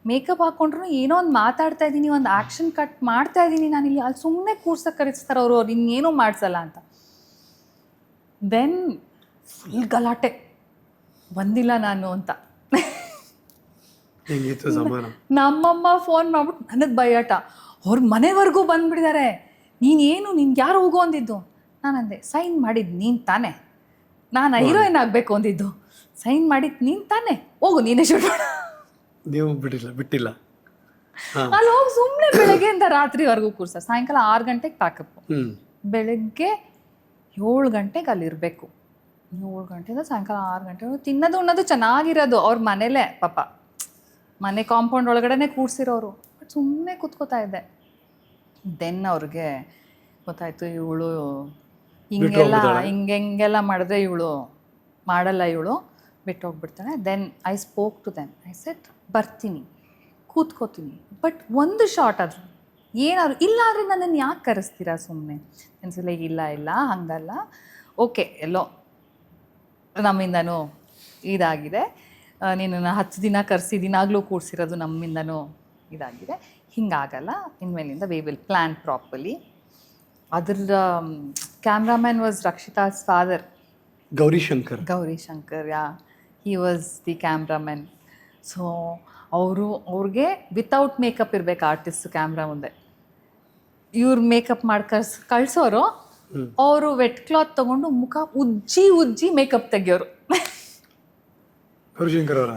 ಮೇಕಪ್ ಹಾಕ್ಕೊಂಡ್ರು ಏನೋ ಒಂದು ಮಾತಾಡ್ತಾ ಇದ್ದೀನಿ, ಒಂದು ಆ್ಯಕ್ಷನ್ ಕಟ್ ಮಾಡ್ತಾ ಇದ್ದೀನಿ ನಾನಿಲ್ಲಿ, ಅಲ್ಲಿ ಸುಮ್ಮನೆ ಕೂರ್ಸಕ್ಕೆ ಕರೆಸ್ತಾರೆ ಅವರು ಇನ್ನೇನೂ ಮಾಡಿಸಲ್ಲ ಅಂತ. ದೆನ್ ಫುಲ್ ಗಲಾಟೆ, ಬಂದಿಲ್ಲ ನಾನು ಅಂತ. ನಮ್ಮಮ್ಮ ಫೋನ್ ಮಾಡ್ಬಿಟ್ಟು ನನಗೆ ಬೈಯಾಟ, ಅವ್ರ ಮನೆವರೆಗೂ ಬಂದುಬಿಟ್ಟಿದ್ದಾರೆ. ನಿನ್ಗೆ ಯಾರು ಹೋಗು ಅಂದಿದ್ದು? ನಾನು ಅಂದೆ, ಸೈನ್ ಮಾಡಿದ್ದು ನೀನು ತಾನೇ, ನಾನು ಹೀರೋಯಿನ್ ಆಗಬೇಕು ಅಂದಿದ್ದು, ಸೈನ್ ಮಾಡಿದ್ದು ನೀನು ತಾನೇ, ಹೋಗು ನೀನೇ ಶೂಟ್ ಮಾಡು. ನೀವು ಬಿಟ್ಟಿಲ್ಲ ಅಲ್ಲಿ ಹೋಗಿ ಸುಮ್ಮನೆ ಬೆಳಗ್ಗೆಯಿಂದ ರಾತ್ರಿವರೆಗೂ ಕೂರ್ಸ. ಸಾಯಂಕಾಲ 6 ಗಂಟೆಗೆ ಪ್ಯಾಕಪ್, ಬೆಳಗ್ಗೆ 7 ಗಂಟೆಗೆ ಅಲ್ಲಿರಬೇಕು. 7 ಗಂಟೆಯಿಂದ ಸಾಯಂಕಾಲ 6 ಗಂಟೆ ತಿನ್ನೋದು ಉಣ್ಣೋದು ಚೆನ್ನಾಗಿರೋದು ಅವ್ರ ಮನೇಲೇ, ಪಾಪ ಮನೆ ಕಾಂಪೌಂಡ್ ಒಳಗಡೆನೆ ಕೂರ್ಸಿರೋರು. ಬಟ್ ಸುಮ್ಮನೆ ಕೂತ್ಕೋತಾ ಇದ್ದೆ. ದೆನ್ ಅವ್ರಿಗೆ ಗೊತ್ತಾಯ್ತು, ಇವಳು ಹಿಂಗೆಲ್ಲ ಮಾಡಿದ್ರೆ ಇವಳು ಮಾಡಲ್ಲ, ಇವಳು ಬಿಟ್ಟು ಹೋಗ್ಬಿಡ್ತಾಳೆ. Then I spoke to then, I set ಬರ್ತೀನಿ, ಕೂತ್ಕೋತೀನಿ, ಬಟ್ ಒಂದು ಶಾರ್ಟ್ ಆದರೂ ಏನಾದ್ರು ಇಲ್ಲ ಆದರೆ ನನ್ನನ್ನು ಯಾಕೆ ಕರೆಸ್ತೀರಾ ಸುಮ್ಮನೆ ಅನ್ಸಲ್ಲ. ಇಲ್ಲ ಹಂಗಲ್ಲ, ಓಕೆ ಎಲ್ಲೋ ನಮ್ಮಿಂದನೂ ಇದಾಗಿದೆ, ನಿನ್ನನ್ನು 10 ದಿನ ಕರೆಸಿದಿನಾಗಲೂ ಕೂರಿಸಿರೋದು ನಮ್ಮಿಂದನೂ ಇದಾಗಿದೆ, ಹಿಂಗಾಗಲ್ಲ, ಇನ್ಮೇಲಿಂದ ವಿ ವಿಲ್ ಪ್ಲ್ಯಾನ್ ಪ್ರಾಪರ್ಲಿ. ಅದರ ಕ್ಯಾಮ್ರಾಮ್ಯಾನ್ ವಾಸ್ Rakshita's father, Gowrishankar, yeah, he was the cameraman. So ಅವ್ರಿಗೆ ವಿತೌಟ್ ಮೇಕಪ್ ಇರಬೇಕು ಆರ್ಟಿಸ್ಟ್ ಕ್ಯಾಮ್ರಾ ಮುಂದೆ. ಇವ್ರು ಮೇಕಪ್ ಮಾಡಿ ಕಳ್ಸೋರು, ಅವರು ವೆಟ್ ಕ್ಲಾತ್ ತೊಗೊಂಡು ಮುಖ ಉಜ್ಜಿ ಮೇಕಪ್ ತೆಗಿಯೋರು.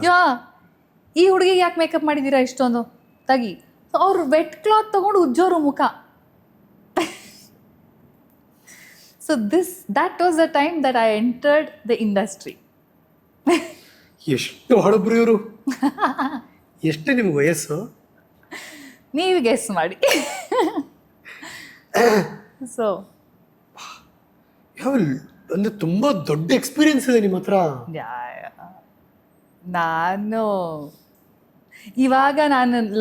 ಯಾ, ಈ ಹುಡುಗಿಗೆ ಯಾಕೆ ಮೇಕಪ್ ಮಾಡಿದ್ದೀರಾ ಇಷ್ಟೊಂದು ತೆಗಿ, ಅವ್ರು ವೆಟ್ ಕ್ಲಾತ್ ತೊಗೊಂಡು ಉಜ್ಜೋರು ಮುಖ. So that was the time that I entered the industry. ಎಷ್ಟು ಹಳಬ್ರು ಇವರು. ಎಷ್ಟು ನಿಮ್ಗೆ ವಯಸ್ಸು? ನೀವು ಗೆಸ್ ಮಾಡಿ. ಸೊ ಅಂದ್ರೆ ತುಂಬಾ ದೊಡ್ಡ ಎಕ್ಸ್ಪೀರಿಯನ್ಸ್ ಇದೆ ನಿಮ್ಮ ಹತ್ರ. ನಾನು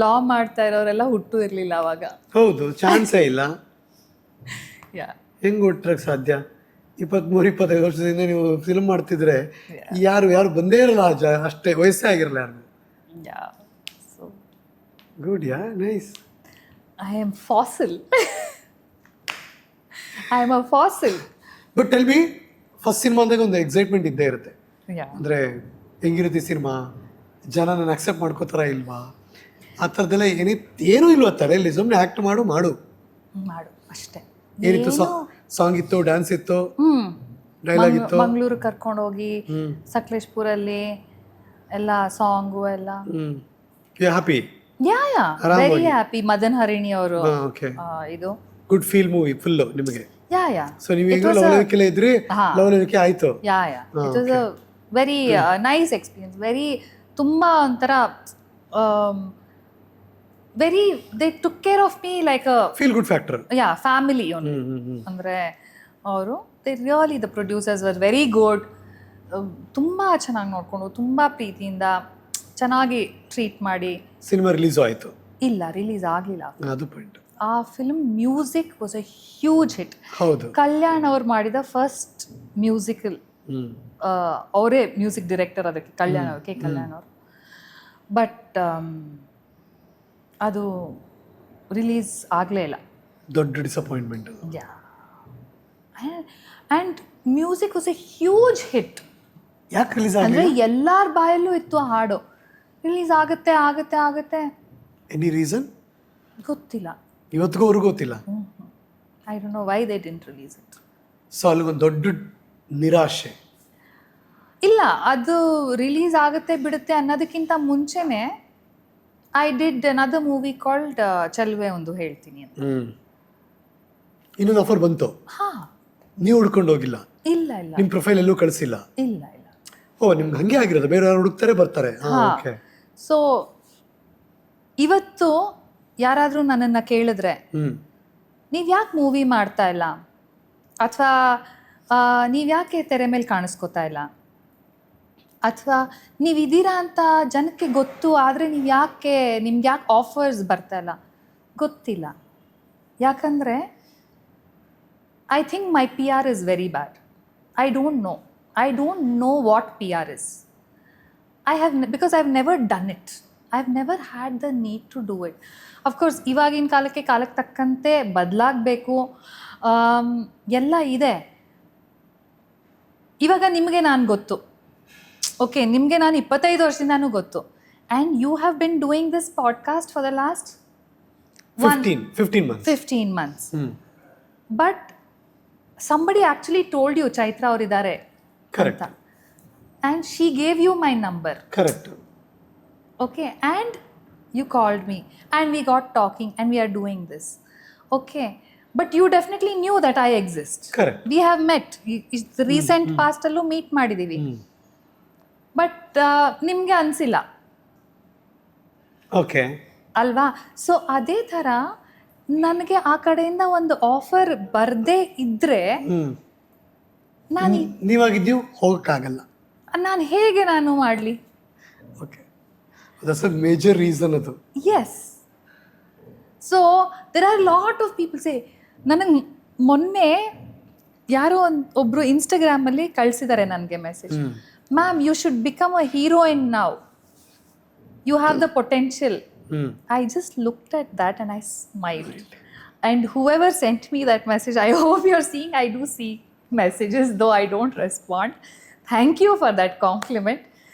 ಲಾ ಮಾಡ್ತಾ ಇರೋರೆಲ್ಲ ಹುಟ್ಟು ಇರಲಿಲ್ಲ ಅವಾಗ. ಹೌದು, ಚಾನ್ಸೇ ಇಲ್ಲ. ಹೆಂಗ್ ಹುಟ್ಟಕ್ಕೆ ಸಾಧ್ಯ? 23-25 ವರ್ಷದಿಂದ ನೀವು ಫಿಲ್ಮ್ ಮಾಡ್ತಿದ್ರೆ ಯಾರು ಬಂದೇ ಇರಲ್ಲ, ಅಷ್ಟೇ ವಯಸ್ಸೇ ಆಗಿರಲ್ಲ ಯಾರು. Good, yeah, nice. I am fossil. I am a fossil. But tell me, first cinema ಅಂದಾಗ ಒಂದು ಎಕ್ಸೈಟ್ಮೆಂಟ್ ಇದ್ದೇ ಇರುತ್ತೆ. ಅಂದರೆ ಹೆಂಗಿರುತ್ತೆ ಸಿನಿಮಾ, ಜನ ನನ್ನ ಅಕ್ಸೆಪ್ಟ್ ಮಾಡ್ಕೋತಾರ ಇಲ್ವಾ, ಆ ಥರದ್ದೆಲ್ಲ ಏನೂ ಇಲ್ವಾ ತಲೆಯಲ್ಲಿ? ಸುಮ್ಮನೆ ಆ್ಯಕ್ಟ್ ಮಾಡು ಅಷ್ಟೇ. ಏನಿತ್ತು? ಸಾಂಗ್ ಇತ್ತು, ಡ್ಯಾನ್ಸ್ ಇತ್ತು, ಡೈಲಾಗ್ ಇತ್ತು. ಮಂಗಳೂರು ಕರ್ಕೊಂಡು ಹೋಗಿ ಸಕಲೇಶ್ಪುರಲ್ಲಿ ಎಲ್ಲ ಸಾಂಗು ಎಲ್ಲ. You happy? Yeah very happy. Madan Harini ಅವರು ಓಕೆ, ಇದು ಗುಡ್ ಫೀಲ್ ಮೂವಿ ಫುಲ್ ನಿಮಗೆ. ಯಾ ಸೊ ನೀವು ಈಗ ಲವಲವಿಕೆ ಇದ್ರಿ, ಲವಲವಿಕೆ ಆಯ್ತು. ಯಾ it was a very nice experience. Very ತುಂಬಾ ಒಂಥರ very they took care of me like feel good factor. Yeah family ಅಂದ್ರೆ ಅವರು they really the producers were very good. ತುಂಬ ಚೆನ್ನಾಗಿ ನೋಡಿಕೊಂಡು ತುಂಬ ಪ್ರೀತಿಯಿಂದ ಚೆನ್ನಾಗಿ ಟ್ರೀಟ್ ಮಾಡಿ. ಸಿನಿಮಾ ರಿಲೀಸ್ ಆಯ್ತು? ಇಲ್ಲ, ರಿಲೀಸ್ ಆಗಲಿಲ್ಲ. ಅದು ಪಾಯಿಂಟ್. ಆ film music was a huge hit. ಹೌದು, ಕಲ್ಯಾಣ್ ಅವ್ರು ಮಾಡಿದ ಫಸ್ಟ್ ಮ್ಯೂಸಿಕಲ್, ಅವರೇ ಮ್ಯೂಸಿಕ್ ಡೈರೆಕ್ಟರ್ ಅದಕ್ಕೆ, ಕಲ್ಯಾಣ್ ಅವ್ರು, ಕಲ್ಯಾಣ್ ಅವರು. ಬಟ್ ಅದು ರಿಲೀಸ್ ಆಗಲೇ ಇಲ್ಲ. ದೊಡ್ಡ disappointment. Yeah, and music was A huge hit. ಯಾಕೆ ರಿಲೀಸ್ ಅಂದರೆ ಎಲ್ಲರ ಬಾಯಲ್ಲೂ ಇತ್ತು ಆ ಹಾಡು. ರಿಲೀಸ್ ಆಗುತ್ತೆ ಆಗುತ್ತೆ ಆಗುತ್ತೆ. ಎನಿ ರೀಸನ್ ಗೊತ್ತಿಲ್ಲ, ಇವತ್ತಿಗೂ ಅವ್ರಿಗೂ ಗೊತ್ತಿಲ್ಲ. I don't know why they didn't release it. So ಅಲ್ಲಿಗೊಂದು ದೊಡ್ಡ ನಿರಾಶೆ. ಇಲ್ಲ, ಅದು ರಿಲೀಸ್ ಆಗುತ್ತೆ ಬಿಡುತ್ತೆ ಅನ್ನೋದಕ್ಕಿಂತ ಮುಂಚೆನೆ I did another movie called Cheluve Ondu Helthini ಅಂತ. ಇನ್ನೊಂದು ಆಫರ್ ಬಂತು, ನೀವು ಹುಡ್ಕೊಂಡು ಹೋಗಿಲ್ಲ? ಇಲ್ಲ ಇಲ್ಲ, ನಿಮ್ಮ ಪ್ರೊಫೈಲ್ ಎಲ್ಲೂ ಕಳಿಸಿಲ್ಲ? ಇಲ್ಲ ಇಲ್ಲ. ಓ, ನಿಮ್ಗೆ ಹಂಗೆ ಆಗಿರೋದು, ಬೇರೆ ಯಾರು ಹುಡುಕ್ತಾರೆ ಬರ್ತಾರೆ. ಓಕೆ. ಸೊ ಇವತ್ತು ಯಾರಾದರೂ ನನ್ನನ್ನು ಕೇಳಿದ್ರೆ ನೀವು ಯಾಕೆ ಮೂವಿ ಮಾಡ್ತಾ ಇಲ್ಲ, ಅಥವಾ ನೀವು ಯಾಕೆ ತೆರೆ ಮೇಲೆ ಕಾಣಿಸ್ಕೋತಾ ಇಲ್ಲ, ಅಥವಾ ನೀವಿದ್ದೀರಾ ಅಂತ ಜನಕ್ಕೆ ಗೊತ್ತು ಆದರೆ ನಿಮ್ಗೆ ಯಾಕೆ ಆಫರ್ಸ್ ಬರ್ತಾ ಇಲ್ಲ, ಗೊತ್ತಿಲ್ಲ. ಯಾಕಂದರೆ I think my PR is very bad. I don't know what PR is. Because I've never done it. I've never had the need to do it. Of course, ಇವಾಗಿನ ಕಾಲಕ್ಕೆ ತಕ್ಕಂತೆ ಬದಲಾಗಬೇಕು, ಎಲ್ಲ ಇದೆ. ಇವಾಗ ನಿಮಗೆ ನಾನು ಗೊತ್ತು, ಓಕೆ, ನಿಮಗೆ ನಾನು 25 ವರ್ಷದಿಂದನೂ ಗೊತ್ತು. And you have been doing this podcast for the last 15 months. But somebody actually told you Chaitra ಅವರಿದ್ದಾರೆ correct, and she gave you my number. Correct. Okay, and you called me and we got talking and we are doing this. Okay, but you definitely knew that I exist. Correct. We have met. It's the recent past allu meet ಮಾಡಿದೀವಿ. But ನಿಮಗೆ ಅನಿಸಿಲ್ಲ, okay ಅಲ್ವಾ? So ಅದೇ ಥರ ನನಗೆ ಆ ಕಡೆಯಿಂದ ಒಂದು ಆಫರ್ ಬರದೇ ಇದ್ರೆ ನೀವಾಗಿದ್ದೀವಿ ಹೋಗಕ್ಕಾಗಲ್ಲ. ನಾನು ಹೇಗೆ ಮಾಡಲಿ? Okay, that's a major reason ಅದು. Yes. So there are lot of people say, ನನಗೆ ಮೊನ್ನೆ ಯಾರೋ ಒಬ್ಬರು ಇನ್ಸ್ಟಾಗ್ರಾಮಲ್ಲಿ ಕಳಿಸಿದ್ದಾರೆ ನನಗೆ message, ma'am you should become a heroine now, you have the potential. I just looked at that and I smiled. And whoever sent me that message, I hope you're seeing, I do see messages, though I don't respond. Thank you for that compliment.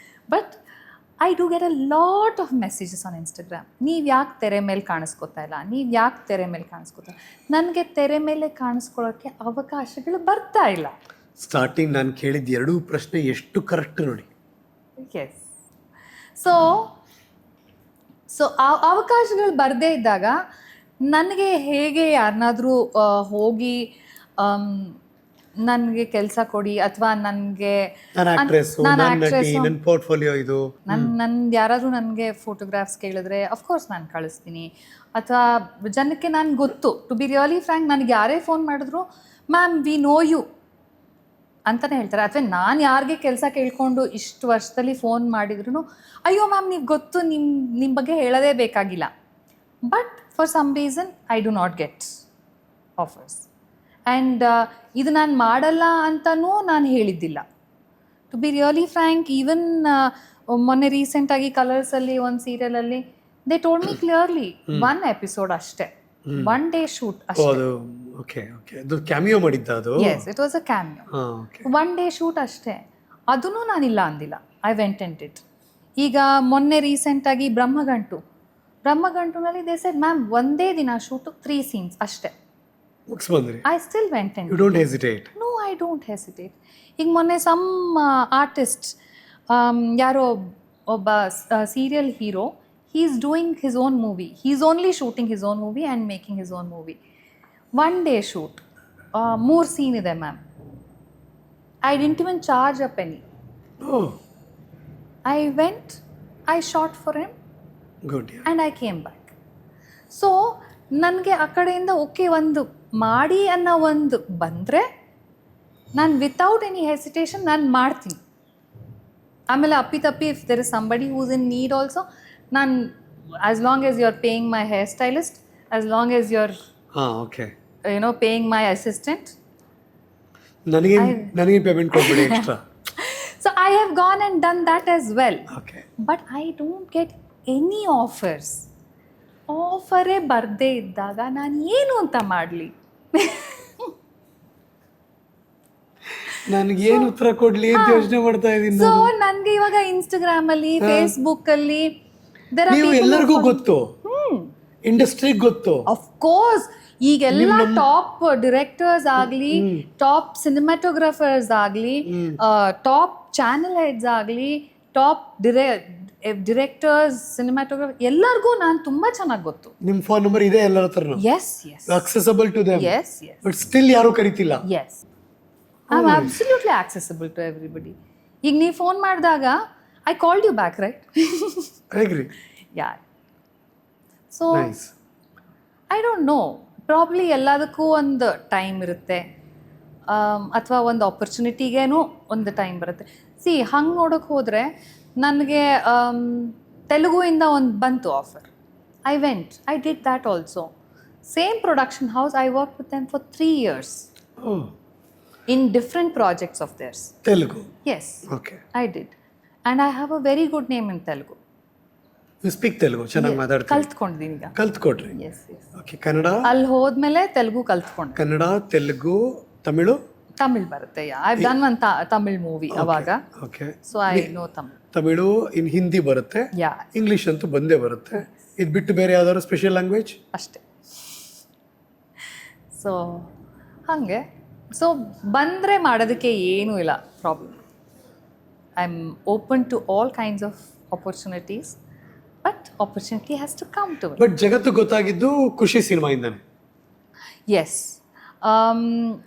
But I do get a lot of messages on Instagram. ನೀವು ಯಾಕೆ ತೆರೆ ಮೇಲೆ ಕಾಣಿಸ್ಕೋತಾ ಇಲ್ಲ, ನೀವು ಯಾಕೆ ತೆರೆ ಮೇಲೆ ಕಾಣಿಸ್ಕೋತಾ ಇಲ್ಲ. ನನಗೆ ತೆರೆ ಮೇಲೆ ಕಾಣಿಸ್ಕೊಳ್ಳೋಕ್ಕೆ ಅವಕಾಶಗಳು ಬರ್ತಾ ಇಲ್ಲ. ಸ್ಟಾರ್ಟಿಂಗ್ ನಾನು ಕೇಳಿದ 2 ಪ್ರಶ್ನೆ ಎಷ್ಟು ಕರೆಕ್ಟ್ ನೋಡಿ. ಎಸ್. ಸೊ ಆ ಅವಕಾಶಗಳು ಬರದೇ ಇದ್ದಾಗ ನನಗೆ ಹೇಗೆ ಯಾರನ್ನಾದರೂ ಹೋಗಿ ನನಗೆ ಕೆಲಸ ಕೊಡಿ, ಅಥವಾ ನನಗೆ ಯಾರಾದರೂ ನನಗೆ ಫೋಟೋಗ್ರಾಫ್ಸ್ ಕೇಳಿದ್ರೆ ಅಫ್ಕೋರ್ಸ್ ನಾನು ಕಳಿಸ್ತೀನಿ. ಅಥವಾ ಜನಕ್ಕೆ ನಾನು ಗೊತ್ತು, ಟು ಬಿ ರಿಯಲಿ ಫ್ರ್ಯಾಂಕ್, ನನಗೆ ಯಾರೇ ಫೋನ್ ಮಾಡಿದ್ರು ಮ್ಯಾಮ್ ವಿ ನೋ ಯು ಅಂತಲೇ ಹೇಳ್ತಾರೆ. ಅಥವಾ ನಾನು ಯಾರಿಗೆ ಕೆಲಸ ಕೇಳ್ಕೊಂಡು ಇಷ್ಟು ವರ್ಷದಲ್ಲಿ ಫೋನ್ ಮಾಡಿದ್ರು, ಅಯ್ಯೋ ಮ್ಯಾಮ್ ನೀವು ಗೊತ್ತು, ನಿಮ್ಮ ಬಗ್ಗೆ ಹೇಳೋದೇ ಬೇಕಾಗಿಲ್ಲ. But for some reason I do not get offers. And ಇದು ನಾನು ಮಾಡಲ್ಲ ಅಂತಲೂ ನಾನು ಹೇಳಿದ್ದಿಲ್ಲ. To be really frank, even ಮೊನ್ನೆ ರೀಸೆಂಟಾಗಿ ಕಲರ್ಸಲ್ಲಿ ಒಂದು ಸೀರಿಯಲಲ್ಲಿ they told me clearly, 1 episode ಅಷ್ಟೇ, 1 day ಶೂಟ್ ಅಷ್ಟೇ. ಓಕೆ ಓಕೆ, ಅದು ಕ್ಯಾಮಿಯೋ ಮಾಡಿದ್ದ ಅದು? Yes, it was a cameo. 1 day shoot ಅಷ್ಟೇ, ಅದನ್ನು ನಾನಿಲ್ಲ ಅಂದಿಲ್ಲ. I went and it. ಈಗ ಮೊನ್ನೆ ರೀಸೆಂಟಾಗಿ ಬ್ರಹ್ಮಗಂಟುನಲ್ಲಿ ದೇ ಸೆಡ್ ಮ್ಯಾಮ್ ಒಂದೇ ದಿನ ಶೂಟು 3 scenes ಅಷ್ಟೇ. I still went and. You don't hesitate? No, I don't hesitate. ಈಗ ಮೊನ್ನೆ ಆರ್ಟಿಸ್ಟ್ ಯಾರೋ ಒಬ್ಬ serial hero, he's doing his own movie. He's only shooting his own movie and making his own movie. 1 day shoot. 3 scene ಇದೆ ma'am. I didn't even charge a penny. Oh, I went, I shot for him good. Yeah. and I came back. So ನನಗೆ ಆ ಕಡೆಯಿಂದ okay ಒಂದು ಮಾಡಿ ಅನ್ನೋ ಒಂದು ಬಂದರೆ ನಾನು ವಿತೌಟ್ ಎನಿ ಹೆಸಿಟೇಷನ್ ನಾನು ಮಾಡ್ತೀನಿ. ಆಮೇಲೆ ಅಪ್ಪಿತಪ್ಪಿ if there is somebody who's in need also, ನಾನು as long as you are paying my hair stylist, as long as you are Okay. Paying my assistant, ನನಗೆ ಪೇಮೆಂಟ್ ಕೊಡ್ಬೇಡಿ extra. So I have gone and done that as well. Okay. But I don't get any offers. ಆಫರೇ ಬರದೇ ಇದ್ದಾಗ ನಾನು ಏನು ಅಂತ ಮಾಡಲಿ? ನನಗೆ ಏನು ಉತ್ತರ ಕೊಡ್ಲಿ ಅಂತ ಯೋಚನೆ ಮಾಡ್ತಾ ಇದ್ದೀನಿ. ಸೊ ನನಗೆ ಇವಾಗ ಇನ್ಸ್ಟಾಗ್ರಾಮ್ ಅಲ್ಲಿ, ಫೇಸ್ಬುಕ್ ಅಲ್ಲಿ ನೀವು ಎಲ್ಲರಿಗೂ ಗೊತ್ತು, ಇಂಡಸ್ಟ್ರಿಗೆ ಗೊತ್ತು. ಆಫ್ ಕೋರ್ಸ್ ಈಗೆಲ್ಲ ಟಾಪ್ ಡಿರೆಕ್ಟರ್ಸ್ ಆಗಲಿ, ಟಾಪ್ ಸಿನಿಮಾಟೋಗ್ರಾಫರ್ಸ್ ಆಗಲಿ, ಟಾಪ್ ಚಾನೆಲ್ ಹೆಡ್ಸ್ ಆಗಲಿ, ಟಾಪ್ ಡಿರೆಕ್ಟರ್ಸ್, ಸಿನಿಮಾಟೋಗ್ರಾಫರ್ ಎಲ್ಲರಿಗೂ ನಾನು ತುಂಬಾ ಚೆನ್ನಾಗಿ ಗೊತ್ತು. ನಿಮ್ಮ ಫೋನ್ ನಂಬರ್ ಇದೆ ಎಲ್ಲರ ಹತ್ರನೂ? Yes yes accessible to them. Yes yes but still ಯಾರು ಕರೀತಿಲ್ಲ. Yes, I am absolutely accessible to everybody. ಈಗ ನೀವು ಫೋನ್ ಮಾಡಿದಾಗ I called you back, right? I agree. Yeah. So nice. I don't know, probably ಎಲ್ಲದಕ್ಕೂ ಒಂದು time ಇರುತ್ತೆ, ಅಥವಾ ಒಂದು ಆಪರ್ಚುನಿಟಿಗೇನು ಒಂದು ಟೈಮ್ ಬರುತ್ತೆ. ಸಿ ಹಂಗೆ ನೋಡೋಕೆ ಹೋದರೆ ನನಗೆ ತೆಲುಗುವಿಂದ ಒಂದು ಬಂತು offer. I went, I did that also. Same production house, I work with them for 3 years in different projects of theirs. Telugu? Yes. Okay. I did. And I have a very good name in Telugu. You speak Telugu? ಚೆನ್ನಾಗಿ ಮಾತಾಡ್ತೀನಿ. ಕಲ್ತ್ಕೊಂಡಿದ್ದೀನಿ ಈಗ. ಕಲ್ತ್ಕೊಡ್ರಿ? Yes yes. Okay. Kannada? ಅಲ್ಲಿ ಹೋದ್ಮೇಲೆ ತೆಲುಗು ಕಲ್ತ್ಕೊಂಡೆ. ಕನ್ನಡ, ತೆಲುಗು, ತಮಿಳು? ತಮಿಳ್ ಬರುತ್ತೆ. I done one Tamil movie ಅವಾಗ. Okay. So I know Tamil. Tamil, ಇನ್ ಹಿಂದಿ ಬರುತ್ತೆ, ಇಂಗ್ಲಿಷ್ ಅಂತೂ ಬಂದೇ ಬರುತ್ತೆ. ಇದು ಬಿಟ್ಟು ಬೇರೆ ಯಾವ್ದಾದ್ರು ಸ್ಪೆಷಲ್ ಲ್ಯಾಂಗ್ವೇಜ್? ಅಷ್ಟೇ. ಸೊ ಹಾಗೆ, ಸೊ ಬಂದರೆ ಮಾಡೋದಕ್ಕೆ ಏನೂ ಇಲ್ಲ problem. I am open to all kinds of opportunities, but opportunity has to come to. But ಜಗತ್ತು ಗೊತ್ತಾಗಿದ್ದು ಖುಷಿ ಸಿನಿಮಾಯಿಂದಾನೆ. ಎಸ್.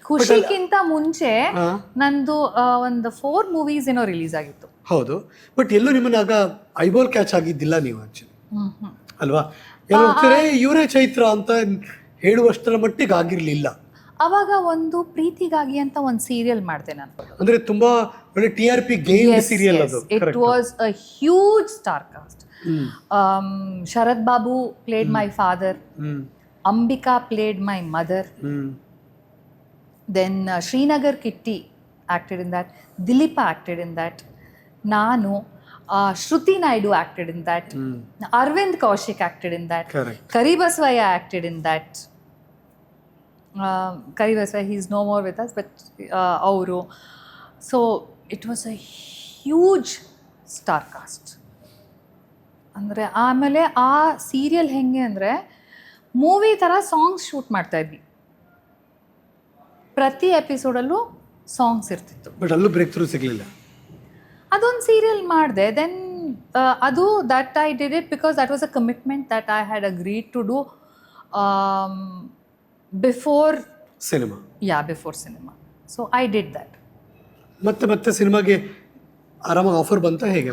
ಖುಷಿಗಿಂತ ಮುಂಚೆ ನಂದು ಒಂದು 4 movies ಏನೋ ರಿಲೀಸ್ ಆಗಿತ್ತು. ಹೌದು, ಬಟ್ ಎಲ್ಲೂ ನಿಮ್ಮನ್ನ ಆಗ ಐಬಾಲ್ ಕ್ಯಾಚ್ ಆಗಿದ್ದಿಲ್ಲ ನೀವು ಆಕ್ಚುಲಿ, ಅಲ್ವಾ? ಇವರೇ ಚೈತ್ರ ಅಂತ ಹೇಳುವಷ್ಟರ ಮಟ್ಟಿಗೆ ಆಗಿರ್ಲಿಲ್ಲ. ಅವಾಗ ಒಂದು ಪ್ರೀತಿಗಾಗಿ ಅಂತ ಒಂದು ಸೀರಿಯಲ್ ಮಾಡಿದೆ ನಾನು. ಅಂದ್ರೆ ತುಂಬಾ ಒಳ್ಳೆ TRP ಗೇಮ್ ಸೀರಿಯಲ್ ಅದು. It was a huge star cast. Sharath Babu played my father, Ambika played my mother, then Srinagar Kitty acted in that, Dileep acted in that, ನಾನು, Shruti Naidu acted in that, Arvind Kaushik acted in that, Karibaswaya acted in that. Karibaswaya, he's no more with us, but ಅವರು. So it was a huge star cast. ಅಂದರೆ ಆಮೇಲೆ ಆ serial ಹೆಂಗೆ ಅಂದರೆ movie ಥರ songs shoot ಮಾಡ್ತಾ ಇದ್ವಿ. ಪ್ರತಿ ಎಪಿಸೋಡಲ್ಲೂ ಸಾಂಗ್ಸ್ ಇರ್ತಿತ್ತು. ಬಟ್ ಅಲ್ಲೂ ಬ್ರೇಕ್ ಥ್ರೂ ಸಿಗಲಿಲ್ಲ. ಅದೊಂದು ಸೀರಿಯಲ್ ಮಾಡಿದೆ. ದೆನ್ ಅದು that I did it because that was a commitment that I had agreed to do before cinema. Before cinema. So I did that. ಮತ್ತೆ ಸಿನಿಮಾಗೆ ಆರಾಮಾಗಿ ಆಫರ್ ಬಂತ ಹೇಗೆ?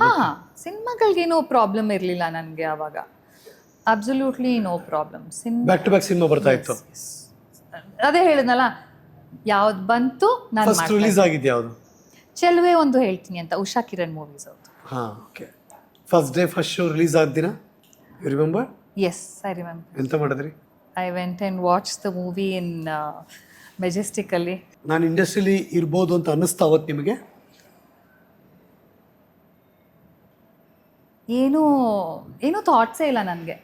ಸಿನಿಮಾಗಳಿಗೇನೋ ಪ್ರಾಬ್ಲಮ್ ಇರಲಿಲ್ಲ ನನಗೆ ಆವಾಗ. Absolutely no problem. Back to back cinema ಬರ್ತಾ ಇತ್ತು. ಅದೇ ಹೇಳಿದ್ನಲ್ಲ, ಯಾವ್ದು ಬಂತು ನಾನು ಫಸ್ಟ್ ರಿಲೀಸ್ ಆಗಿದ್ದು ಯಾವುದು? ಚೆಲುವೆ ಒಂದು ಹೇಳ್ತೀನಿ ಅಂತ, ಉಷಾ ಕಿರಣ್ ಮೂವೀಸ್ ಅವ್ರದ್ದು. Okay. First day first show release ಆಗ್ದಿನ you remember? Yes, I remember. ಎಂತ ಮಾಡಿದ್ರಿ? I went and watch the movie ಇನ್ ಮೆಜೆಸ್ಟಿಕಲ್ಲಿ. ನಾನು ಇಂಡಸ್ಟ್ರಿಯಲ್ಲಿ ಇರ್ಬೋದು ಅಂತ ಅನ್ನಿಸ್ತಾ ಅವತ್ತು ನಿಮಗೆ? ಏನೂ ಥಾಟ್ಸೇ ಇಲ್ಲ ನನಗೆ.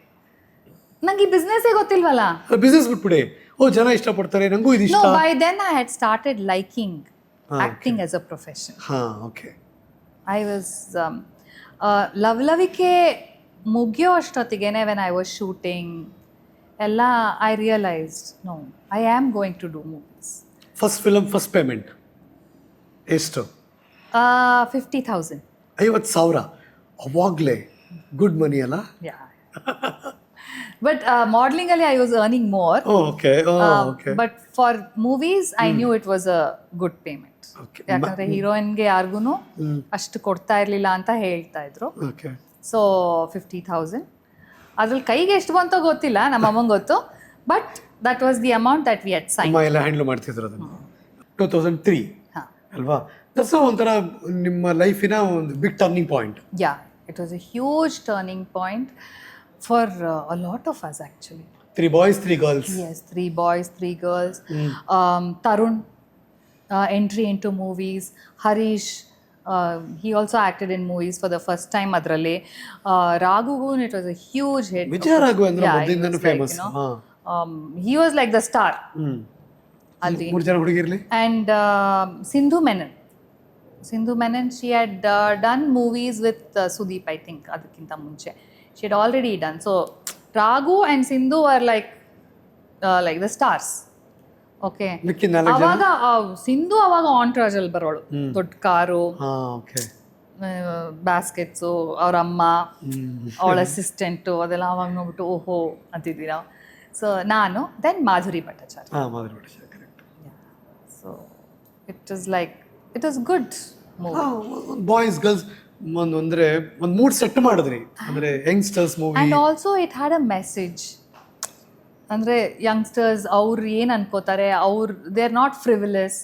ನಂಗೆ ಈ ಬಿಸ್ನೆಸ್ಸೇ ಗೊತ್ತಿಲ್ವಲ್ಲ. ಬಿಸ್ನೆಸ್ ಬಿಟ್ಬಿಡಿ. ಜನ ಇಷ್ಟಪಡ್ತಾರೆ, ನಂಗೂ ಇದು ಇಷ್ಟ. No, by then I had started liking acting as a profession. Okay. I was ಲವ್ಲವಿಕೆ ಮುಗಿಯೋ ಅಷ್ಟೊತ್ತಿಗೆನೆ when I was shooting ಎಲ್ಲ I realized no, I am going to do movies. First film first payment ಎಷ್ಟು? 50,000. 50,000 ಅವಾಗಲೇ good money ಅಲ್ಲ? But modelling ಅಲ್ಲಿ I was earning more. Okay okay but for movies I knew it was a good payment. Okay ಯಾಕಂದ್ರೆ ಹೀರೋಯಿನ್ಗೆ ಯಾರಿಗೂ ಅಷ್ಟು ಕೊಡ್ತಾ ಇರ್ಲಿಲ್ಲ ಅಂತ ಹೇಳ್ತಾ ಇದ್ರು. ಓಕೆ ಸೊ 50,000 ಅದ್ರಲ್ಲಿ ಕೈಗೆ ಎಷ್ಟು ಬಂತೋ ಗೊತ್ತಿಲ್ಲ, ನಮ್ಮ ಅಮ್ಮಂಗೆ ಗೊತ್ತು. But that was the amount that we had sign. ಅಮ್ಮ ಎಲ್ಲ ಹ್ಯಾಂಡಲ್ ಮಾಡ್ತಿದ್ರು ಅದನ್ನು. 2003 ಅಲ್ವಾ? ದಟ್ಸ್ ಒಂಥರ ನಿಮ್ಮ ಲೈಫಿನ ಒಂದು big turning point. Yeah, it was a huge turning point for a lot of us actually. 3 boys 3 girls. Yes, 3 boys 3 girls. Tarun entry into movies. Harish, he also acted in movies for the first time adralle. Raghu, it was a huge hit. Vijay Raghavendra Yeah, he ಮೊದಲಿಂದನೂ was famous. like, you know, he was like the star. ಅಲ್ಲಿ. 3 ಜನ ಹುಡುಗಿರ್ಲಿ. And Sindhu Menon, she had done movies with Sudeep, I think, ಅದಕ್ಕಿಂತ ಮುಂಚೆ. She had already done. So Raghu and Sindhu were like the stars. Okay. ಮಿಕ್ಕಿ 4 ಜನ. ಅವಾಗ ಸಿಂಧು ಅವಾಗ ಆಂಟ್ರಾಜ್ ಅಲ್ಲಿ ಬರೋಳು, ದೊಡ್ಡ car, okay ಬ್ಯಾಸ್ಕೆಟ್ಸು, ಅವ್ರ ಅಮ್ಮ, ಅವಳ ಅಸಿಸ್ಟೆಂಟು, ಅದೆಲ್ಲ ಅವಾಗ ನೋಡ್ಬಿಟ್ಟು ಓಹೋ ಅಂತಿದ್ವಿ ನಾವು. ಸೊ ನಾನು then Madhuri Bhattacharya. Madhuri Bhattacharya correct. So it was good movie. Boys girls ಅಂದ್ರೆ ಒಂದು ಮೂಡ್ ಸೆಟ್ ಮಾಡಿದ್ರಿ, ಅಂದ್ರೆ youngsters movie. And also it had a message. ಅಂದರೆ ಯಂಗ್ಸ್ಟರ್ಸ್ ಅವ್ರು ಏನು ಅನ್ಕೋತಾರೆ, ದೇ ಆರ್ ನಾಟ್ ಫ್ರಿವಿಲಸ್.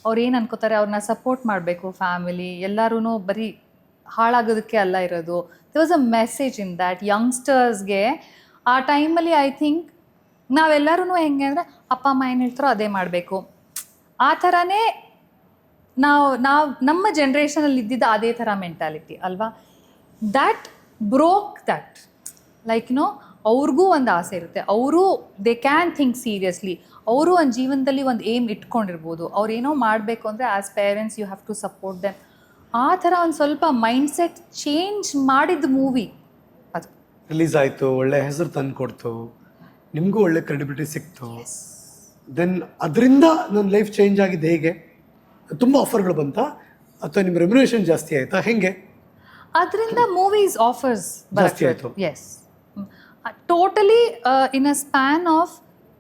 ಅವ್ರು ಏನು ಅನ್ಕೋತಾರೆ ಅವ್ರನ್ನ ಸಪೋರ್ಟ್ ಮಾಡಬೇಕು. ಫ್ಯಾಮಿಲಿ ಎಲ್ಲರೂ ಬರೀ ಹಾಳಾಗೋದಕ್ಕೆ ಅಲ್ಲ ಇರೋದು. They was a message in that. ಯಂಗ್ಸ್ಟರ್ಸ್ಗೆ ಆ ಟೈಮಲ್ಲಿ ಐ ಥಿಂಕ್ ನಾವೆಲ್ಲರೂ ಹೆಂಗೆ ಅಂದರೆ ಅಪ್ಪ ಅಮ್ಮ ಏನು ಹೇಳ್ತಾರೋ ಅದೇ ಮಾಡಬೇಕು, ಆ ಥರನೇ ನಾವು ನಮ್ಮ ಜನ್ರೇಷನಲ್ಲಿ ಇದ್ದಿದ್ದು ಅದೇ ಥರ ಮೆಂಟಾಲಿಟಿ ಅಲ್ವಾ. That broke that. ಲೈಕ್ ಅವ್ರಿಗೂ ಒಂದು ಆಸೆ ಇರುತ್ತೆ, ಅವರು ದೇ ಕ್ಯಾನ್ ಥಿಂಕ್ ಸೀರಿಯಸ್ಲಿ. ಅವರು ಒಂದು ಜೀವನದಲ್ಲಿ ಒಂದು ಏಮ್ ಇಟ್ಕೊಂಡಿರ್ಬೋದು. ಅವ್ರು ಏನೋ ಮಾಡಬೇಕು ಅಂದರೆ as parents you have to support them. ಆ ಥರ ಒಂದು ಸ್ವಲ್ಪ ಮೈಂಡ್ಸೆಟ್ ಚೇಂಜ್ ಮಾಡಿದ ಮೂವಿ ಅದು. ರಿಲೀಸ್ ಆಯಿತು, ಒಳ್ಳೆ ಹೆಸರು ತಂದು ಕೊಡ್ತು, ನಿಮಗೂ ಒಳ್ಳೆ ಕ್ರೆಡಿಬಿಲಿಟಿ ಸಿಕ್ತು. ದೆನ್ ಅದರಿಂದ ನನ್ನ ಲೈಫ್ ಚೇಂಜ್ ಆಗಿದ್ದು ಹೇಗೆ? ತುಂಬ ಆಫರ್ಗಳು ಬಂತಾ ಅಥವಾ ನಿಮ್ಮ ರೆಮ್ಯುನರೇಷನ್ ಜಾಸ್ತಿ ಆಯಿತಾ, ಹೆಂಗೆ? ಅದರಿಂದ ಮೂವೀಸ್ ಆಫರ್ಸ್ ಜಾಸ್ತಿ ಆಯಿತು. Yes, totally in a span of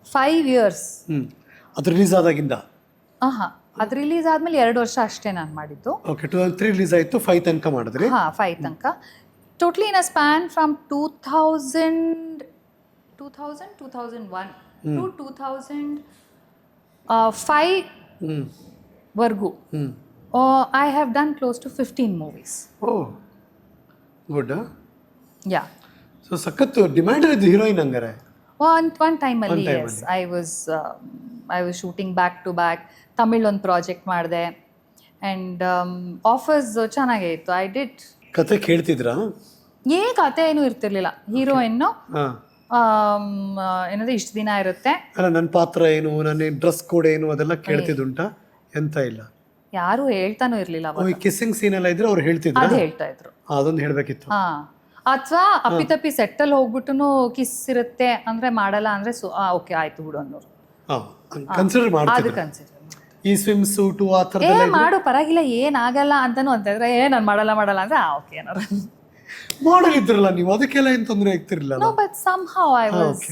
5 years. ಅದು ರಿಲೀಸ್ ಆದಾಗಿಂದ? ಹಾಂ, ಅದು ರಿಲೀಸ್ ಆದಮೇಲೆ 2 ವರ್ಷ ಅಷ್ಟೇ ನಾನು ಮಾಡಿದ್ದು. ಓಕೆ, 2003 ರಿಲೀಸ್ ಆಯಿತು, 5 ತನಕ ಮಾಡಿದ್ರಿ? ಹಾಂ, 5 ತನಕ. Totally in a span from 2001 to 2005 ವರ್ಗೂ I have done close to 15 movies. Oh good. Yeah, so ಸಖತ್ತು ಡಿಮ್ಯಾಂಡ್ ಇದ್ದು ಹೀರೋಯಿನ್ ಹಂಗಾರೆ. one ಟೈಮಲ್ಲಿ yes, I was shooting back to back. Tamil ಒಂದು ಪ್ರಾಜೆಕ್ಟ್ ಮಾಡಿದೆ ಆ್ಯಂಡ್ ಆಫರ್ಸ್ ಚೆನ್ನಾಗೇ ಇತ್ತು. I did. ಕತೆ ಕೇಳ್ತಿದ್ರಾ? ಕತೆ ಏನೂ ಇರ್ತಿರ್ಲಿಲ್ಲ. ಹೀರೋಯಿನ್ನು ಏನಂದ್ರೆ ಇಷ್ಟು ದಿನ ಇರುತ್ತೆ, ಅಲ್ಲ ನನ್ನ ಪಾತ್ರ ಏನು, ನನ್ನ ಡ್ರೆಸ್ ಕೋಡ್ ಏನು, ಅದೆಲ್ಲ ಕೇಳ್ತಿದ್ದುಂಟಾ? ಎಂತ ಇಲ್ಲ, ಯಾರು ಹೇಳ್ತಾನೂ ಇರ್ಲಿಲ್ಲ. ಕಿಸ್ಸಿಂಗ್ ಸೀನ್ ಎಲ್ಲ ಇದ್ರೆ ಅವ್ರು ಹೇಳ್ತಿದ್ರು, ಅದು ಹೇಳ್ತಾ ಇದ್ರು. ಅದೊಂದು ಹೇಳ್ಬೇಕಿತ್ತು. ಅಥವಾ ಅಪ್ಪಿತಪ್ಪಿ ಸೆಟ್ಟಲ್ಲಿ ಹೋಗ್ಬಿಟ್ಟು ಕಿಸ್ ಇರುತ್ತೆ ಅಂದ್ರೆ ಮಾಡಲ್ಲ ಅಂದ್ರೆ ಓಕೆ ಆಯ್ತು ಬಿಡು ಅನ್ನೋರು. ಕನ್ಸಿಡರ್ ಮಾಡ್ತಿದ್ರು. ಅದು ಕನ್ಸಿಡರ್ ಈ ಸ್ವಿಮ್ ಸೂಟು ಆ ಥರ ಮಾಡು ಪರವಾಗಿಲ್ಲ ಏನಾಗಲ್ಲ ಅಂತಾನು ಅಂತಿದ್ರೆ ನಾನು ಮಾಡಲ್ಲ ಅಂದ್ರೆ ಓಕೆ ಅನ್ನೋರು. ಮಾಡಲ್ ಇದ್ರಲ್ಲ ನೀವು, ಅದಕ್ಕೆಲ್ಲ ಏನು ತೊಂದರೆ ಆಗ್ತಿರ್ಲಿಲ್ಲ? No, but somehow I was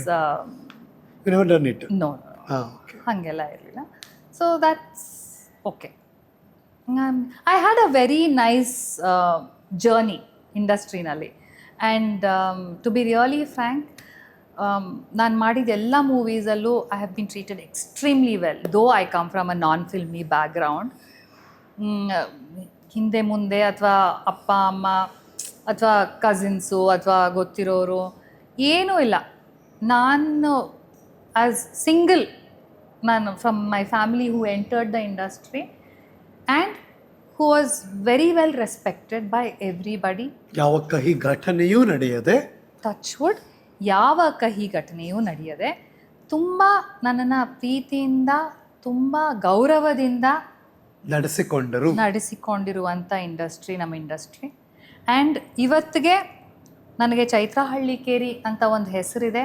you never done it? No. Okay. ಹಂಗೆಲ್ಲ ಇರಲಿಲ್ಲ. So that's okay. I had a very nice journey ಇಂಡಸ್ಟ್ರಿನಲ್ಲಿ. And to be really frank, ನಾನು ಮಾಡಿದ ಎಲ್ಲ ಮೂವೀಸಲ್ಲೂ I have been treated extremely well. Though I come from a non filmy background. ಹಿಂದೆ ಮುಂದೆ ಅಥವಾ ಅಪ್ಪ ಅಮ್ಮ ಅಥವಾ ಕಸಿನ್ಸು ಅಥವಾ ಗೊತ್ತಿರೋರು ಏನೂ ಇಲ್ಲ. ನಾನು ಆ್ಯಸ್ ಸಿಂಗಲ್, ನಾನು from my family who entered the industry and who was very well respected by everybody. ಯಾವ ಕಹಿ ಘಟನೆಯೂ ನಡೆಯದೆ, ಟಚ್ ವುಡ್, ಯಾವ ಕಹಿ ಘಟನೆಯೂ ನಡೆಯದೆ ತುಂಬ ನನ್ನನ್ನು ಪ್ರೀತಿಯಿಂದ ತುಂಬ ಗೌರವದಿಂದ ನಡೆಸಿಕೊಂಡಿರುವಂಥ ಇಂಡಸ್ಟ್ರಿ ನಮ್ಮ ಇಂಡಸ್ಟ್ರಿ. ಆ್ಯಂಡ್ ಇವತ್ತಿಗೆ ನನಗೆ ಚೈತ್ರ ಹಳ್ಳಿಕೇರಿ ಅಂತ ಒಂದು ಹೆಸರಿದೆ,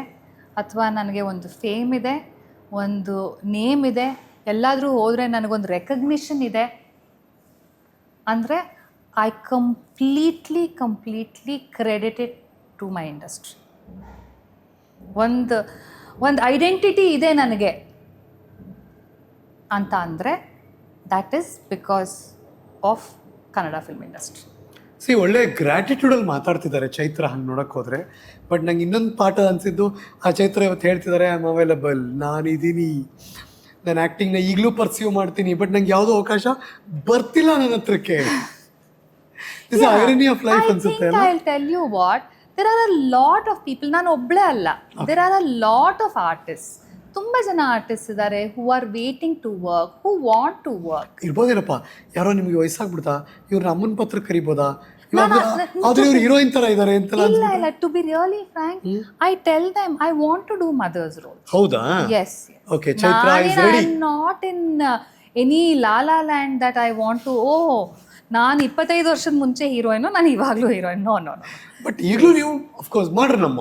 ಅಥವಾ ನನಗೆ ಒಂದು ಫೇಮ್ ಇದೆ, ಒಂದು ನೇಮ್ ಇದೆ. ಎಲ್ಲಾದರೂ ಹೋದರೆ ನನಗೊಂದು ರೆಕಗ್ನಿಷನ್ ಇದೆ ಅಂದರೆ I completely credited to my industry. ಒಂದು ಐಡೆಂಟಿಟಿ ಇದೆ ನನಗೆ ಅಂತ ಅಂದರೆ that is because of Kannada film industry. ಒಳ್ಳೆ ಗ್ರ್ಯಾಟಿಟ್ಯೂಡಲ್ಲಿ ಮಾತಾಡ್ತಿದ್ದಾರೆ ಚೈತ್ರ ಹಂಗೆ ನೋಡೋಕೆ ಹೋದರೆ. ಬಟ್ ನಂಗೆ ಇನ್ನೊಂದು ಪಾಠ ಅನಿಸಿದ್ದು, ಆ ಚೈತ್ರ ಇವತ್ತು ಹೇಳ್ತಿದ್ದಾರೆ ಐ ಆಮ್ ಅವೈಲಬಲ್, ನಾನಿದ್ದೀನಿ, ನಾನು ಆ್ಯಕ್ಟಿಂಗ್ನ ಈಗಲೂ ಪರ್ಸ್ಯೂ ಮಾಡ್ತೀನಿ, ಬಟ್ ನಂಗೆ ಯಾವುದೋ ಅವಕಾಶ ಬರ್ತಿಲ್ಲ ನನ್ನ ಹತ್ರಕ್ಕೆ. ಐರನಿ ಆಫ್ ಲೈಫ್ ಅನ್ಸುತ್ತೆ ಅಲ್ಲ. I will tell you what, there are a lot of people, ನಾನು ಒಬ್ಬಳೇ ಅಲ್ಲ, there are a lot of artist, ತುಂಬ ಜನ ಆರ್ಟಿಸ್ಟ್ ಇದ್ದಾರೆ who are waiting to work, who want to work. ಇರ್ಬೋದೇನಪ್ಪ, ಯಾರೋ ನಿಮಗೆ ವಯಸ್ಸಾಗ್ಬಿಡ್ತಾ, ಇವ್ರನ್ನ ಅಮ್ಮನ ಪತ್ರ ಕರಿಬೋದಾ, ಆದ್ರೆ ಇವ್ರು ಹೀರೋಯಿನ್ ತರ ಇದ್ದಾರೆ ಅಂತೆಲ್ಲ. ಇಲ್ಲ, to be really frank, I tell them I want to do mothers role. ಹೌದಾ? Yes. Okay, Chaitra is ready. I'm not in any La La Land that I want to, ನಾನು 25 ವರ್ಷದ ಮುಂಚೆ ಹೀರೋಯಿನ್, ನಾನು ಇವಾಗಲೂ ಹೀರೋಯಿನ್. ನೋ. ಬಟ್ ಈಗಲೂ ನೀವು of course ಮಾಡ್ರಿ ನಮ್ಮ.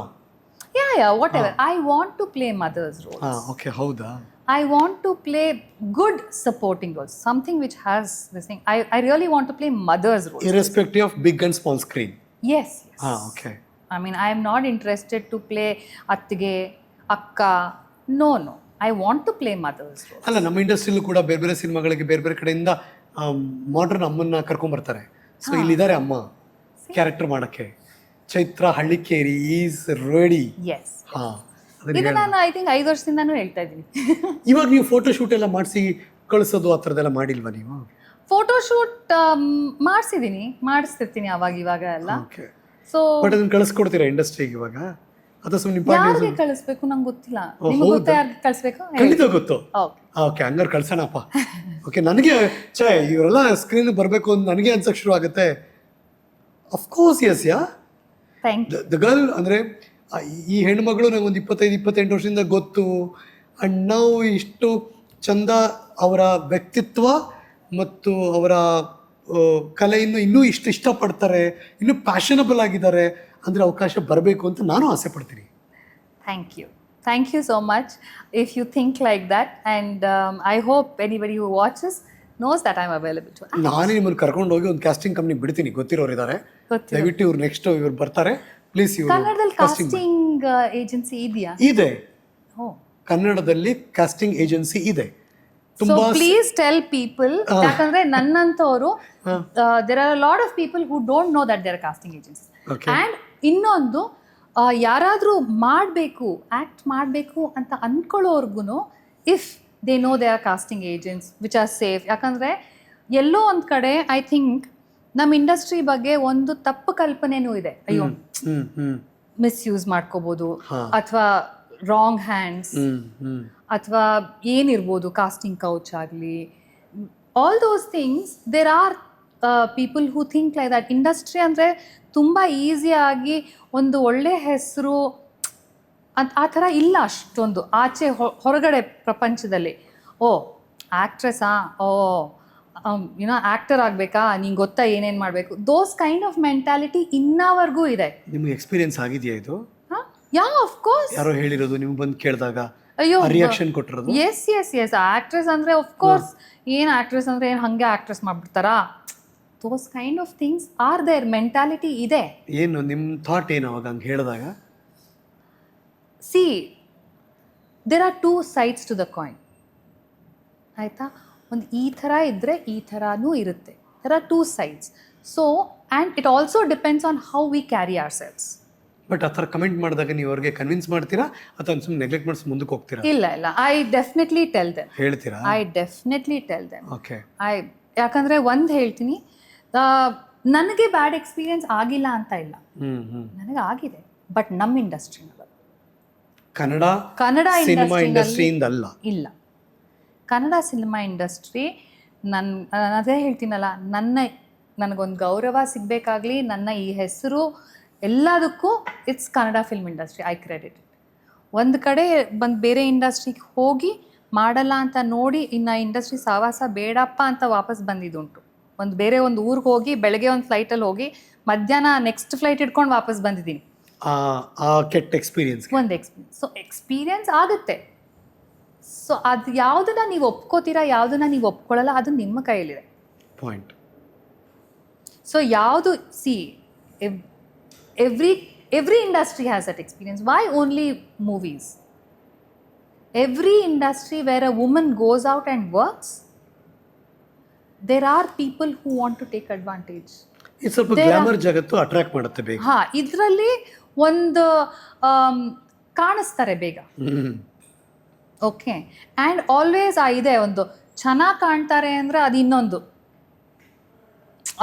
Yeah, whatever. I want to play mother's roles. Okay, ಹೌದಾ? I want to play good supporting roles, something which has this thing. I really want to play mother's roles. Irrespective of big and small screen. Yes. Okay. I mean, I am not interested to play attige, akka. No. I want to play mother's roles. ಅಲ್ಲ, ನಮ್ಮ ಇಂಡಸ್ಟ್ರಿಯಲ್ಲೂ ಕೂಡ ಬೇರೆ ಬೇರೆ ಸಿನಿಮಾಗಳಿಗೆ ಬೇರೆ ಬೇರೆ ಕಡೆಯಿಂದ modern ಅಮ್ಮನ್ನ ಕರ್ಕೊಂಡ್ಬರ್ತಾರೆ. ಸೊ ಇಲ್ಲಿದ್ದಾರೆ ಅಮ್ಮ ಕ್ಯಾರೆಕ್ಟರ್ ಮಾಡೋಕ್ಕೆ. Chaitra Hallikeri is ready. Yes. ಇದು ನಾನು ಐ ಥಿಂಕ್ 5 ವರ್ಷದಿಂದನೂ ಹೇಳ್ತಾ ಇದ್ದೀನಿ. ಇವಾಗ ನೀವು ಫೋಟೋ ಶೂಟ್ ಎಲ್ಲ ಮಾಡಿಸಿ ಕಳಿಸೋದು ಆ ಥರದ್ದೆಲ್ಲ ಮಾಡಿಲ್ವಾ ನೀವು? ಫೋಟೋ ಶೂಟ್ ಮಾಡಿಸ್ತಿರ್ತೀನಿ ಅವಾಗ ಇವಾಗ ಎಲ್ಲ. ಸೊ ಬಟ್ ಅದನ್ನ ಕಳಿಸ್ಕೊಡ್ತೀರಾ ಇಂಡಸ್ಟ್ರಿಗೆ ಇವಾಗ? ಅಥವಾ ಸುಮ್ಮನೆ ಯಾರಿಗೆ ಕಳಿಸ್ಬೇಕು ನಂಗೆ ಗೊತ್ತಿಲ್ಲ. ನಿಮಗೆ ಗೊತ್ತಾ ಯಾರಿಗೆ ಕಳಿಸ್ಬೇಕು? ಖಂಡಿತ ಗೊತ್ತು. ಓಕೆ, ಹಂಗಾರೆ ಕಳ್ಸೋಣಪ್ಪ. ಓಕೆ, ನನಗೆ ಇವರೆಲ್ಲ ಸ್ಕ್ರೀನ್ ಬರಬೇಕು ಅಂತ ನನಗೆ ಅನ್ಸಕ್ಕೆ ಶುರು ಆಗುತ್ತೆ. Of course S. ದ ಗರ್ಲ್ ಅಂದರೆ ಈ ಹೆಣ್ಮಗಳು ನಂಗೆ ಒಂದು 25-28 ವರ್ಷದಿಂದ ಗೊತ್ತು. ಆ್ಯಂಡ್ ನಾವು ಇಷ್ಟು ಚಂದ ಅವರ ವ್ಯಕ್ತಿತ್ವ ಮತ್ತು ಅವರ ಕಲೆಯನ್ನು ಇನ್ನೂ ಇಷ್ಟು ಇಷ್ಟಪಡ್ತಾರೆ, ಇನ್ನೂ ಪ್ಯಾಷನಬಲ್ ಆಗಿದ್ದಾರೆ ಅಂದರೆ ಅವಕಾಶ ಬರಬೇಕು ಅಂತ ನಾನು ಆಸೆ ಪಡ್ತೀನಿ. Thank you so much if you think like that. And I hope anybody who watches knows that I'm available to. ನಾನೇ ನಿಮ್ಮನ್ನು ಕರ್ಕೊಂಡು ಹೋಗಿ ಒಂದು ಕಾಸ್ಟಿಂಗ್ ಕಂಪ್ನಿ ಬಿಡ್ತೀನಿ, ಗೊತ್ತಿರೋರು ಇದ್ದಾರೆ. ದಯವಿಟ್ಟು ಇವ್ರು ನೆಕ್ಸ್ಟ್ ಇವ್ರು ಬರ್ತಾರೆ ಪ್ಲೀಸ್. ಇವರು ಕನ್ನಡದಲ್ಲಿ ಕಾಸ್ಟಿಂಗ್ ಏಜೆನ್ಸಿ ಇದೆಯಾ? ಇದೆ, ಕನ್ನಡದಲ್ಲಿ ಕಾಸ್ಟಿಂಗ್ ಏಜೆನ್ಸಿ ಇದೆ. ತುಂಬಾ ಪ್ಲೀಸ್ ಟೆಲ್ ಪೀಪಲ್, ಯಾಕಂದ್ರೆ ನನ್ನಂತವರು there are a lot of people who don't know that there are casting agencies. And ಇನ್ನೊಂದು, ಯಾರಾದರೂ ಮಾಡಬೇಕು ಆ್ಯಕ್ಟ್ ಮಾಡಬೇಕು ಅಂತ ಅಂದ್ಕೊಳ್ಳೋರ್ಗು if they know they are casting agents which are safe. ಯಾಕಂದರೆ ಎಲ್ಲೋ ಒಂದು ಕಡೆ ಐ ಥಿಂಕ್ ನಮ್ಮ ಇಂಡಸ್ಟ್ರಿ ಬಗ್ಗೆ ಒಂದು ತಪ್ಪು ಕಲ್ಪನೆನೂ ಇದೆ. ಅಯ್ಯೋ ಮಿಸ್ಯೂಸ್ ಮಾಡ್ಕೋಬೋದು, ಅಥವಾ ರಾಂಗ್ ಹ್ಯಾಂಡ್ಸ್, ಅಥವಾ ಏನಿರ್ಬೋದು, ಕಾಸ್ಟಿಂಗ್ ಕೌಚ್ ಆಗಲಿ, all those things. There are people who think like that. Industry ಅಂದರೆ ತುಂಬ ಈಸಿಯಾಗಿ ಒಂದು ಒಳ್ಳೆ ಹೆಸರು ಅಂತ ಆ ಥರ ಇಲ್ಲ ಅಷ್ಟೊಂದು ಆಚೆ ಹೊರಗಡೆ ಪ್ರಪಂಚದಲ್ಲಿ. ಆ್ಯಕ್ಟ್ರೆಸ್ಸಾ, ಏನೋ ಆ್ಯಕ್ಟರ್ ಆಗಬೇಕಾ, ನಿಂಗೆ ಗೊತ್ತಾ ಏನೇನು ಮಾಡಬೇಕು, ದೋಸ್ ಕೈಂಡ್ ಆಫ್ ಮೆಂಟಾಲಿಟಿ ಇನ್ನವರೆಗೂ ಇದೆ. ನಿಮಗೆ ಎಕ್ಸ್ಪೀರಿಯನ್ಸ್ ಆಗಿದೆಯಾ ಇದು? Of course. ಯಾರೋ ಹೇಳಿರೋದು ನೀವು ಬಂದು ಕೇಳಿದಾಗ ಅಯ್ಯೋ ರಿಯಾಕ್ಷನ್ ಕೊಟ್ಟಿರೋದು? ಎಸ್. ಆ್ಯಕ್ಟ್ರೆಸ್ ಅಂದರೆ ಆಫ್ ಕೋರ್ಸ್, ಏನು ಆ್ಯಕ್ಟ್ರೆಸ್ ಅಂದರೆ ಏನು ಹಾಗೆ ಆ್ಯಕ್ಟ್ರೆಸ್ ಮಾಡ್ಬಿಡ್ತಾರಾ? Those kind of things are there, mentality ಇದೆ. ಏನು ನಿಮ್ಮ ಥಾಟ್ ಏನು ಅವಾಗ ಹಂಗೆ ಹೇಳಿದಾಗ? See, there are two sides to the coin. ಆಯಿತಾ? ಒಂದು ಈ ಥರ ಇದ್ದರೆ ಈ ಥರನೂ ಇರುತ್ತೆ. There are two sides. So, and it also depends on how we carry ourselves. But ಆ ಥರ ಕಮೆಂಟ್ ಮಾಡಿದಾಗ ನೀವು ಅವ್ರಿಗೆ ಕನ್ವಿನ್ಸ್ ಮಾಡ್ತೀರಾ ಅಥವಾ ಸುಮ್ಮನೆ ನೆಗ್ಲೆಕ್ಟ್ ಮಾಡಿಸಿ ಮುಂದಕ್ಕೆ ಹೋಗ್ತೀರಾ? ಇಲ್ಲ, ಐ ಡೆಫಿನೆಟ್ಲಿ ಟೆಲ್ ದೆಮ್. ಹೇಳ್ತೀರಾ? I definitely tell them. Okay. ಯಾಕಂದರೆ ಒಂದು ಹೇಳ್ತೀನಿ, ನನಗೆ ಬ್ಯಾಡ್ ಎಕ್ಸ್ಪೀರಿಯನ್ಸ್ ಆಗಿಲ್ಲ ಅಂತ ಇಲ್ಲ, ನನಗೆ ಆಗಿದೆ. ಬಟ್ ನಮ್ಮ ಇಂಡಸ್ಟ್ರಿನಲ್ಲಿ, ಕನ್ನಡ ಸಿನಿಮಾ ಇಂಡಸ್ಟ್ರಿಯಿಂದ ಇಲ್ಲ, ಕನ್ನಡ ಸಿನಿಮಾ ಇಂಡಸ್ಟ್ರಿ ಅದೇ ಹೇಳ್ತೀನಲ್ಲ, ನನಗೊಂದು ಗೌರವ ಸಿಗಬೇಕಾಗ್ಲಿ, ನನ್ನ ಈ ಹೆಸರು ಎಲ್ಲದಕ್ಕೂ it's Kannada film industry. I credit it. ಒಂದು ಕಡೆ ಬಂದು ಬೇರೆ ಇಂಡಸ್ಟ್ರಿಗೆ ಹೋಗಿ ಮಾಡಲ್ಲ ಅಂತ ನೋಡಿ ಇನ್ನು ಇಂಡಸ್ಟ್ರಿ ಸಹವಾಸ ಬೇಡಪ್ಪ ಅಂತ ವಾಪಸ್ ಬಂದಿದ್ದುಂಟು. ಬೇರೆ ಒಂದು ಊರಿಗೆ ಹೋಗಿ ಬೆಳಗ್ಗೆ ಒಂದು ಫ್ಲೈಟಲ್ಲಿ ಹೋಗಿ ಮಧ್ಯಾಹ್ನ ನೆಕ್ಸ್ಟ್ ಫ್ಲೈಟ್ ಇಟ್ಕೊಂಡು ವಾಪಸ್ ಬಂದಿದ್ದೀನಿ. ಕೆಟ್ಟ ಎಕ್ಸ್ಪೀರಿಯನ್ಸ್, ಒಂದು ಎಕ್ಸ್ಪೀರಿಯನ್ಸ್. ಸೊ ಎಕ್ಸ್ಪೀರಿಯನ್ಸ್ ಆಗುತ್ತೆ. ಸೊ ಅದು ಯಾವುದನ್ನ ನೀವು ಒಪ್ಕೋತೀರಾ, ಯಾವುದನ್ನ ನೀವು ಒಪ್ಕೊಳ್ಳಲ್ಲ, ಅದು ನಿಮ್ಮ ಕೈಯಲ್ಲಿದೆ. ಪಾಯಿಂಟ್. ಸೊ ಯಾವುದು every every industry has that experience. Why only movies? Every industry where a woman goes out and works, there are people who want to take advantage. ಇದು ಸ್ವಲ್ಪ ಗ್ಲಾಮರ್ ಜಗತ್ತು ಅಟ್ರಾಕ್ಟ್ ಮಾಡುತ್ತೆ ಬೇಗ. ಹಾ, ಇದರಲ್ಲಿ ಒಂದು ಕಾಣಿಸ್ತಾರೆ ಬೇಗ. ಓಕೆ, ಆ್ಯಂಡ್ ಆಲ್ವೇಸ್ ಇದೆ ಒಂದು ಚೆನ್ನಾಗಿ ಕಾಣ್ತಾರೆ ಅಂದರೆ ಅದು ಇನ್ನೊಂದು,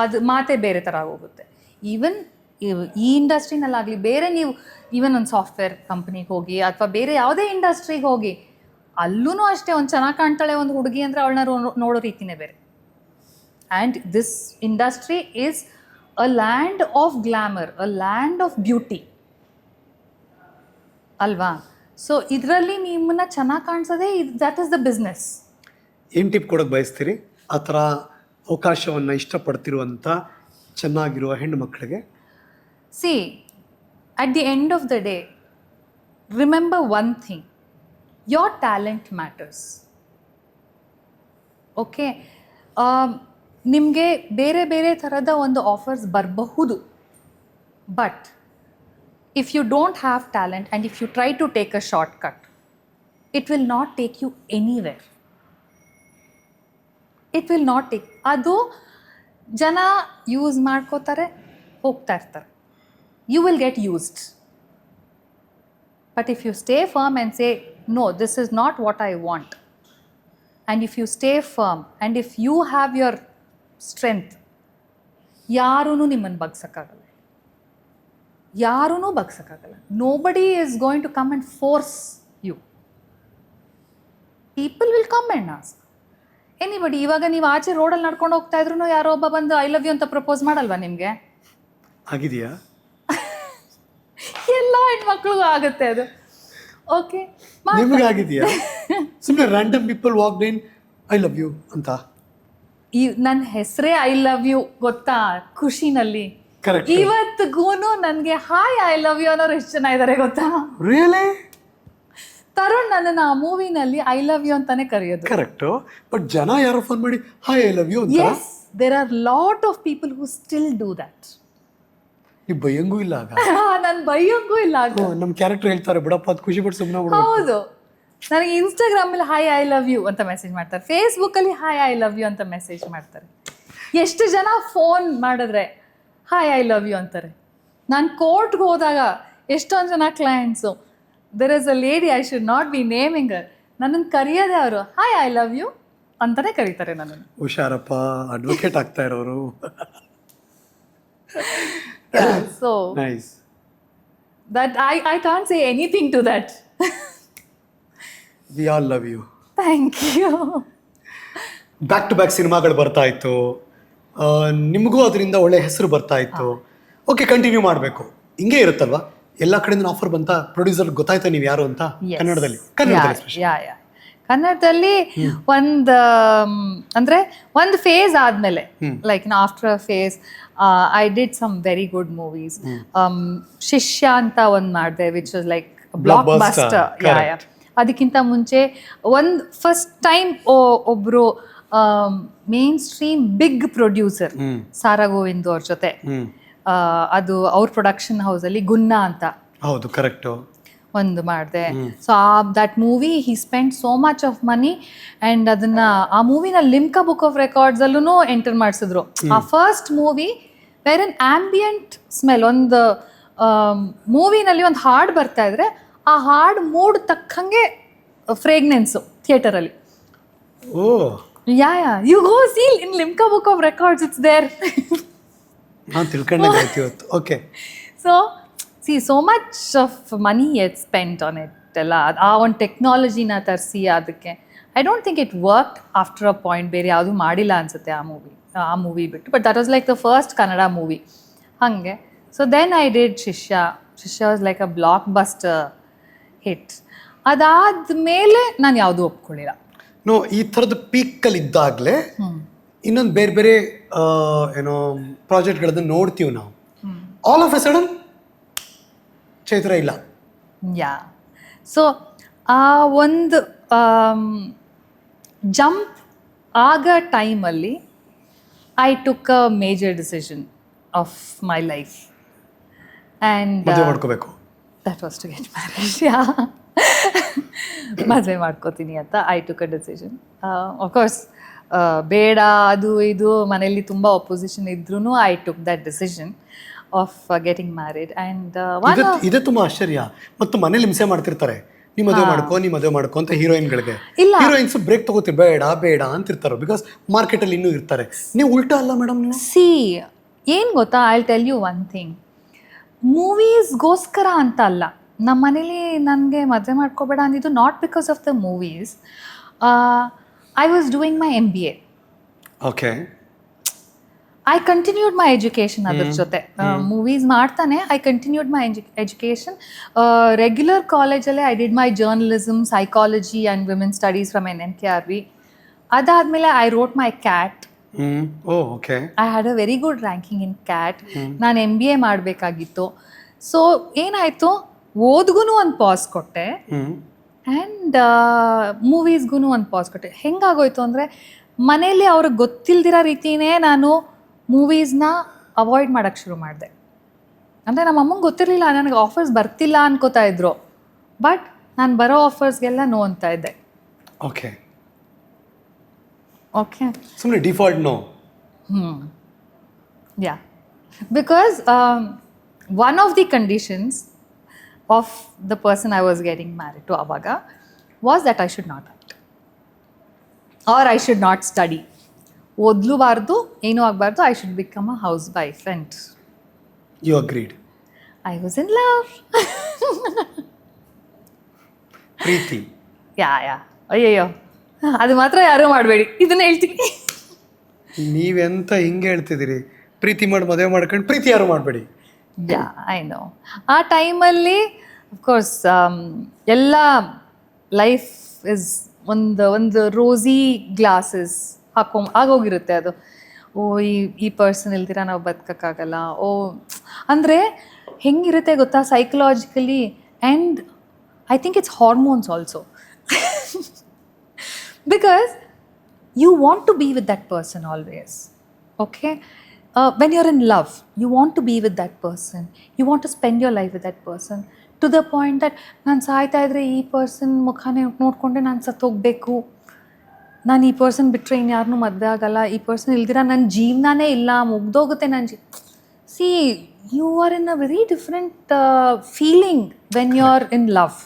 ಅದು ಮಾತೇ ಬೇರೆ ಥರ ಹೋಗುತ್ತೆ. ಈವನ್ ಈ ಇಂಡಸ್ಟ್ರಿನಲ್ಲಾಗಲಿ, ಬೇರೆ ನೀವು ಈವನ್ ಒಂದು ಸಾಫ್ಟ್ವೇರ್ ಕಂಪ್ನಿಗೆ ಹೋಗಿ ಅಥವಾ ಬೇರೆ ಯಾವುದೇ ಇಂಡಸ್ಟ್ರಿಗೆ ಹೋಗಿ, ಅಲ್ಲೂ ಅಷ್ಟೇ ಒಂದು ಚೆನ್ನಾಗಿ ಕಾಣ್ತಾಳೆ ಒಂದು ಹುಡುಗಿ ಅಂದರೆ ಅವಳನ್ನ ನೋಡೋ ರೀತಿನೇ ಬೇರೆ. And this industry is a land of glamour, a land of beauty ಅಲ್ವಾ? ಸೊ ಇದರಲ್ಲಿ ನಿಮ್ಮನ್ನ ಚೆನ್ನಾಗಿ ಕಾಣಿಸೋದೇ ದಟ್ ಈಸ್ ದ ಬಿಸ್ನೆಸ್. ಏನು ಟಿಪ್ ಕೊಡೋಕೆ ಬಯಸ್ತೀರಿ ಆ ಥರ ಅವಕಾಶವನ್ನು ಇಷ್ಟಪಡ್ತಿರುವಂಥ ಚೆನ್ನಾಗಿರುವ ಹೆಣ್ಣು ಮಕ್ಕಳಿಗೆ? C, at the end of the day, remember one thing, your talent matters. Okay, ನಿಮಗೆ ಬೇರೆ ಬೇರೆ ಥರದ ಒಂದು ಆಫರ್ಸ್ ಬರಬಹುದು, but if you don't have talent and if you try to take a shortcut, it will not take you anywhere. It will not take. ಅದು ಜನ use ಮಾಡ್ಕೋತಾರೆ, ಹೋಗ್ತಾ ಇರ್ತಾರೆ. You will get used. But if you stay firm and say, no, this is not what I want, and if you stay firm and if you have your strength, ಯಾರೂ ನಿಮ್ಮನ್ನು ಬಗ್ಸಕ್ಕಾಗಲ್ಲ. ಯಾರೂ ಬಗ್ಸಕ್ಕಾಗಲ್ಲ. Nobody is going to come and force you. People will come and ask anybody. ಇವಾಗ ನೀವು ಆಚೆ ರೋಡಲ್ಲಿ ನಡ್ಕೊಂಡು ಹೋಗ್ತಾ ಇದ್ರು ಯಾರೋ ಒಬ್ಬ ಬಂದು ಐ ಲವ್ ಯು ಅಂತ ಪ್ರಪೋಸ್ ಮಾಡಲ್ವಾ ನಿಮಗೆ? ಆಗಿದೆಯಾ? ಎಲ್ಲ ಹೆಣ್ಮಕ್ಳಿಗೂ ಆಗುತ್ತೆ ಅದು. ಓಕೆ, ನಿಮಗೆ ಆಗಿದೆಯಾ? ಸುಮ್ಮನೆ random people walk in I love you ಅಂತ. ನನ್ನ ಹೆಸರೇ ಐ ಲವ್ ಯು ಗೊತ್ತಾ, ಖುಷಿನಲ್ಲಿ. ಇವತ್ತಿಗೂ ನನಗೆ ಹಾಯ್ ಐ ಲವ್ ಯು ಅನ್ನೋರು ಎಷ್ಟು ಜನ ಇದ್ದಾರೆ ಗೊತ್ತಾ? ರಿಯಲಿ? ತರುಣ್ ನನ್ನನ್ನು ಆ ಮೂವಿನಲ್ಲಿ ಐ ಲವ್ ಯು ಅಂತಾನೆ ಕರೆಯೋದು. ಕರೆಕ್ಟು, ಬಟ್ ಜನ ಯಾರೋ ಫೋನ್ ಮಾಡಿ ಹಾಯ್ ಐ ಲವ್ ಯು ಅಂತ. Yes, there are lot of people who still do that. ನೀವು ಬೈಯಂಗೂ ಇಲ್ಲ ಆಗ? ನಾನು ಬೈಯಂಗೂ ಇಲ್ಲ ಆಗ. ನಮ್ಮ ಕ್ಯಾರೆಕ್ಟರ್ ಹೇಳ್ತಾರೆ ಬಿಡಪ್ಪ ಅದು ಖುಷಿ ಪಟ್ಟು ಸುಮ್ಮನೆ ಬಿಡು. ಹೌದು, ನನಗೆ ಇನ್ಸ್ಟಾಗ್ರಾಮಲ್ಲಿ ಹಾಯ್ ಐ ಲವ್ ಯು ಅಂತ ಮೆಸೇಜ್ ಮಾಡ್ತಾರೆ, ಫೇಸ್ಬುಕ್ಕಲ್ಲಿ ಹಾಯ್ ಐ ಲವ್ ಯು ಅಂತ ಮೆಸೇಜ್ ಮಾಡ್ತಾರೆ. ಎಷ್ಟು ಜನ ಫೋನ್ ಮಾಡಿದ್ರೆ ಹಾಯ್ ಐ ಲವ್ ಯು ಅಂತಾರೆ. ನಾನು ಕೋರ್ಟ್ಗೆ ಹೋದಾಗ ಎಷ್ಟೊಂದು ಜನ clients, there is a lady, I should not be naming her, ನನ್ನನ್ನು ಕರೆಯೋದೇ ಅವರು ಹಾಯ್ ಐ ಲವ್ ಯು ಅಂತಾನೆ ಕರೀತಾರೆ ನನ್ನನ್ನು. ಹುಷಾರಪ್ಪ, ಅಡ್ವೊಕೇಟ್ ಆಗ್ತಾ ಇರೋರು. So nice. That I can't say anything to that. We all love you. Thank you. Back to back ಸಿನಿಮಾಗಳು ಬರ್ತಾ ಇತ್ತು, ನಿಮಗೂ ಅದರಿಂದ ಒಳ್ಳೆ ಹೆಸರು ಬರ್ತಾ ಇತ್ತು. ಓಕೆ, ಕಂಟಿನ್ಯೂ ಮಾಡಬೇಕು, ಹಿಂಗೆ ಇರುತ್ತಲ್ವಾ? ಎಲ್ಲ ಕಡೆಯಿಂದ ಆಫರ್ ಬಂತ, ಪ್ರೊಡ್ಯೂಸರ್ ಗೊತ್ತಾಯ್ತಾ ನೀವು ಯಾರು ಅಂತ? ಕನ್ನಡದಲ್ಲಿ ಕನ್ನಡದಲ್ಲಿ ಒಂದು ಅಂದರೆ ಒಂದು ಫೇಸ್ ಆದಮೇಲೆ, like after a phase I did some very good movies. Shishya ಅಂತ ಒಂದು ಮಾಡಿದೆ, which was like blockbuster. ಅದಕ್ಕಿಂತ ಮುಂಚೆ ಒಂದು ಫಸ್ಟ್ ಟೈಮ್ ಒಬ್ಬರು mainstream big producer Sara Govind ಅವ್ರ ಜೊತೆ, ಅದು ಅವ್ರ ಪ್ರೊಡಕ್ಷನ್ ಹೌಸಲ್ಲಿ ಗುನ್ನ ಅಂತ, ಹೌದು ಕರೆಕ್ಟು, ಒಂದು ಮಾಡಿದೆ. So that movie he spend so much of money and ಅದನ್ನ ಆ ಮೂವಿನ ಲಿಮ್ಕಾ ಬುಕ್ ಆಫ್ ರೆಕಾರ್ಡ್ಸಲ್ಲೂ ಎಂಟರ್ ಮಾಡಿಸಿದ್ರು. ಆ first movie where an ambient smell, ಒಂದು ಮೂವಿನಲ್ಲಿ ಒಂದು ಹಾಡು ಬರ್ತಾ ಇದ್ರೆ ಆ ಹಾಡು ಮೂಡ್ ತಕ್ಕಂಗೆ ಫ್ರೇಗ್ನೆನ್ಸು ಥಿಯೇಟರಲ್ಲಿ. Oh yeah you go see in Limca book of records, it's there. ನಾನು ತಿಳ್ಕೊಂಡೆ ಇವತ್ತು. Okay, so see so much of money at spent on it ಎಲ್ಲ. ಆ ಒಂದು ಟೆಕ್ನಾಲಜಿನ ತರಿಸಿ ಅದಕ್ಕೆ I don't think it work after a point. ಬೇರೆ ಯಾವುದೂ ಮಾಡಿಲ್ಲ ಅನಿಸುತ್ತೆ ಆ ಮೂವಿ ಬಿಟ್ಟು. But that was like the first Kannada movie ಹಾಗೆ. So then I did Shishya. Shishya was like a block buster hit. ಅದಾದಮೇಲೆ ನಾನು ಯಾವುದೂ ಒಪ್ಕೊಳ್ಳಿಲ್ಲ. ನೋ, ಈ ಥರದ ಪೀಕಲ್ಲಿ ಇದ್ದಾಗಲೇ ಇನ್ನೊಂದು ಬೇರೆ ಬೇರೆ ಏನೋ ಪ್ರಾಜೆಕ್ಟ್ಗಳನ್ನ ನೋಡ್ತೀವಿ ನಾವು. All of a sudden Chaitra ಇಲ್ಲ. ಯಾ, ಸೊ ಆ ಒಂದು ಜಂಪ್ ಆಗ ಟೈಮಲ್ಲಿ I took a major decision of my life. And ಮದುವೆ ಮಾಡ್ಕೋಬೇಕು. That was to get marriage. Yeah, ಮದುವೆ ಮಾಡ್ಕೋತೀನಿ ಅಂತ I took a decision. Of course ಬೇಡ ಅದು ಇದು ಮನೇಲಿ ತುಂಬ ಅಪೋಸಿಷನ್ ಇದ್ರೂ I took that decision of getting married. And ಇದೇ ತುಂಬಾ ಆಶ್ಚರ್ಯ. ಮತ್ತು ಮನೇಲಿ ಹಿಂಸೆ ಮಾಡ್ತಿರ್ತಾರೆ, ನೀ ಮದುವೆ ಮಾಡ್ಕೊ ಅಂತ ಹೀರೋಯಿನ್ಗಳಿಗೆ. ಇಲ್ಲ. ಹೀರೋಯಿನ್ಸ್ ಬ್ರೇಕ್ ತಗೋತೀರಿ, ಬೇಡ ಬೇಡ ಅಂತಿರ್ತಾರೆ, ಬಿಕಾಸ್ ಮಾರ್ಕೆಟಲ್ಲಿ ಇನ್ನೂ ಇರ್ತಾರೆ. ನೀವು ಉಲ್ಟಾ ಅಲ್ಲ ಮೇಡಮ್. ನೀವು ಸಿ ಏನು ಗೊತ್ತಾ, I tell you one thing, ಮೂವೀಸ್ಗೋಸ್ಕರ ಅಂತ ಅಲ್ಲ. ನಮ್ಮ ಮನೇಲಿ ನನಗೆ ಮದುವೆ ಮಾಡ್ಕೋಬೇಡ ಅಂದಿದ್ದು not because of the movies. I was doing my MBA. Okay. I continued my education ಅದ್ರ ಜೊತೆ. ಮೂವೀಸ್ ಮಾಡ್ತಾನೆ I continued my education. Regular ಕಾಲೇಜಲ್ಲೇ I did my journalism, psychology and women studies from NMKRV. ಅದಾದಮೇಲೆ I wrote my CAT. Okay. I had a very good ranking in CAT. ನಾನು MBA ಮಾಡಬೇಕಾಗಿತ್ತು. So ಏನಾಯಿತು, ಓದ್ಗೂ ಒಂದು pass ಕೊಟ್ಟೆ and ಮೂವೀಸ್ಗೂ ಒಂದು pass ಕೊಟ್ಟೆ. ಹೆಂಗಾಗೋಯ್ತು ಅಂದರೆ, ಮನೇಲಿ ಅವ್ರಿಗೆ ಗೊತ್ತಿಲ್ದಿರೋ ರೀತಿಯೇ ನಾನು ಮೂವೀಸ್ನ ಅವಾಯ್ಡ್ ಮಾಡೋಕ್ಕೆ ಶುರು ಮಾಡಿದೆ. ಅಂದರೆ ನಮ್ಮ ಅಮ್ಮಂಗೆ ಗೊತ್ತಿರಲಿಲ್ಲ, ನನಗೆ ಆಫರ್ಸ್ ಬರ್ತಿಲ್ಲ ಅನ್ಕೋತಾ ಇದ್ರು, ಬಟ್ ನಾನು ಬರೋ ಆಫರ್ಸ್ಗೆಲ್ಲ ನೋ ಅಂತ ಇದ್ದೆ. ಓಕೆ. ಓಕೆ, ಸುಮ್ಮನೆ default no. Yeah, because one of the conditions of the person I was getting married to ಅವಾಗ was that I should not act or I should not study. ಓದ್ಲೂಬಾರ್ದು, ಏನೂ ಆಗಬಾರ್ದು, I should become a housewife. And you agreed. I was in love. ಪ್ರೀತಿ. Yeah, ಅಯ್ಯಯ್ಯೋ, ಅದು ಮಾತ್ರ ಯಾರೂ ಮಾಡಬೇಡಿ, ಇದನ್ನ ಹೇಳ್ತೀನಿ. ನೀವೆಂತ ಹಿಂಗೆ ಹೇಳ್ತಿದ್ದೀರಿ? ಪ್ರೀತಿ ಮಾಡಿ ಮದುವೆ ಮಾಡ್ಕೊಂಡು ಪ್ರೀತಿ ಯಾರು ಮಾಡಬೇಡಿ. ಯಾ, ಐ ನೋ. ಆ ಟೈಮಲ್ಲಿ ಅಫ್ಕೋರ್ಸ್ ಎಲ್ಲ ಲೈಫ್ ಇಸ್ ಒಂದು ರೋಸಿ ಗ್ಲಾಸಸ್ ಆಗೋಗಿರುತ್ತೆ ಅದು. ಈ ಪರ್ಸನ್ ಇಲ್ದಿರ ನಾವು ಬದುಕೋಕ್ಕಾಗಲ್ಲ. ಅಂದರೆ ಹೆಂಗಿರುತ್ತೆ ಗೊತ್ತಾ psychologically, and I think it's hormones also. Because you want to be with that person always, okay? When you're in love, you want to be with that person. You want to spend your life with that person to the point that ನಾನು ಸಾಯ್ತಾ ಇದ್ರೆ ಈ person ಮುಖಾನೇ ನೋಡಿಕೊಂಡೆ ನಾನು ಸತ್ತೋಗ್ಬೇಕು, ನಾನು ಈ person ಬಿಟ್ಟರೆ ಇನ್ಯಾರನ್ನೂ ಮದುವೆ ಆಗಲ್ಲ, ಈ ಪರ್ಸನ್ ಇಲ್ದಿರ ನನ್ನ ಜೀವನನೇ ಇಲ್ಲ, ಮುಗ್ದೋಗುತ್ತೆ ನನ್ನ see you are in a very different feeling when you are in love.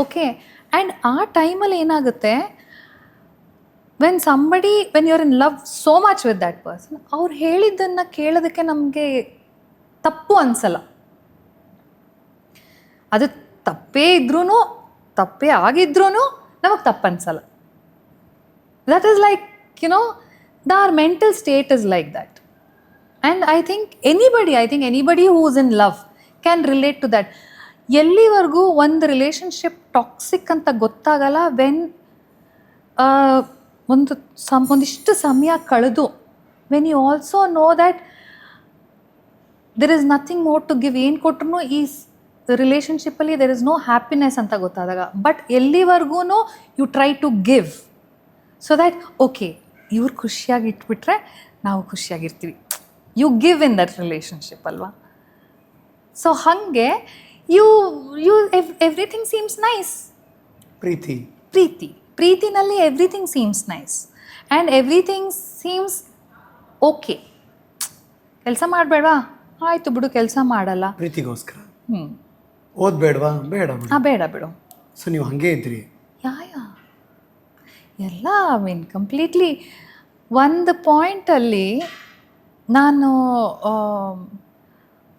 Okay, and ಆ ಟೈಮಲ್ಲಿ ಏನಾಗುತ್ತೆ, when you're in love so much with that person, ಅವ್ರು ಹೇಳಿದ್ದನ್ನು ಕೇಳೋದಕ್ಕೆ ನಮಗೆ ತಪ್ಪು ಅನಿಸಲ್ಲ. ಅದು ತಪ್ಪೇ ಇದ್ರೂ, ತಪ್ಪೇ ಆಗಿದ್ರೂ ನಮಗೆ ತಪ್ಪು ಅನಿಸಲ್ಲ. That is like our mental state is like that. And I think anybody who is in love can relate to that. ಎಲ್ಲಿವರೆಗೂ ಒಂದು ರಿಲೇಷನ್ಶಿಪ್ ಟಾಕ್ಸಿಕ್ ಅಂತ ಗೊತ್ತಾಗಲ್ಲ, ವೆನ್ ಒಂದಿಷ್ಟು ಸಮಯ ಕಳೆದು, when you also know that there is nothing more to give. ಏನು ಕೊಟ್ರು ಈ ರಿಲೇಷನ್ಶಿಪ್ಪಲ್ಲಿ ದೆರ್ ಇಸ್ ನೋ ಹ್ಯಾಪಿನೆಸ್ ಅಂತ ಗೊತ್ತಾದಾಗ, ಬಟ್ ಎಲ್ಲಿವರೆಗೂ you try to give so that okay ಇವ್ರು ಖುಷಿಯಾಗಿ ಇಟ್ಬಿಟ್ರೆ ನಾವು ಖುಷಿಯಾಗಿರ್ತೀವಿ. You give in that relationship ಅಲ್ವಾ. ಸೊ ಹಾಗೆ ಎವ್ರಿಥಿಂಗ್ ಸೀಮ್ಸ್ ನೈಸ್. ಪ್ರೀತಿನಲ್ಲಿ everything seems nice and everything seems okay. ಕೆಲಸ ಮಾಡಬೇಡವಾ, ಆಯಿತು ಬಿಡು, ಕೆಲಸ ಮಾಡಲ್ಲ ಪ್ರೀತಿಗೋಸ್ಕರ. ಓದ್ಬೇಡವಾ, ಬೇಡ ಬಿಡು. ಸೊ ನೀವು ಹಾಗೆ ಇದ್ರಿ. ಯಾ ಎಲ್ಲ ಕಂಪ್ಲೀಟ್ಲಿ ಒಂದು ಪಾಯಿಂಟಲ್ಲಿ ನಾನು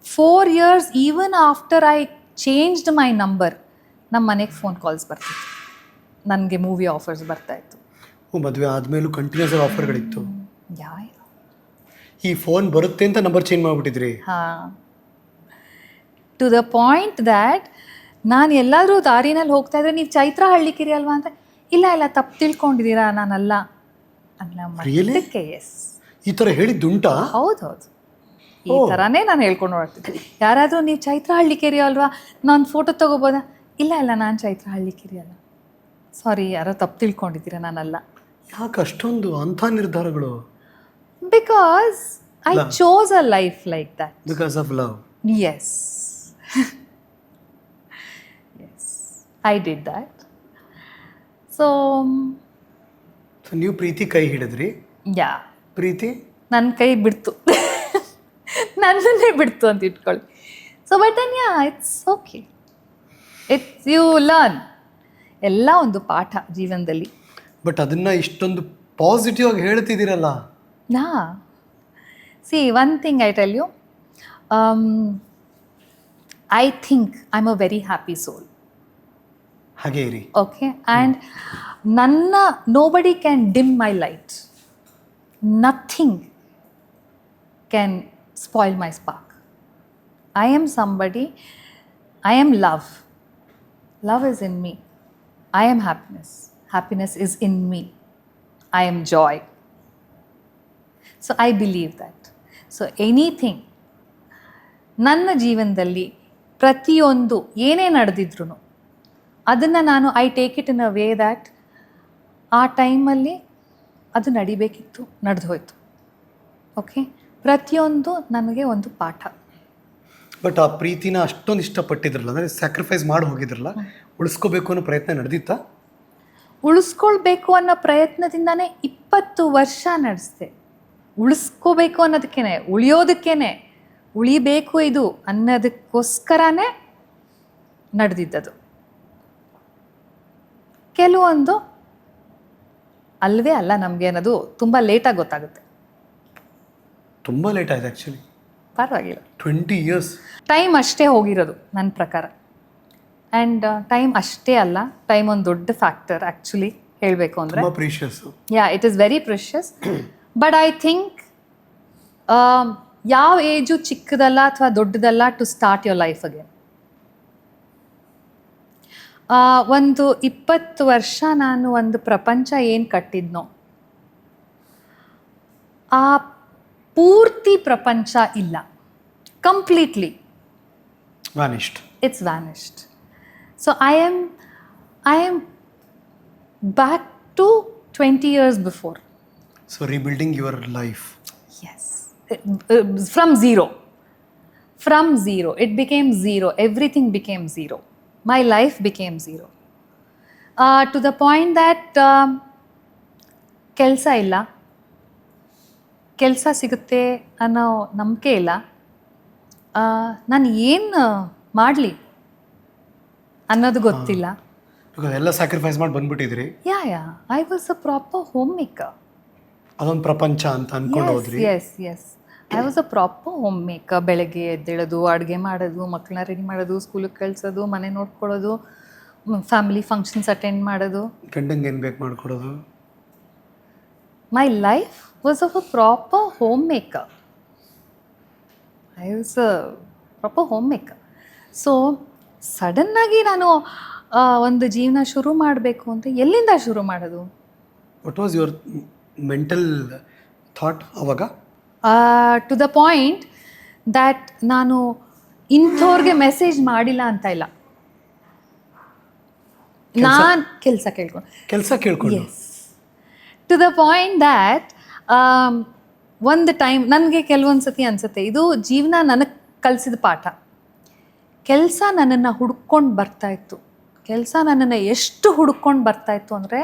4 years even after I changed my number ನಮ್ಮ ಮನೆಗೆ ಫೋನ್ ಕಾಲ್ಸ್ ಬರ್ತಿತ್ತು, ನನಗೆ ಮೂವಿ ಆಫರ್ಸ್ ಬರ್ತಾಯಿತ್ತು. ಮದುವೆ ಆದಮೇಲೂ ಕಂಟಿನ್ಯೂಸ್ ಆಫರ್ಗಳಿತ್ತು. ಯಾ ಈ ಫೋನ್ ಬರುತ್ತೆ ಅಂತ ನಂಬರ್ ಚೇಂಜ್ ಮಾಡಿಬಿಟ್ಟಿದ್ರಿ. ಹಾಂ, ಟು ದ ಪಾಯಿಂಟ್ ದ್ಯಾಟ್ ನಾನು ಎಲ್ಲಾದರೂ ದಾರಿನಲ್ಲಿ ಹೋಗ್ತಾ ಇದ್ರೆ ನೀವು ಚೈತ್ರ ಹಳ್ಳಿಕಿರಿ ಅಲ್ವಾ ಅಂತ, ಇಲ್ಲ ತಪ್ಪು ತಿಳ್ಕೊಂಡಿದ್ದೀರಾ, ನಾನಲ್ಲ ಅನ್ನಕ್ಕೆ. ಎಸ್, ಈ ಥರ ಹೇಳಿದ್ದುಂಟಾ? ಹೌದು, ಈ ಥರನೇ ನಾನು ಹೇಳ್ಕೊಂಡು ಹೋಗ್ತಿದ್ದೆ. ಯಾರಾದರೂ ನೀವು ಚೈತ್ರ ಹಳ್ಳಿಕೆರೆ ಅಲ್ವಾ, ನಾನು ಫೋಟೋ ತೊಗೋಬೋದಾ? ಇಲ್ಲ ನಾನು ಚೈತ್ರ ಹಳ್ಳಿಕೆರೆ ಅಲ್ಲ, ಸಾರಿ ಯಾರೋ ತಪ್ಪು ತಿಳ್ಕೊಂಡಿದ್ದೀರಾ, ನಾನಲ್ಲ. ಯಾಕೆ ಅಷ್ಟೊಂದು ಅಂಥ ನಿರ್ಧಾರಗಳು? Because I chose a life like that. Because of love. Yes. Yes, I did that. So, so ನೀವು ಪ್ರೀತಿ ಕೈ ಹಿಡಿದ್ರಿ, yeah, ಪ್ರೀತಿ ನನ್ನ ಕೈ ಬಿಡ್ತು. ನನ್ನನ್ನೇ ಬಿಡ್ತು ಅಂತ ಇಟ್ಕೊಳ್ಳಿ. So but then it's okay. It's you learn. ಎಲ್ಲ ಒಂದು ಪಾಠ ಜೀವನದಲ್ಲಿ. ಬಟ್ ಅದನ್ನ ಇಷ್ಟೊಂದು ಪಾಸಿಟಿವ್ ಆಗಿ ಹೇಳ್ತಿದ್ದೀರಲ್ಲ. ನಾ see one thing I tell you, I think I am a very happy soul. ಹಾಗೆ ಇರಿ. Okay, and nobody can dim my light. Nothing can spoil my spark. I am somebody, I am love. Love is in me. I am happiness. Happiness is in me. I am joy. So I believe that. So anything, ನನ್ನ ಜೀವನದಲ್ಲಿ ಪ್ರತಿಯೊಂದು ಏನೇ ನಡೆದಿದ್ರು ಅದನ್ನು ನಾನು I take it in a way that ಆ ಟೈಮಲ್ಲಿ ಅದು ನಡಿಬೇಕಿತ್ತು, ನಡೆದು ಹೋಯ್ತು. ಓಕೆ, ಪ್ರತಿಯೊಂದು ನನಗೆ ಒಂದು ಪಾಠ. ಬಟ್ ಆ ಪ್ರೀತಿನ ಅಷ್ಟೊಂದು ಇಷ್ಟಪಟ್ಟಿದ್ರಲ್ಲ, ಅಂದರೆ ಸ್ಯಾಕ್ರಿಫೈಸ್ ಮಾಡಿ ಹೋಗಿದ್ರಲ್ಲ, ಉಳಿಸ್ಕೋಬೇಕು ಅನ್ನೋ ಪ್ರಯತ್ನ ನಡೆದಿತ್ತಾ? ಉಳಿಸ್ಕೊಳ್ಬೇಕು ಅನ್ನೋ ಪ್ರಯತ್ನದಿಂದನೇ 20 ವರ್ಷ ನಡೆಸಿದೆ. ಉಳಿಸ್ಕೋಬೇಕು ಅನ್ನೋದಕ್ಕೇನೆ, ಉಳಿಯೋದಕ್ಕೇನೆ, ಉಳಿಬೇಕು ಇದು ಅನ್ನೋದಕ್ಕೋಸ್ಕರನೇ ನಡೆದಿದ್ದದು. ಕೆಲವೊಂದು ಅಲ್ವೇ ಅಲ್ಲ ನಮಗೆ ಅನ್ನೋದು ತುಂಬ ಲೇಟಾಗಿ ಗೊತ್ತಾಗುತ್ತೆ. ತುಂಬ ಲೇಟ್ ಆಯ್ತು ಆ್ಯಕ್ಚುಲಿ. ಪರವಾಗಿಲ್ಲ, 20 years ಟೈಮ್ ಅಷ್ಟೇ ಹೋಗಿರೋದು ನನ್ನ ಪ್ರಕಾರ. ಆ್ಯಂಡ್ ಟೈಮ್ ಅಷ್ಟೇ ಅಲ್ಲ, ಟೈಮ್ ಒಂದು ದೊಡ್ಡ ಫ್ಯಾಕ್ಟರ್ ಆ್ಯಕ್ಚುಲಿ ಹೇಳಬೇಕು ಅಂದರೆ. ತುಂಬ precious. Yeah, it is very precious. But I think ಯಾವ ಏಜು ಚಿಕ್ಕದಲ್ಲ ಅಥವಾ ದೊಡ್ಡದಲ್ಲ to start your life again. ಒಂದು 20 ವರ್ಷ ನಾನು ಒಂದು ಪ್ರಪಂಚ ಏನು ಕಟ್ಟಿದ್ನೋ ಆ ಪೂರ್ತಿ ಪ್ರಪಂಚ ಇಲ್ಲ, completely vanished. It's vanished. So I am back to 20 years before. So rebuilding your life. Yes, from zero. From zero. It became zero. Everything became zero. My life became zero. To the point that ಕೆಲಸ ಇಲ್ಲ, ಕೆಲಸ ಸಿಗುತ್ತೆ ಅನ್ನೋ ನಂಬಿಕೆ ಇಲ್ಲ. ನಾನು ಏನು ಮಾಡಲಿ ಅನ್ನೋದು ಗೊತ್ತಿಲ್ಲ. ಎಲ್ಲ ಸ್ಯಾಕ್ರಿಫೈಸ್ ಮಾಡಿ ಬಂದ್ಬಿಟ್ಟಿದ್ರಿ. Yeah, I was a proper homemaker. ಅದೊಂದು ಪ್ರಪಂಚ ಅಂತ ಅನ್ಕೊಂಡು ಹೋದ್ರಿ. Yes I was a proper homemaker. ಬೆಳಗ್ಗೆ ಎದ್ದೇಳೋದು, ಅಡುಗೆ ಮಾಡೋದು, ಮಕ್ಕಳನ್ನ ರೆಡಿ ಮಾಡೋದು, ಸ್ಕೂಲಿಗೆ ಕಳಿಸೋದು, ಮನೆ ನೋಡ್ಕೊಳ್ಳೋದು, ಫ್ಯಾಮಿಲಿ ಫಂಕ್ಷನ್ಸ್ ಅಟೆಂಡ್ ಮಾಡೋದು, ಗಂಡಂಗೆ ಏನು ಬೇಕು ಮಾಡ್ಕೊಡೋದು. My life was of a proper homemaker. I was a proper homemaker. So ಸಡನ್ನಾಗಿ ನಾನು ಒಂದು ಜೀವನ ಶುರು ಮಾಡಬೇಕು ಅಂತ ಎಲ್ಲಿಂದ ಶುರು ಮಾಡೋದು? What was your mental thought ಅವಾಗ? ಟು ದ ಪಾಯಿಂಟ್ ದ್ಯಾಟ್ ನಾನು ಇಂಥವ್ರಿಗೆ ಮೆಸೇಜ್ ಮಾಡಿಲ್ಲ ಅಂತ ಇಲ್ಲ, ನಾನು ಕೆಲಸ ಕೇಳ್ಕೊಂಡು. Yes, to the point that ಒಂದು ಟೈಮ್ ನನಗೆ ಕೆಲವೊಂದು ಸತಿ ಅನಿಸುತ್ತೆ ಇದು ಜೀವನ ನನಗೆ ಕಲಿಸಿದ ಪಾಠ. ಕೆಲಸ ನನ್ನನ್ನು ಹುಡ್ಕೊಂಡು ಬರ್ತಾಯಿತ್ತು. ಕೆಲಸ ನನ್ನನ್ನು ಎಷ್ಟು ಹುಡ್ಕೊಂಡು ಬರ್ತಾಯಿತ್ತು ಅಂದರೆ,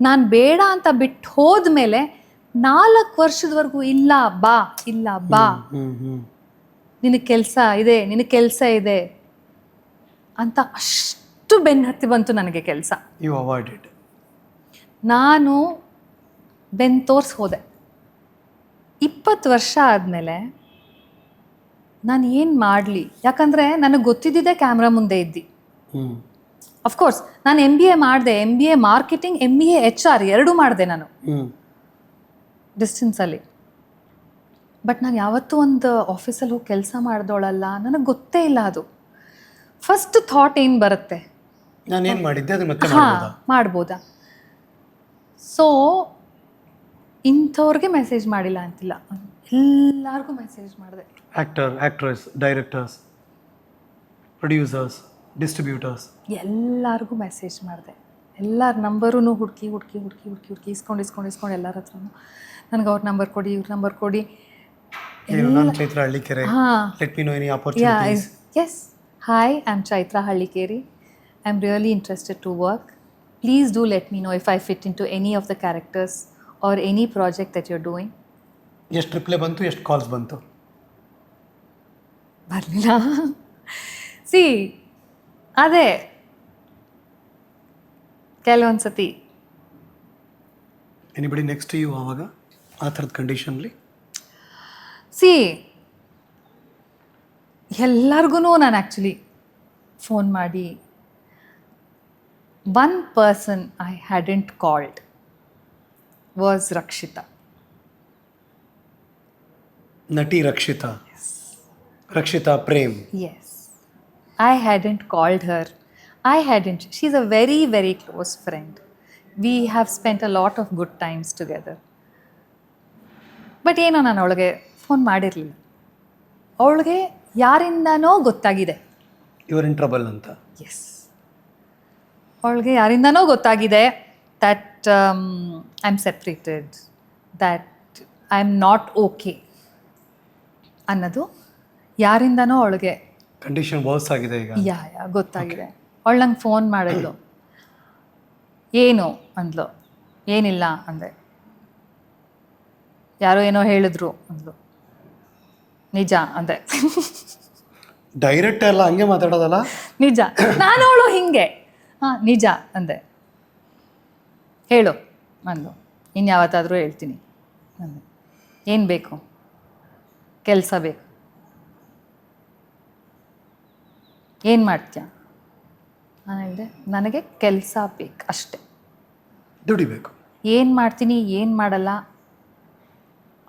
ನಾನು ಬೇಡ ಅಂತ ಬಿಟ್ಟು ಹೋದ್ಮೇಲೆ 4 ವರ್ಷದವರೆಗೂ ಇಲ್ಲ ಬಾ ನಿನಗೆ ಕೆಲಸ ಇದೆ ಅಂತ ಅಷ್ಟು ಬೆನ್ನು ಹತ್ತಿ ಬಂತು ನನಗೆ ಕೆಲಸ. You avoided. ನಾನು ಬೆನ್ನು ತೋರಿಸಿ ಹೋದೆ. 20 ವರ್ಷ ಆದಮೇಲೆ ನಾನು ಏನು ಮಾಡಲಿ? ಯಾಕಂದರೆ ನನಗೆ ಗೊತ್ತಿದ್ದಿದ್ದೆ ಕ್ಯಾಮ್ರಾ ಮುಂದೆ ಇದ್ದು. ಅಫ್ಕೋರ್ಸ್ ನಾನು MBA ಮಾಡಿದೆ, MBA ಮಾರ್ಕೆಟಿಂಗ್, MBA HR ಎರಡೂ ಮಾಡಿದೆ ನಾನು ಡಿಸ್ಟೆನ್ಸಲ್ಲಿ. ಬಟ್ ನಾನು ಯಾವತ್ತೂ ಒಂದು ಆಫೀಸಲ್ಲಿ ಹೋಗಿ ಕೆಲಸ ಮಾಡಿದವಳಲ್ಲ, ನನಗೆ ಗೊತ್ತೇ ಇಲ್ಲ ಅದು. ಫಸ್ಟ್ ಥಾಟ್ ಏನು ಬರುತ್ತೆ, ನಾನೇನು ಮಾಡಿದ್ದೆ ಅದು ಮತ್ತೆ ಮಾಡ್ಬೋದಾ. ಸೊ ಇಂಥವ್ರಿಗೆ ಮೆಸೇಜ್ ಮಾಡಿಲ್ಲ ಅಂತಿಲ್ಲ, ಎಲ್ಲರಿಗೂ ಮೆಸೇಜ್ ಮಾಡಿದೆ. Actor, actress, directors, producers, distributors, ಎಲ್ಲರಿಗೂ ಮೆಸೇಜ್ ಮಾಡಿದೆ. ಎಲ್ಲರ ನಂಬರೂ ಹುಡುಕಿ ಇಸ್ಕೊಂಡು ಎಲ್ಲರ ಹತ್ರನೂ ನನಗೆ ಅವ್ರ ನಂಬರ್ ಕೊಡಿ, ಇವ್ರ ನಂಬರ್ ಕೊಡಿ. ನಾನು Chaitra Hallikere. Let me no any opportunities. Yes. Hi, I'm Chaitra Hallikeri. I'm really interested to work. Please do let me know if I fit into any of the characters or any project that you're doing. ಎಷ್ಟು reply ಬಂತು, ಎಷ್ಟು calls ಬಂತು? ಬರಲಿಲ್ಲ. C ಅದೇ ಕೆಲವೊಂದು ಸತಿ anybody next you ಆವಾಗ ಆ ಥರದ ಕಂಡೀಷನ್ಲಿ? ಸಿ ಎಲ್ಲರಿಗೂ ನಾನು ಆ್ಯಕ್ಚುಲಿ ಫೋನ್ ಮಾಡಿ one person I hadn't called was Rakshita. ನಟಿ Rakshita. Rakshita Prem. Yes. I hadn't called her. She's a very, very close friend. We have spent a lot of good times together. But ಏನೋ ನಾನು ಅವಳಿಗೆ ಫೋನ್ ಮಾಡಿರಲಿಲ್ಲ. ಅವಳಿಗೆ ಯಾರಿಂದನೋ ಗೊತ್ತಾಗಿದೆ ಯುವರ್ ಇನ್ ಟ್ರಬಲ್ ಅಂತ. S, ಅವಳಿಗೆ ಯಾರಿಂದನೋ ಗೊತ್ತಾಗಿದೆ that I am separated, that I am not okay ಅನ್ನೋದು ಯಾರಿಂದನೋ ಅವಳಿಗೆ ಕಂಡೀಷನ್ ವರ್ಸ್ ಆಗಿದೆ ಈಗ. ಯಾ ಗೊತ್ತಾಗಿದೆ. ಅವಳು ನಂಗೆ ಫೋನ್ ಮಾಡಿದ್ಲು. ಏನು ಅಂದ್ಲು. ಏನಿಲ್ಲ ಅಂದೆ. ಯಾರೋ ಏನೋ ಹೇಳಿದ್ರು ಅಂದ್ಲು. ನಿಜ ಅಂದೆ. ಡೈರೆಕ್ಟ್ ಎಲ್ಲ ಹಂಗೆ ಮಾತಾಡೋದಲ್ಲ. ನಿಜ. ನಾನು ಅವಳು ಹಿಂಗೆ ನಿಜ ಅಂದೆ. ಹೇಳು ಅಂದ್ಲು. ಇನ್ಯಾವತ್ತಾದರೂ ಹೇಳ್ತೀನಿ ಅಂದೆ. ಏನು ಬೇಕು? ಕೆಲಸ ಬೇಕು. ಏನು ಮಾಡ್ತೀಯ? ನಾನು ಹೇಳಿದೆ ನನಗೆ ಕೆಲಸ ಬೇಕು ಅಷ್ಟೆ, ದುಡಿಬೇಕು. ಏನು ಮಾಡ್ತೀನಿ ಏನು ಮಾಡಲ್ಲ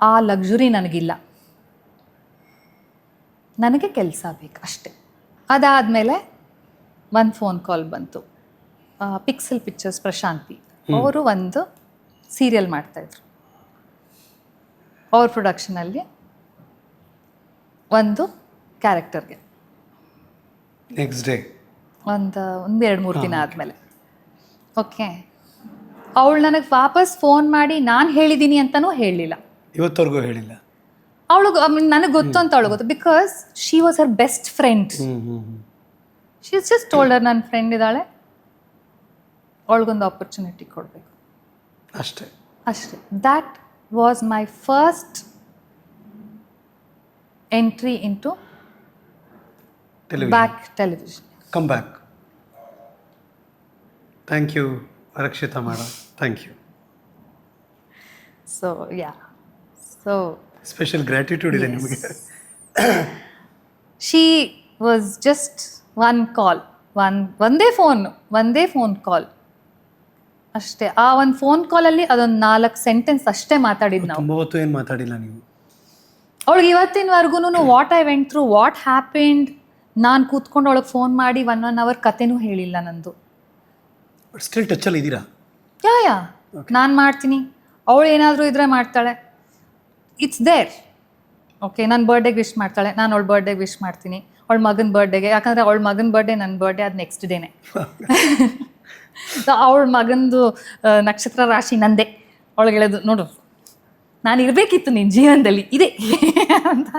ಆ ಲಕ್ಸುರಿ ನನಗಿಲ್ಲ, ನನಗೆ ಕೆಲಸ ಬೇಕು ಅಷ್ಟೆ. ಅದಾದಮೇಲೆ ಒಂದು ಫೋನ್ ಕಾಲ್ ಬಂತು. ಪಿಕ್ಸೆಲ್ ಪಿಕ್ಚರ್ಸ್ ಪ್ರಶಾಂತಿ ಅವರು ಒಂದು ಸೀರಿಯಲ್ ಮಾಡ್ತಾಯಿದ್ರು. ಅವ್ರ ಪ್ರೊಡಕ್ಷನಲ್ಲಿ ಒಂದು ಕ್ಯಾರೆಕ್ಟರ್ಗೆ ನೆಕ್ಸ್ಟ್ ಡೇ ಒಂದು 2-3 ದಿನ ಆದಮೇಲೆ ಓಕೆ ಅವಳು ನನಗೆ ವಾಪಸ್ ಫೋನ್ ಮಾಡಿ ನಾನು ಹೇಳಿದ್ದೀನಿ ಅಂತಲೂ ಹೇಳಲಿಲ್ಲ. ಇವತ್ತವರೆಗೂ ಹೇಳಿಲ್ಲ. ಅವಳಿಗೆ ನನಗೆ ಗೊತ್ತು ಅಂತ ಅವಳು ಗೊತ್ತು. Because she was her best friend. She is just told her ನನ್ನ ಫ್ರೆಂಡ್ ಇದ್ದಾಳೆ, ಅವಳಿಗೊಂದು ಆಪರ್ಚುನಿಟಿ ಕೊಡಬೇಕು ಅಷ್ಟೇ. That was my first entry into back television. Come back. Thank you Rakshita madam, thank you. So special gratitude ಇದೆ ನಿಮಗೆ. She was just one call, ಒಂದೇ phone ಕಾಲ್ ಅಷ್ಟೇ. ಆ ಒಂದು ಫೋನ್ ಕಾಲಲ್ಲಿ ಅದೊಂದು 4 ಸೆಂಟೆನ್ಸ್ ಅಷ್ಟೇ ಮಾತಾಡಿದ್ದು ನಾವು. 9 ಹೊತ್ತು ಏನು ಮಾತಾಡಿಲ್ಲ ನೀವು. ಅವಳಿಗೆ ಇವತ್ತಿನವರೆಗೂ what I went through, what happened, ನಾನು ಕೂತ್ಕೊಂಡು ಅವಳಿಗೆ ಫೋನ್ ಮಾಡಿ 1 ಅವರ್ ಕತೆನೂ ಹೇಳಿಲ್ಲ ನಂದು. ಸ್ಟಿಲ್ ಟಚಲ್ಲಿ ಇದ್ದೀರಾ? ಯಾ ನಾನು ಮಾಡ್ತೀನಿ, ಅವಳು ಏನಾದರೂ ಇದ್ರೆ ಮಾಡ್ತಾಳೆ. It's there. ಓಕೆ, ನನ್ನ ಬರ್ಡೇಗೆ ವಿಶ್ ಮಾಡ್ತಾಳೆ, ನಾನು ಅವಳ ಬರ್ಡೇಗೆ ವಿಶ್ ಮಾಡ್ತೀನಿ. ಅವಳ ಮಗನ ಬರ್ಡೇಗೆ, ಯಾಕಂದರೆ ಅವಳ ಮಗನ ಬರ್ಡೇ ನನ್ನ ಬರ್ಡೇ ಅದು ನೆಕ್ಸ್ಟ್ ಡೇನೆ. ಅವಳ ಮಗಂದು ನಕ್ಷತ್ರ ರಾಶಿ ನಂದೇ. ಅವಳಿಗೆ ಹೇಳೋದು ನೋಡು ನಾನು ಇರಬೇಕಿತ್ತು ನಿನ್ನ ಜೀವನದಲ್ಲಿ ಇದೆ ಅಂತ.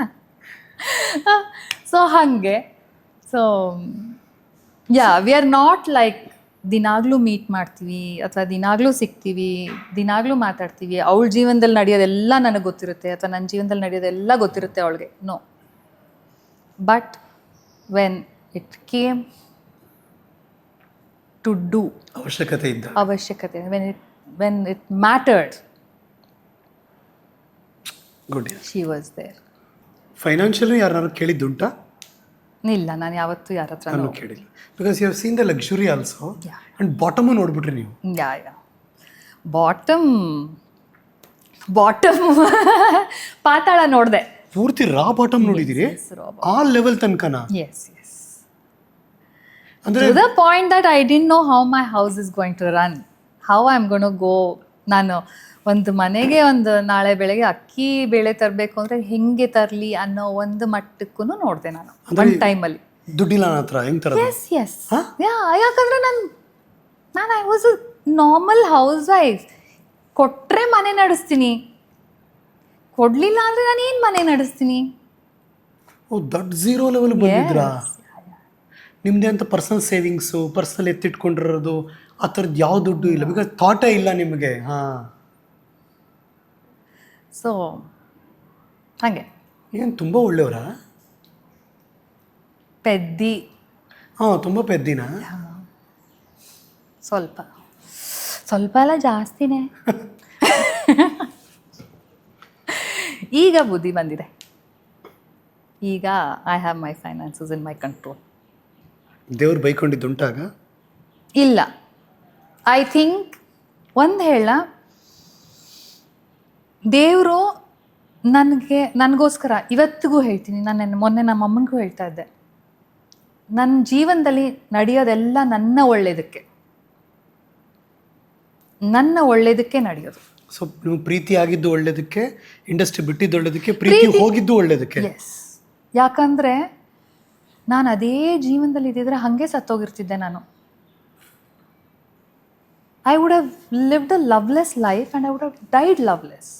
ಸೊ ಹಾಗೆ so we are not like ದಿನಾಗಲೂ ಮೀಟ್ ಮಾಡ್ತೀವಿ ಅಥವಾ ದಿನಾಗಲೂ ಸಿಗ್ತೀವಿ, ದಿನಾಗಲೂ ಮಾತಾಡ್ತೀವಿ. ಅವಳ ಜೀವನದಲ್ಲಿ ನಡೆಯೋದೆಲ್ಲ ನನಗೆ ಗೊತ್ತಿರುತ್ತೆ ಅಥವಾ ನನ್ನ ಜೀವನದಲ್ಲಿ ನಡೆಯೋದೆಲ್ಲ ಗೊತ್ತಿರುತ್ತೆ ಅವಳಿಗೆ. No, but when it came to do, ಅವಶ್ಯಕತೆ, when it mattered, good, she was there. Financially ಯಾರು ಕೇಳಿದ್ದುಂಟಾ? ಇಲ್ಲ, ನಾನು ಯಾವತ್ತೂ ಯಾರ ಹತ್ರ ಕೇಳಿಲ್ಲ. Because you have seen the luxury also and bottom ನೋಡ್ಬಿಟ್ರಿ ನೀವು. ಯಾ ಬಾಟಮ್ ಪಾತಾಳ ನೋಡಿದೆ. ಪೂರ್ತಿ ರಾ ಬಾಟಮ್ ನೋಡಿದಿರಿ ಆ ಲೆವೆಲ್ ತನಕನಾ? ಎಸ್ ಅಂದ್ರೆ to the point that I didn't know how my house is going to run, how I am gonna go. ನಾನು ಒಂದು ಮನೆಗೆ ಒಂದು ನಾಳೆ ಬೆಳಗ್ಗೆ ಅಕ್ಕಿ ಬೇಳೆ ತರಬೇಕು ಅಂದರೆ ಹೆಂಗೆ ತರಲಿ ಅನ್ನೋ ಒಂದು ಮಟ್ಟಕ್ಕೂ ನೋಡಿದೆ ನಾನು ಒಂದು ಟೈಮಲ್ಲಿ. ದುಡ್ಡಿಲ್ಲ ನನ್ನ ಹತ್ರ, ಹೆಂಗೆ ತರೋದು? ಎಸ್ ಯಾಕಂದರೆ ನಾನು I was a normal house wife. ಕೊಟ್ಟರೆ ಮನೆ ನಡೆಸ್ತೀನಿ, ಕೊಡಲಿಲ್ಲ ಅಂದರೆ ನಾನು ಏನು ಮನೆ ನಡೆಸ್ತೀನಿ? ಓ, ದೊಡ್ಡ ಝೀರೋ ಲೆವೆಲ್ ಬಂದಿದ್ರಾ? ನಿಮ್ಮದೇ ಅಂತ ಪರ್ಸನಲ್ ಸೇವಿಂಗ್ಸು, ಪರ್ಸನಲ್ ಎತ್ತಿಟ್ಕೊಂಡಿರೋದು, ಆ ಥರದ್ದು ಯಾವ ದುಡ್ಡು ಇಲ್ಲ, ಬಿಕಾಸ್ ಥಾಟೇ ಇಲ್ಲ ನಿಮಗೆ. ಹಾಂ, ಸೊ ಹಾಗೆ ಏನು ತುಂಬ ಒಳ್ಳೆಯವರಾ? ಪೆದ್ದಿ. ಹಾಂ, ತುಂಬ ಪೆದ್ದಿನ. ಸ್ವಲ್ಪ ಸ್ವಲ್ಪ ಎಲ್ಲ ಜಾಸ್ತಿನೇ. ಈಗ ಬುದ್ಧಿ ಬಂದಿದೆ. ಈಗ I have my finances in my control. ದೇವ್ರು ಬೈಕೊಂಡಿದ್ದುಂಟಾಗ? ಇಲ್ಲ, ಐ ಥಿಂಕ್ ಒಂದು ಹೇಳ, ದೇವರು ನನಗೋಸ್ಕರ ಇವತ್ತಿಗೂ ಹೇಳ್ತೀನಿ, ನಾನು ಮೊನ್ನೆ ನಮ್ಮ ಅಮ್ಮನಿಗೂ ಹೇಳ್ತಾ ಇದ್ದೆ, ನನ್ನ ಜೀವನದಲ್ಲಿ ನಡೆಯೋದೆಲ್ಲ ನನ್ನ ಒಳ್ಳೇದಕ್ಕೆ ನಡೆಯೋದು. ಸೊ ನೀವು ಪ್ರೀತಿ ಆಗಿದ್ದು ಒಳ್ಳೇದಕ್ಕೆ, ಇಂಡಸ್ಟ್ರಿ ಬಿಟ್ಟಿದ್ದು ಒಳ್ಳೇದಕ್ಕೆ, ಪ್ರೀತಿ ಹೋಗಿದ್ದು ಒಳ್ಳೇದಕ್ಕೆ. ಎಸ್, ಯಾಕಂದರೆ ನಾನು ಅದೇ ಜೀವನದಲ್ಲಿ ಇದ್ದಿದ್ರೆ ಹಾಗೆ ಸತ್ತೋಗಿರ್ತಿದ್ದೆ ನಾನು. I would have lived a loveless life and I would have died loveless.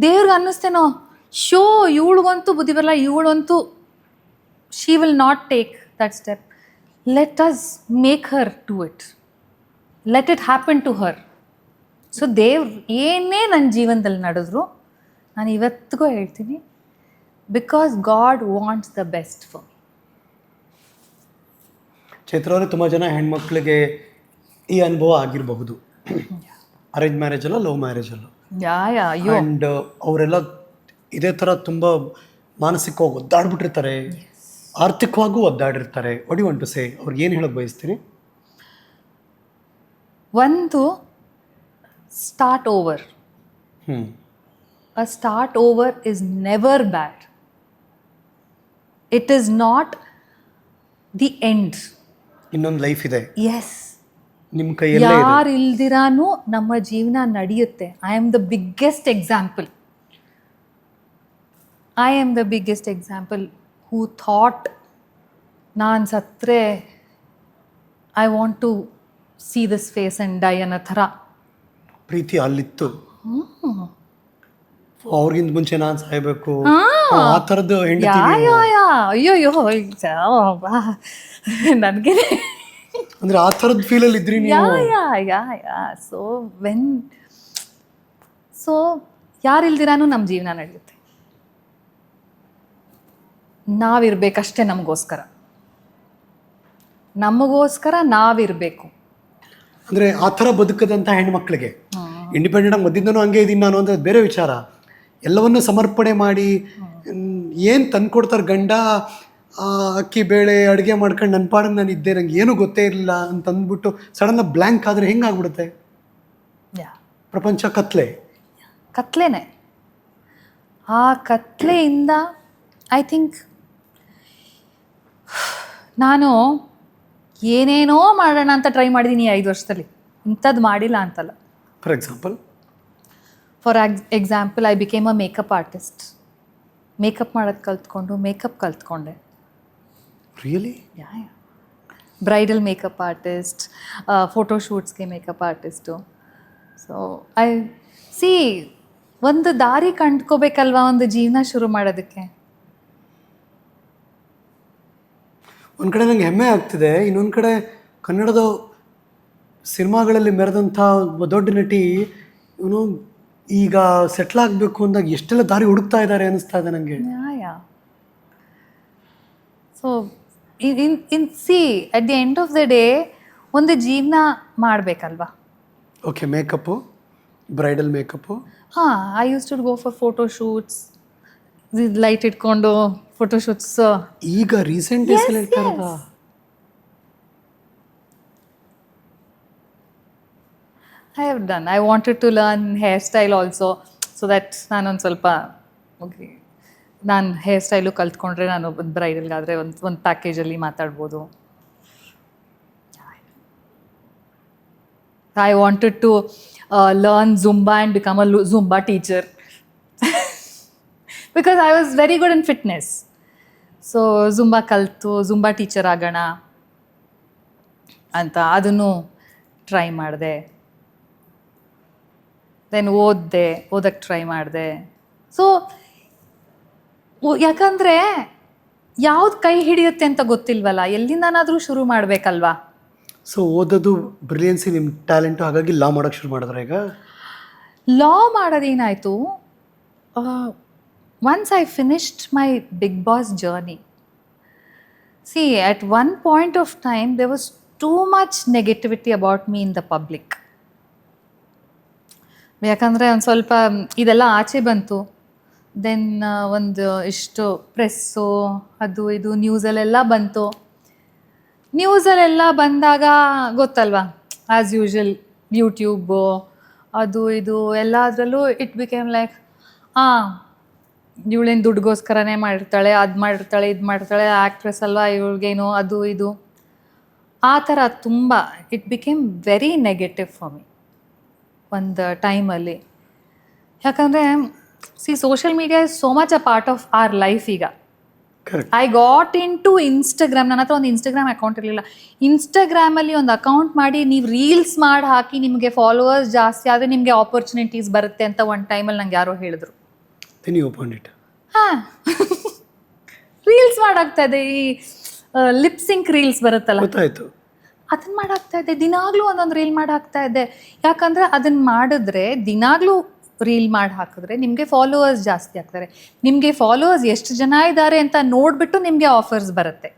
ದೇವ್ರಿಗೆ ಅನ್ನಿಸ್ತೇನೋ, ಶೋ ಇವಳಿಗಂತೂ ಬುದ್ಧಿ ಬರಲ್ಲ, ಇವಳಂತೂ she will not take that step, let us make her to it, let it happen to her. So ದೇವ್ರು ಏನೇ ನನ್ನ ಜೀವನದಲ್ಲಿ ನಡೆದ್ರು ನಾನು ಇವತ್ತಿಗೂ ಹೇಳ್ತೀನಿ, because God wants the best for me. Chaitra ಅವರೇ, ತುಂಬ ಜನ ಹೆಣ್ಮಕ್ಳಿಗೆ ಈ ಅನುಭವ ಆಗಿರಬಹುದು, ಅರೇಂಜ್ ಮ್ಯಾರೇಜಲ್ಲ, ಲವ್ ಮ್ಯಾರೇಜಲ್ಲ. ಆ್ಯಂಡ್ ಅವರೆಲ್ಲ ಇದೇ ಥರ ತುಂಬ ಮಾನಸಿಕವಾಗಿ ಒದ್ದಾಡ್ಬಿಟ್ಟಿರ್ತಾರೆ, ಆರ್ಥಿಕವಾಗೂ ಒದ್ದಾಡಿರ್ತಾರೆ. What you want to say? ಅವ್ರಿಗೆ ಏನು ಹೇಳೋಕ್ಕೆ ಬಯಸ್ತೀನಿ? ಒಂದು, start over. A start over is never bad. It is not the end. ಇನ್ನೊಂದು ಲೈಫ್ ಇದೆ. Yes. ನಿಮ್ಮ ಕೈಯಲ್ಲೇ ಇದೆ. ಯಾರು ಇಲ್ದಿರಾನು ನಮ್ಮ ಜೀವನ ನಡೆಯುತ್ತೆ. I am the biggest example. Who thought ನಾನು ಸತ್ರೆ I want to see this face and die ಅನ್ನೋ ಥರ. ಪ್ರೀತಿ ಅಲ್ಲಿತ್ತು, ಅವ್ರಿಗಿಂತ ಮುಂಚೆ ನಾನು ಸಾಯ್ಬೇಕು, ಆ ಥರದ್ದು ಹೆಂಡತಿ. ಅಯ್ಯೋಯ್ಯೋ, ನನಗೆ ಅಂದ್ರೆ ಆ ಥರದ ಫೀಲಲ್ಲಿ ಇದ್ರಿ ನೀವು. ಸೊ ಯಾರಿಲ್ದಿರಾನು ನಮ್ಮ ಜೀವನ ನಡೆಯುತ್ತೆ. ನಾವಿರ್ಬೇಕಷ್ಟೇ ನಮಗೋಸ್ಕರ ನಾವಿರಬೇಕು. ಅಂದರೆ ಆ ಥರ ಬದುಕದಂಥ ಹೆಣ್ಮಕ್ಳಿಗೆ ಇಂಡಿಪೆಂಡೆಂಟ್ ಆಗಿ ಮದ್ದಿಂದನೂ ಹಂಗೆ ಇದ್ದೀನಿ ನಾನು ಅಂದರೆ ಬೇರೆ ವಿಚಾರ. ಎಲ್ಲವನ್ನೂ ಸಮರ್ಪಣೆ ಮಾಡಿ ಏನು ತಂದ್ಕೊಡ್ತಾರೆ ಗಂಡ, ಅಕ್ಕಿ ಬೇಳೆ ಅಡುಗೆ ಮಾಡ್ಕೊಂಡು ನನ್ನ ಪಾಡಿಗೆ ನಾನು ಇದ್ದೆ, ನಂಗೆ ಏನೂ ಗೊತ್ತೇ ಇರಲಿಲ್ಲ ಅಂತ ಅಂದ್ಬಿಟ್ಟು ಸಡನ್ನಾಗಿ ಬ್ಲ್ಯಾಂಕ್ ಆದರೆ ಹೆಂಗಾಗ್ಬಿಡುತ್ತೆ? ಪ್ರಪಂಚ ಕತ್ಲೇನೆ. ಆ ಕತ್ಲೆಯಿಂದ ಐ ಥಿಂಕ್ ನಾನು ಏನೇನೋ ಮಾಡೋಣ ಅಂತ ಟ್ರೈ ಮಾಡಿದ್ದೀನಿ 5 ವರ್ಷದಲ್ಲಿ, ಇಂಥದ್ದು ಮಾಡಿಲ್ಲ ಅಂತಲ್ಲ. For example I became a makeup artist. Makeup ಮಾಡೋದು ಕಲ್ತ್ಕೊಂಡೆ. ರಿಯಲಿ? ಬ್ರೈಡಲ್ ಮೇಕಪ್ ಆರ್ಟಿಸ್ಟ್, ಫೋಟೋಶೂಟ್ಸ್ಗೆ makeup artist. So I see, ಒಂದು ದಾರಿ ಕಂಡ್ಕೋಬೇಕಲ್ವಾ ಒಂದು ಜೀವನ ಶುರು ಮಾಡೋದಕ್ಕೆ. ಒಂದು ಕಡೆ ನಂಗೆ ಹೆಮ್ಮೆ ಆಗ್ತಿದೆ, ಇನ್ನೊಂದು ಕಡೆ ಕನ್ನಡದ ಸಿನಿಮಾಗಳಲ್ಲಿ ಮೆರೆದಂಥ ದೊಡ್ಡ ನಟಿ ಇವನು ಈಗ ಸೆಟ್ಲ್ ಆಗಬೇಕು ಅಂದಾಗ ಎಷ್ಟೆಲ್ಲ ದಾರಿ ಹುಡುಕ್ತಾ ಇದ್ದಾರೆ ಅನ್ನಿಸ್ತಾ ಇದೆ ನನಗೆ. So see at the end of the day ಒಂದು ಜೀವನ ಮಾಡಬೇಕಲ್ವಾ. Okay, makeup, bridal makeup. ಹಾಂ, I use to go for photoshoots, light ಇಟ್ಕೊಂಡು ಫೋಟೋಶೂಟ್ಸ್. ಈಗ ರೀಸೆಂಟ್ ಡೇಸಲ್ಲಿ ಹೇಳ್ತಾ ಇರೋದಾ? I have done. I wanted to learn hairstyle also, so that ನಾನೊಂದು ಸ್ವಲ್ಪ ನಾನು ಹೇರ್ ಸ್ಟೈಲು ಕಲ್ತ್ಕೊಂಡ್ರೆ ನಾನು ಒಂದು ಬ್ರೈಡಲ್ಗಾದರೆ ಒಂದು ಪ್ಯಾಕೇಜಲ್ಲಿ ಮಾತಾಡ್ಬೋದು. I wanted to learn Zumba and become a Zumba teacher because I was very good in fitness. So Zumba ಕಲಿತು Zumba teacher ಆಗೋಣ ಅಂತ ಅದನ್ನು ಟ್ರೈ ಮಾಡಿದೆ. ದೆನ್ ಓದಕ್ಕೆ ಟ್ರೈ ಮಾಡಿದೆ. ಸೊ ಯಾಕಂದರೆ ಯಾವ್ದು ಕೈ ಹಿಡಿಯುತ್ತೆ ಅಂತ ಗೊತ್ತಿಲ್ವಲ್ಲ, ಎಲ್ಲಿಂದನಾದರೂ ಶುರು ಮಾಡಬೇಕಲ್ವಾ. ಸೊ ಓದೋದು ಬ್ರಿಲಿಯನ್ಸಿ ನಿಮ್ಮ ಟ್ಯಾಲೆಂಟು, ಹಾಗಾಗಿ ಲಾ ಮಾಡೋಕ್ಕೆ ಶುರು ಮಾಡಿದ್ರೆ ಈಗ? ಲಾ ಮಾಡೋದೇನಾಯಿತು, once I finished my Bigg Boss journey, see at one point of time there was too much negativity about me in the public. ಯಾಕಂದರೆ ಒಂದು ಸ್ವಲ್ಪ ಇದೆಲ್ಲ ಆಚೆ ಬಂತು. ದೆನ್ ಒಂದು ಇಷ್ಟು ಪ್ರೆಸ್ಸು ಅದು ಇದು ನ್ಯೂಸಲ್ಲೆಲ್ಲ ಬಂತು. ನ್ಯೂಸಲ್ಲೆಲ್ಲ ಬಂದಾಗ ಗೊತ್ತಲ್ವಾ, ಆ್ಯಸ್ ಯೂಶ್ವಲ್ ಯೂಟ್ಯೂಬು ಅದು ಇದು ಎಲ್ಲದರಲ್ಲೂ ಇಟ್ ಬಿಕೇಮ್ ಲೈಕ್ ಇವಳೇನು ದುಡ್ಡುಗೋಸ್ಕರನೇ ಮಾಡಿರ್ತಾಳೆ, ಅದು ಮಾಡಿರ್ತಾಳೆ, ಇದು ಮಾಡ್ತಾಳೆ, ಆ್ಯಕ್ಟ್ರೆಸ್ ಅಲ್ವಾ ಇವಳಿಗೇನು ಅದು ಇದು ಆ ಥರ ತುಂಬ it became very negative for me ಒಂದು ಟೈಮಲ್ಲಿ. ಯಾಕಂದರೆ social media is so much a part of our life. ಈಗ I got into Instagram. ನನ್ನ ಹತ್ರ ಒಂದು ಇನ್ಸ್ಟಾಗ್ರಾಮ್ ಅಕೌಂಟ್ ಇರಲಿಲ್ಲ. ಇನ್ಸ್ಟಾಗ್ರಾಮಲ್ಲಿ ಒಂದು ಅಕೌಂಟ್ ಮಾಡಿ ನೀವು ರೀಲ್ಸ್ ಮಾಡಿ ಹಾಕಿ ನಿಮಗೆ ಫಾಲೋವರ್ಸ್ ಜಾಸ್ತಿ ಆದರೆ ನಿಮಗೆ ಆಪರ್ಚುನಿಟೀಸ್ ಬರುತ್ತೆ ಅಂತ ಒಂದು ಟೈಮಲ್ಲಿ ನಂಗೆ ಯಾರೋ ಹೇಳಿದ್ರು. ಹಾಂ, ರೀಲ್ಸ್ ಮಾಡಾಗ್ತಾ ಇದೆ, ಈ ಲಿಪ್ಸಿಂಕ್ ರೀಲ್ಸ್ ಬರುತ್ತಲ್ಲ, ಅದನ್ನ ಮಾಡಾಕ್ತಾ ಇದ್ದೆ. ದಿನಾಗ್ಲೂ ಒಂದೊಂದು ರೀಲ್ ಮಾಡಿ ಹಾಕ್ತಾ ಇದ್ದೆ. ಯಾಕಂದರೆ ಅದನ್ನು ಮಾಡಿದ್ರೆ ದಿನಾಗ್ಲೂ ರೀಲ್ ಮಾಡಿ ಹಾಕಿದ್ರೆ ನಿಮಗೆ ಫಾಲೋವರ್ಸ್ ಜಾಸ್ತಿ ಆಗ್ತಾರೆ. ನಿಮಗೆ ಫಾಲೋವರ್ಸ್ ಎಷ್ಟು ಜನ ಇದ್ದಾರೆ ಅಂತ ನೋಡಿಬಿಟ್ಟು ನಿಮಗೆ ಆಫರ್ಸ್ ಬರುತ್ತೆ.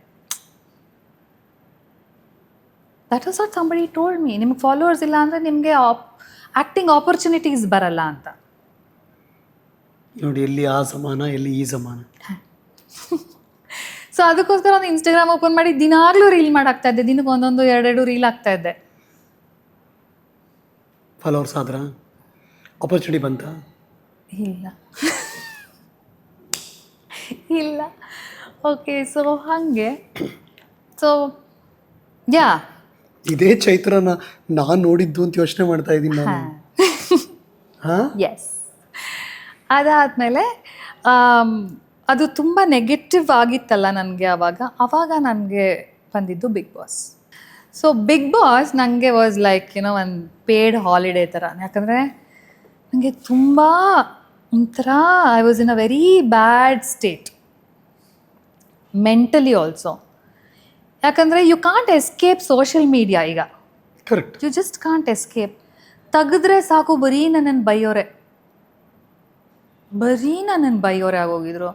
That was what somebody told me. ನಿಮ್ಗೆ ಫಾಲೋವರ್ಸ್ ಇಲ್ಲ ಅಂದರೆ ನಿಮಗೆ ಆ್ಯಕ್ಟಿಂಗ್ ಆಪರ್ಚುನಿಟೀಸ್ ಬರಲ್ಲ ಅಂತ. ನೋಡಿ, ಎಲ್ಲಿ ಆ ಸಮಾನ, ಎಲ್ಲಿ ಈ ಸಮಾನ. ಸೊ ಅದಕ್ಕೋಸ್ಕರ ಒಂದು ಇನ್ಸ್ಟಾಗ್ರಾಮ್ ಓಪನ್ ಮಾಡಿ ದಿನಾಗ್ಲೂ ರೀಲ್ ಮಾಡಾಕ್ತಾ ಇದ್ದೆ. ದಿನಕ್ಕೆ ಒಂದೊಂದು ಎರಡೆರಡು ರೀಲ್ ಆಗ್ತಾ ಇದ್ದೆ. ಫಾಲೋವರ್ಸ್ ಆದ್ರ ಆಪರ್ಚುನಿಟಿ ಬಂತ? ಇಲ್ಲ. ಓಕೆ, ಸೊ ಹಾಗೆ. ಸೊ ಯಾ, ಇದೇ ಚೈತ್ರನ ನಾನು ನೋಡಿದ್ದು ಅಂತ ಯೋಚನೆ ಮಾಡ್ತಾ ಇದ್ದೀನಿ ನಾನು. ಎಸ್. ಅದಾದಮೇಲೆ ಅದು ತುಂಬ ನೆಗೆಟಿವ್ ಆಗಿತ್ತಲ್ಲ ನನಗೆ. ಆವಾಗ ನನಗೆ ಬಂದಿದ್ದು Bigg Boss. So Bigg Boss ನನಗೆ ವಾಸ್ ಲೈಕ್ ಒಂದು ಪೇಯ್ಡ್ ಹಾಲಿಡೇ ಥರ. ಯಾಕಂದರೆ ನನಗೆ ತುಂಬ ಒಂಥರ I was in a very bad state mentally also. ಯಾಕಂದರೆ you can't escape social media. ಈಗ correct, you just can't escape. ತೆಗೆದ್ರೆ ಸಾಕು ಬರೀ ನನ್ನನ್ನು ಬೈಯೋರೆ ಆಗೋಗಿದ್ರು.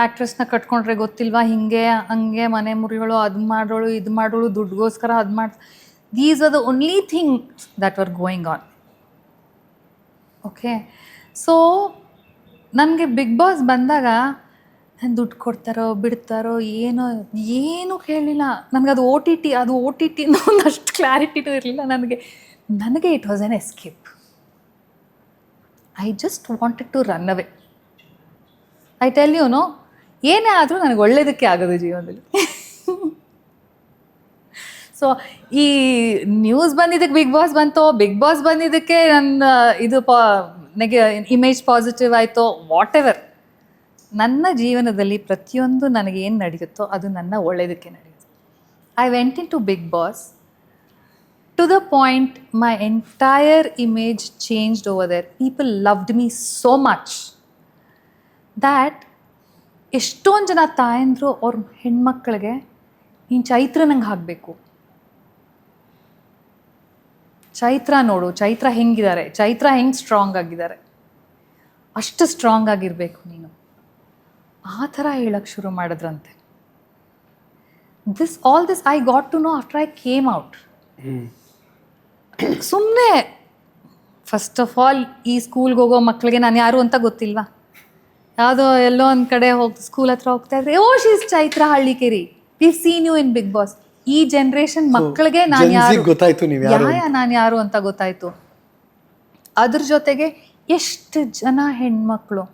ಆ್ಯಕ್ಟ್ರೆಸ್ನ ಕಟ್ಕೊಂಡ್ರೆ ಗೊತ್ತಿಲ್ವಾ, ಹಿಂಗೆ ಹಂಗೆ ಮನೆ ಮುರಿಗಳು, ಅದು ಮಾಡೋಳು ಇದು ಮಾಡೋಳು, ದುಡ್ಡುಗೋಸ್ಕರ ಅದು ಮಾಡಿ. These are the only thing that were going on. Okay, so ನನಗೆ ಬಿಗ್ ಬಾಸ್ ಬಂದಾಗ ನಾನು ದುಡ್ಡು ಕೊಡ್ತಾರೋ ಬಿಡ್ತಾರೋ ಏನೂ ಕೇಳಲಿಲ್ಲ. ನನಗೆ ಅದು ಓ ಟಿ ಟಿ ಅನ್ನೋ ಅಷ್ಟು ಕ್ಲಾರಿಟಿನೂ ಇರಲಿಲ್ಲ ನನಗೆ it was an escape. I just wanted to run away. I tell you, ಏನೇ ಆದರೂ ನನಗೆ ಒಳ್ಳೇದಕ್ಕೆ ಆಗೋದು ಜೀವನದಲ್ಲಿ. ಸೊ ಈ ನ್ಯೂಸ್ ಬಂದಿದ್ದಕ್ಕೆ ಬಿಗ್ ಬಾಸ್ ಬಂತೋ, ಬಿಗ್ ಬಾಸ್ ಬಂದಿದ್ದಕ್ಕೆ ನನ್ನ ಇದು ಇಮೇಜ್ ಪಾಸಿಟಿವ್ ಆಯಿತೋ, ವಾಟ್ ಎವರ್, ನನ್ನ ಜೀವನದಲ್ಲಿ ಪ್ರತಿಯೊಂದು ನನಗೇನು ನಡೆಯುತ್ತೋ ಅದು ನನ್ನ ಒಳ್ಳೆಯದಕ್ಕೆ ನಡೆಯುತ್ತೆ. I went in to Bigg Boss to the point my entire image changed over there. People loved me so much that ಎಷ್ಟೊಂದು ಜನ ತಾಯಂದರು ಅವ್ರ ಹೆಣ್ಮಕ್ಳಿಗೆ ನೀನು ಚೈತ್ರ ನಂಗೆ ಹಾಕಬೇಕು, ಚೈತ್ರ ನೋಡು, ಚೈತ್ರ ಹೆಂಗಿದ್ದಾರೆ, ಚೈತ್ರ ಹೆಂಗೆ ಸ್ಟ್ರಾಂಗ್ ಆಗಿದ್ದಾರೆ, ಅಷ್ಟು ಸ್ಟ್ರಾಂಗ್ ಆಗಿರಬೇಕು ನೀನು, ಆ ಥರ ಹೇಳಕ್ಕೆ ಶುರು ಮಾಡಿದ್ರಂತೆ. All this I got to know after I came out. ಸುಮ್ಮನೆ ಫಸ್ಟ್ ಆಫ್ ಆಲ್ ಈ ಸ್ಕೂಲ್ಗೆ ಹೋಗೋ ಮಕ್ಕಳಿಗೆ ನಾನು ಯಾರು ಅಂತ ಗೊತ್ತಿಲ್ವಾ? ಯಾವುದೋ ಎಲ್ಲೋ ಒಂದು ಕಡೆ ಸ್ಕೂಲ್ ಹತ್ರ ಹೋಗ್ತಾ ಇದ್ರೆ, oh she's Chaitra Hallikeri, we seen you in Bigg Boss. ಈ ಜನ್ರೇಷನ್ ಮಕ್ಕಳಿಗೆ ನಾನು ಯಾರು ಅಂತ ಗೊತ್ತಾಯ್ತು. ಅದ್ರ ಜೊತೆಗೆ ಎಷ್ಟು ಜನ ಹೆಣ್ಮಕ್ಳು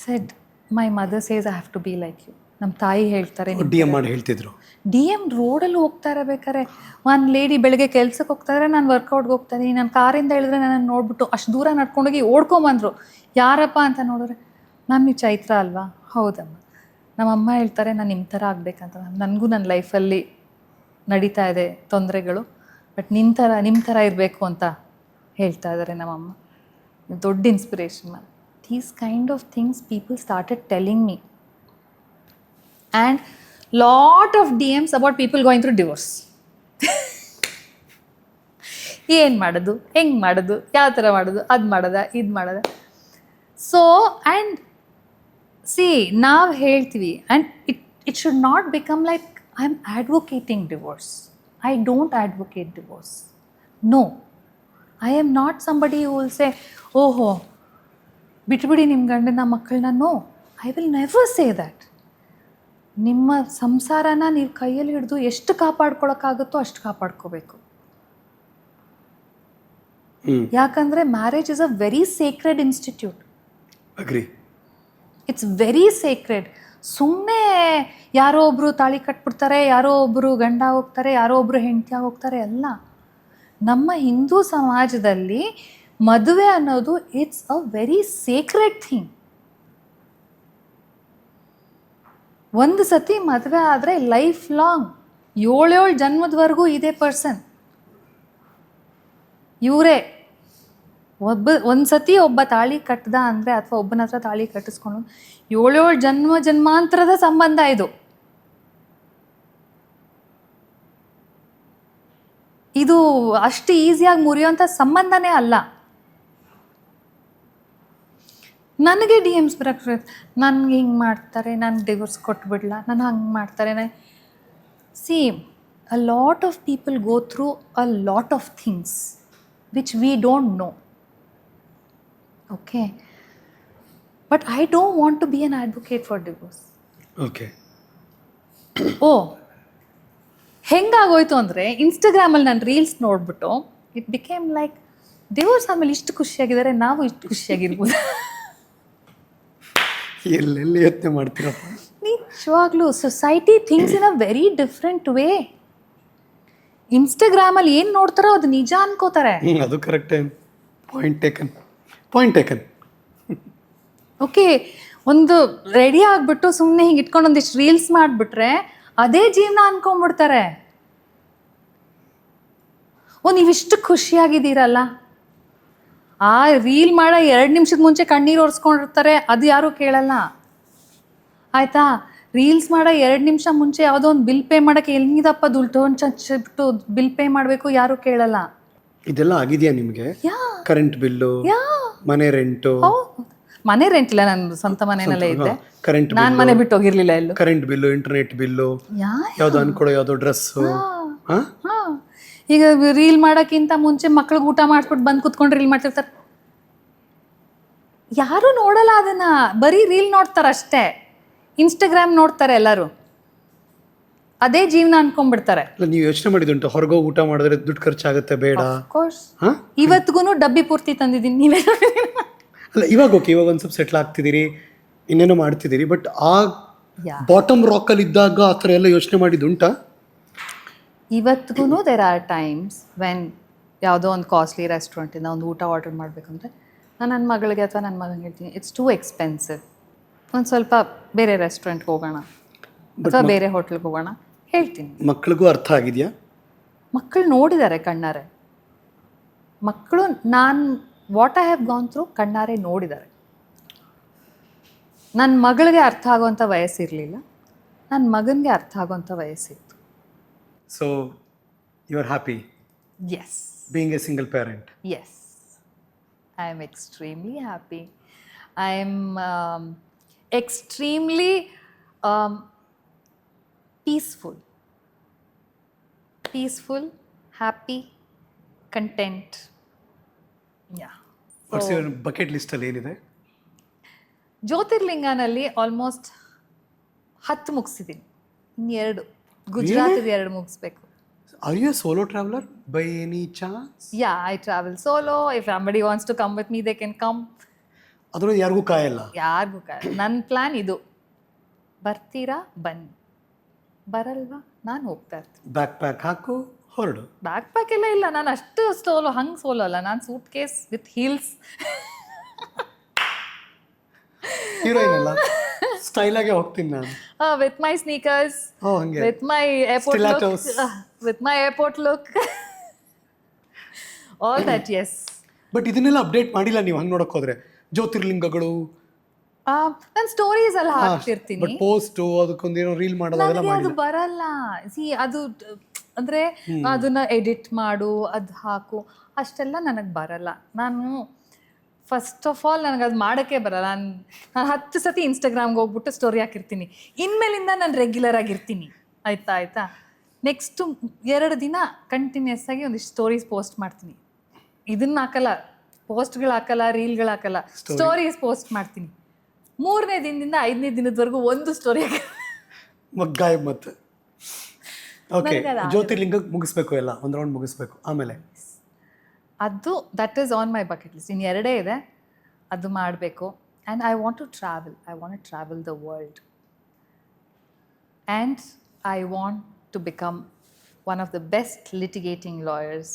said my mother says I have to be like you. ನಮ್ಮ ತಾಯಿ ಹೇಳ್ತಾರೆ, ಹೇಳ್ತಿದ್ರು. DM ರೋಡಲ್ಲಿ ಹೋಗ್ತಾ ಇರಬೇಕಾರೆ ಒಂದು ಲೇಡಿ ಬೆಳಗ್ಗೆ ಕೆಲ್ಸಕ್ಕೆ ಹೋಗ್ತಾ ಇದ್ರೆ, ನಾನು ವರ್ಕೌಟ್ಗೆ ಹೋಗ್ತಾ ಇದ್ದೀನಿ, ನಾನು ಕಾರಿಂದ ಹೇಳಿದ್ರೆ ನನ್ನನ್ನು ನೋಡ್ಬಿಟ್ಟು ಅಷ್ಟು ದೂರ ನಡ್ಕೊಂಡೋಗಿ ಓಡ್ಕೊಂಬಂದರು. ಯಾರಪ್ಪ ಅಂತ ನೋಡಿದ್ರೆ, ನಾನು ನೀವು ಚೈತ್ರ ಅಲ್ವಾ? ಹೌದಮ್ಮ. ನಮ್ಮಮ್ಮ ಹೇಳ್ತಾರೆ ನಾನು ನಿಮ್ಮ ಥರ ಆಗಬೇಕಂತ. ನನಗೂ ನನ್ನ ಲೈಫಲ್ಲಿ ನಡೀತಾ ಇದೆ ತೊಂದರೆಗಳು, ಬಟ್ ನಿಮ್ಮ ಥರ ಇರಬೇಕು ಅಂತ ಹೇಳ್ತಾ ಇದ್ದಾರೆ ನಮ್ಮಮ್ಮ. ದೊಡ್ಡ inspiration ma'am. These kind of things people started telling me. And lot of DMs about people going through divorce. ಏನು ಮಾಡೋದು, ಹೆಂಗೆ ಮಾಡೋದು, ಯಾವ ಥರ ಮಾಡೋದು, ಅದು ಮಾಡೋದ, ಇದು ಮಾಡೋದ. ಸೊ ಆ್ಯಂಡ್ ಸಿ ನಾವು ಹೇಳ್ತೀವಿ, and it should not become like I am advocating divorce. I don't advocate divorce. No, I am not somebody who will say ಓಹೋ ಬಿಟ್ಬಿಡಿ ನಿಮ್ಮ ಗಂಡನ ಮಕ್ಕಳನ್ನ. No, I will never say that. ನಿಮ್ಮ ಸಂಸಾರನ ನೀವು ಕೈಯಲ್ಲಿ ಹಿಡಿದು ಎಷ್ಟು ಕಾಪಾಡ್ಕೊಳಕ್ಕಾಗುತ್ತೋ ಅಷ್ಟು ಕಾಪಾಡ್ಕೋಬೇಕು. ಯಾಕಂದರೆ marriage is a very Sacred institute. Agri. It's very Sacred. ಸುಮ್ಮನೆ ಯಾರೋ ಒಬ್ಬರು ತಾಳಿ ಕಟ್ಬಿಡ್ತಾರೆ, ಯಾರೋ ಒಬ್ಬರು ಗಂಡ ಹೋಗ್ತಾರೆ, ಯಾರೋ ಒಬ್ಬರು ಹೆಂಡತಿಯಾಗಿ ಹೋಗ್ತಾರೆ ಅಲ್ಲ. ನಮ್ಮ ಹಿಂದೂ ಸಮಾಜದಲ್ಲಿ ಮದುವೆ ಅನ್ನೋದು it's a very Sacred thing. ಒಂದು ಸತಿ ಮದುವೆ ಆದರೆ ಲೈಫ್ ಲಾಂಗ್ 7 ಜನ್ಮದವರೆಗೂ ಇದೇ ಪರ್ಸನ್ ಇವರೇ. ಒಂದು ಸತಿ ಒಬ್ಬ ತಾಳಿ ಕಟ್ಟದ ಅಂದರೆ, ಅಥವಾ ಒಬ್ಬನ ಹತ್ರ ತಾಳಿ ಕಟ್ಟಿಸ್ಕೊಂಡು 7 ಜನ್ಮಾಂತರದ ಸಂಬಂಧ ಇದು. ಇದು ಅಷ್ಟು ಈಸಿಯಾಗಿ ಮುರಿಯೋಂಥ ಸಂಬಂಧನೇ ಅಲ್ಲ. ನನಗೆ DMs ಬರೋಕ್ಕೆ, ನನಗೆ ಹಿಂಗೆ ಮಾಡ್ತಾರೆ, ನಾನು ಡಿವೋರ್ಸ್ ಕೊಟ್ಬಿಡ್ಲಾ, ನಾನು ಹಂಗೆ ಮಾಡ್ತಾರೆ. C, a lot of people go through a lot of things which we don't know. Okay, but I don't want to be an advocate for divorce. Okay. ಹೆಂಗಾಗೋಯ್ತು ಅಂದರೆ, ಇನ್ಸ್ಟಾಗ್ರಾಮಲ್ಲಿ ನಾನು ರೀಲ್ಸ್ ನೋಡ್ಬಿಟ್ಟು ಇಟ್ ಬಿಕೇಮ್ ಲೈಕ್ ಡಿವೋರ್ಸ್ ಆಮೇಲೆ ಇಷ್ಟು ಖುಷಿಯಾಗಿದ್ದಾರೆ, ನಾವು ಇಷ್ಟು ಖುಷಿಯಾಗಿರ್ಬೋದು. ಎಲ್ಲೆಲ್ಲಿ ಯೋಚನೆ ಮಾಡ್ತೀರಪ್ಪ. ನಿಜವಾಗ್ಲೂ society thinks in a very different way. ಇನ್ಸ್ಟಾಗ್ರಾಮಲ್ಲಿ ಏನು ನೋಡ್ತಾರೋ ಅದು ನಿಜ ಅನ್ಕೋತಾರೆ. ಅದು ಕರೆಕ್ಟೇ. Point taken. ಓಕೆ, ಒಂದು ರೆಡಿ ಆಗಿಬಿಟ್ಟು ಸುಮ್ಮನೆ ಹಿಂಗೆ ಇಟ್ಕೊಂಡು ಒಂದಿಷ್ಟು ರೀಲ್ಸ್ ಮಾಡಿಬಿಟ್ರೆ ಅದೇ ಜೀವನ ಅನ್ಕೊಂಡ್ಬಿಡ್ತಾರೆ. ನೀವಿಷ್ಟು ಖುಷಿಯಾಗಿದ್ದೀರಲ್ಲ, ಆ ರೀಲ್ ಮಾಡೋ 2 ನಿಮಿಷದ ಮುಂಚೆ ಕಣ್ಣೀರು ಒರೆಸ್ಕೊಂಡಿರ್ತಾರೆ, ಅದು ಯಾರೂ ಕೇಳಲ್ಲ ಆಯಿತಾ. ರೀಲ್ಸ್ ಮಾಡೋ 2 ನಿಮಿಷ ಮುಂಚೆ ಯಾವುದೋ ಒಂದು ಬಿಲ್ ಪೇ ಮಾಡೋಕ್ಕೆ ಎಲ್ಲಿದಪ್ಪ ದುಡ್ಡು ಚಚ್ಚಿಬಿಟ್ಟು ಬಿಲ್ ಪೇ ಮಾಡಬೇಕು, ಯಾರೂ ಕೇಳಲ್ಲ. ಇದೆಲ್ಲ ಆಗಿದೆಯಾ ನಿಮಗೆ? ಕರೆಂಟ್ ಬಿಲ್ಲು, ಮನೆ ರೆಂಟು? ಮನೆ ರೆಂಟ್ ಇಲ್ಲ, ನಾನು ಸ್ವಂತ ಮನೆಯಲ್ಲೇ ಇದ್ದೆ. ಕರೆಂಟ್ ನಾನು ಮನೆ ಬಿಟ್ಟು ಹೋಗಿರ್ಲಿಲ್ಲ ಎಲ್ಲೂ. ಕರೆಂಟ್ ಬಿಲ್ಲು, ಇಂಟರ್ನೆಟ್ ಬಿಲ್ಲು, ಯಾವ್ದು ಅನ್ಕೊಡೋ ಯಾವುದೋ ಡ್ರೆಸ್ಸು. ಈಗ ರೀಲ್ ಮಾಡೋಕ್ಕಿಂತ ಮುಂಚೆ ಮಕ್ಳಿಗೆ ಊಟ ಮಾಡಿಸ್ಬಿಟ್ಟು ಬಂದು ಕುತ್ಕೊಂಡು ರೀಲ್ ಮಾಡ್ತಿರ್ತಾರೆ. ಯಾರೂ ನೋಡಲ್ಲ ಅದನ್ನು, ಬರೀ ರೀಲ್ ನೋಡ್ತಾರೆ ಅಷ್ಟೇ. ಇನ್ಸ್ಟಾಗ್ರಾಮ್ ನೋಡ್ತಾರೆ ಎಲ್ಲರೂ, ಅದೇ ಜೀವನ ಅನ್ಕೊಂಡ್ಬಿಡ್ತಾರೆ. ನೀವು ಯೋಚನೆ ಮಾಡಿದುಂಟು ಹೊರಗೋ ಊಟ ಮಾಡಿದ್ರೆ ದುಡ್ಡು ಖರ್ಚಾಗುತ್ತೆ, ಬೇಡ? ಇವತ್ತಿಗೂ ಡಬ್ಬಿ ಪೂರ್ತಿ ತಂದಿದ್ದೀನಿ. ನೀವೇ ಅಲ್ಲ, ಇವಾಗ ಓಕೆ, ಇವಾಗ ಒಂದು ಸ್ವಲ್ಪ ಸೆಟ್ಲ್ ಆಗ್ತಿದ್ದೀರಿ, ಇನ್ನೇನೋ ಮಾಡ್ತಿದ್ದೀರಿ, ಬಟ್ ಆ ಬಾಟಮ್ ರಾಕಲ್ಲಿ ಇದ್ದಾಗ ಆ ಥರ ಎಲ್ಲ ಯೋಚನೆ ಮಾಡಿದುಂಟಾ? ಇವತ್ತಿಗೂ ದೇರ್ ಆರ್ ಟೈಮ್ಸ್ ವೆನ್ ಯಾವುದೋ ಒಂದು ಕಾಸ್ಟ್ಲಿ ರೆಸ್ಟೋರೆಂಟಿಂದ ಒಂದು ಊಟ ಆರ್ಡರ್ ಮಾಡಬೇಕಂದ್ರೆ ನಾನು ನನ್ನ ಮಗಳಿಗೆ ಅಥವಾ ನನ್ನ ಮಗನಿಗೆ ಹೇಳ್ತೀನಿ, ಇಟ್ಸ್ ಟೂ ಎಕ್ಸ್ಪೆನ್ಸಿವ್, ಒಂದು ಸ್ವಲ್ಪ ಬೇರೆ ರೆಸ್ಟೋರೆಂಟ್ಗೆ ಹೋಗೋಣ ಅಥವಾ ಬೇರೆ ಹೋಟ್ಲಿಗೆ ಹೋಗೋಣ ಹೇಳ್ತೀನಿ. ಮಕ್ಕಳಿಗೂ ಅರ್ಥ ಆಗಿದೆಯಾ? ಮಕ್ಕಳು ನೋಡಿದ್ದಾರೆ ಕಣ್ಣಾರೆ. ಮಕ್ಕಳು ನಾನು what I have gone through ಕಣ್ಣಾರೆ ನೋಡಿದ್ದಾರೆ. ನನ್ನ ಮಗಳಿಗೆ ಅರ್ಥ ಆಗೋವಂಥ ವಯಸ್ಸಿರಲಿಲ್ಲ, ನನ್ನ ಮಗನಿಗೆ ಅರ್ಥ ಆಗೋವಂಥ ವಯಸ್ಸಿತ್ತು. So you are happy? Yes. Being a single parent? Yes, I am extremely happy. I am extremely peaceful, happy, content. Yeah. What's your bucket list ಅಲ್ಲಿ ಏನಿದೆ? ಜ್ಯೋತಿರ್ಲಿಂಗನಲ್ಲಿ ಆಲ್ಮೋಸ್ಟ್ 10 ಮುಗಿಸಿದ್ದೀನಿ. 2 ಗುಜರಾತ್ 2 ಮುಗಿಸ್ಬೇಕು. Are you a solo traveler by any chance? Yeah, I travel solo. If somebody wants to come with me, they can come. ಅದ್ರಲ್ಲಿ ಯಾರಿಗೂ ಕಾಯಲ್ಲ? ಯಾರಿಗೂ ಕಾಯಲ್ಲ. ನನ್ನ plan ಇದು, ಬರ್ತೀರಾ ಬನ್ನಿ, ಬರಲ್ವಾ ನಾನು ಹೋಗ್ತಾ ಇರ್ತೀನಿ. ಬ್ಯಾಕ್ ಪ್ಯಾಕ್ ಹಾಕು ಹೊರಡು. ಬ್ಯಾಕ್ ಪ್ಯಾಕ್ ಎಲ್ಲ ಇಲ್ಲ, ನಾನು ಅಷ್ಟು ಸೋಲೋ, ಹಂಗೆ ಸೋಲೋ ಅಲ್ಲ, ನಾನು suitcase with heels. Heroine ಅಲ್ಲ, ಸ್ಟೈಲ್ ಆಗಿ ಹೋಗ್ತೀನಿ ನಾನು. With my sneakers, with my airport look, with my airport look, all that. Yes, but ಇದನ್ನೆಲ್ಲ ಅಪ್ಡೇಟ್ ಮಾಡಿಲ್ಲ ನೀವು ಹಂಗೆ ನೋಡಕ್ ಹೋದ್ರೆ. ಜ್ಯೋತಿರ್ಲಿಂಗಗಳು, ನಾನು ಸ್ಟೋರೀಸ್ ಎಲ್ಲ ಹಾಕ್ತಿರ್ತೀನಿ. ಬಟ್ ಪೋಸ್ಟ್ ಅದಕ್ಕೊಂದೇನೋ ರೀಲ್ ಮಾಡೋದು ಅದೆಲ್ಲ ನನಗೆ ಅದು ಮಾಡಿಲ್ಲ. ಬರಲ್ಲ. ಅದು ಅಂದ್ರೆ ಅದನ್ನ ಎಡಿಟ್ ಮಾಡು, ಅದು ಹಾಕು, ಅಷ್ಟೆಲ್ಲ ನನಗೆ ಬರಲ್ಲ. ನಾನು ಫಸ್ಟ್ ಆಫ್ ಆಲ್ ನನಗೆ ಅದು ಮಾಡೋಕ್ಕೆ ಬರಲ್ಲ. ನಾನು 10 ಸತಿ ಇನ್ಸ್ಟಾಗ್ರಾಮ್ಗೆ ಹೋಗ್ಬಿಟ್ಟು ಸ್ಟೋರಿ ಹಾಕಿರ್ತೀನಿ. ಇನ್ಮೇಲಿಂದ ನಾನು ರೆಗ್ಯುಲರ್ ಆಗಿರ್ತೀನಿ. ಆಯ್ತಾ. ನೆಕ್ಸ್ಟು 2 ದಿನ ಕಂಟಿನ್ಯೂಸ್ ಆಗಿ ಒಂದಿಷ್ಟು ಸ್ಟೋರೀಸ್ ಪೋಸ್ಟ್ ಮಾಡ್ತೀನಿ. ಇದನ್ನ ಹಾಕಲ್ಲ, ಪೋಸ್ಟ್ಗಳು ಹಾಕಲ್ಲ, ರೀಲ್ಗಳು ಹಾಕಲ್ಲ, ಸ್ಟೋರೀಸ್ ಪೋಸ್ಟ್ ಮಾಡ್ತೀನಿ. 3ನೇ ದಿನದಿಂದ 5ನೇ ದಿನದವರೆಗೂ ಒಂದು ಸ್ಟೋರಿ ಮಗ್ಗಾಯ ಮತ್ತೆ. ಓಕೆ, ಜ್ಯೋತಿರ್ಲಿಂಗ ಮುಗಿಸ್ಬೇಕು, ಎಲ್ಲ ಒಂದು ರೌಂಡ್ ಮುಗಿಸ್ಬೇಕು. ಆಮೇಲೆ ಅದು that is on my bucket list. ಇನ್ನು 2 ಇದೆ, ಅದು ಮಾಡಬೇಕು. And I want to travel the world. And I want to become one of the best litigating lawyers,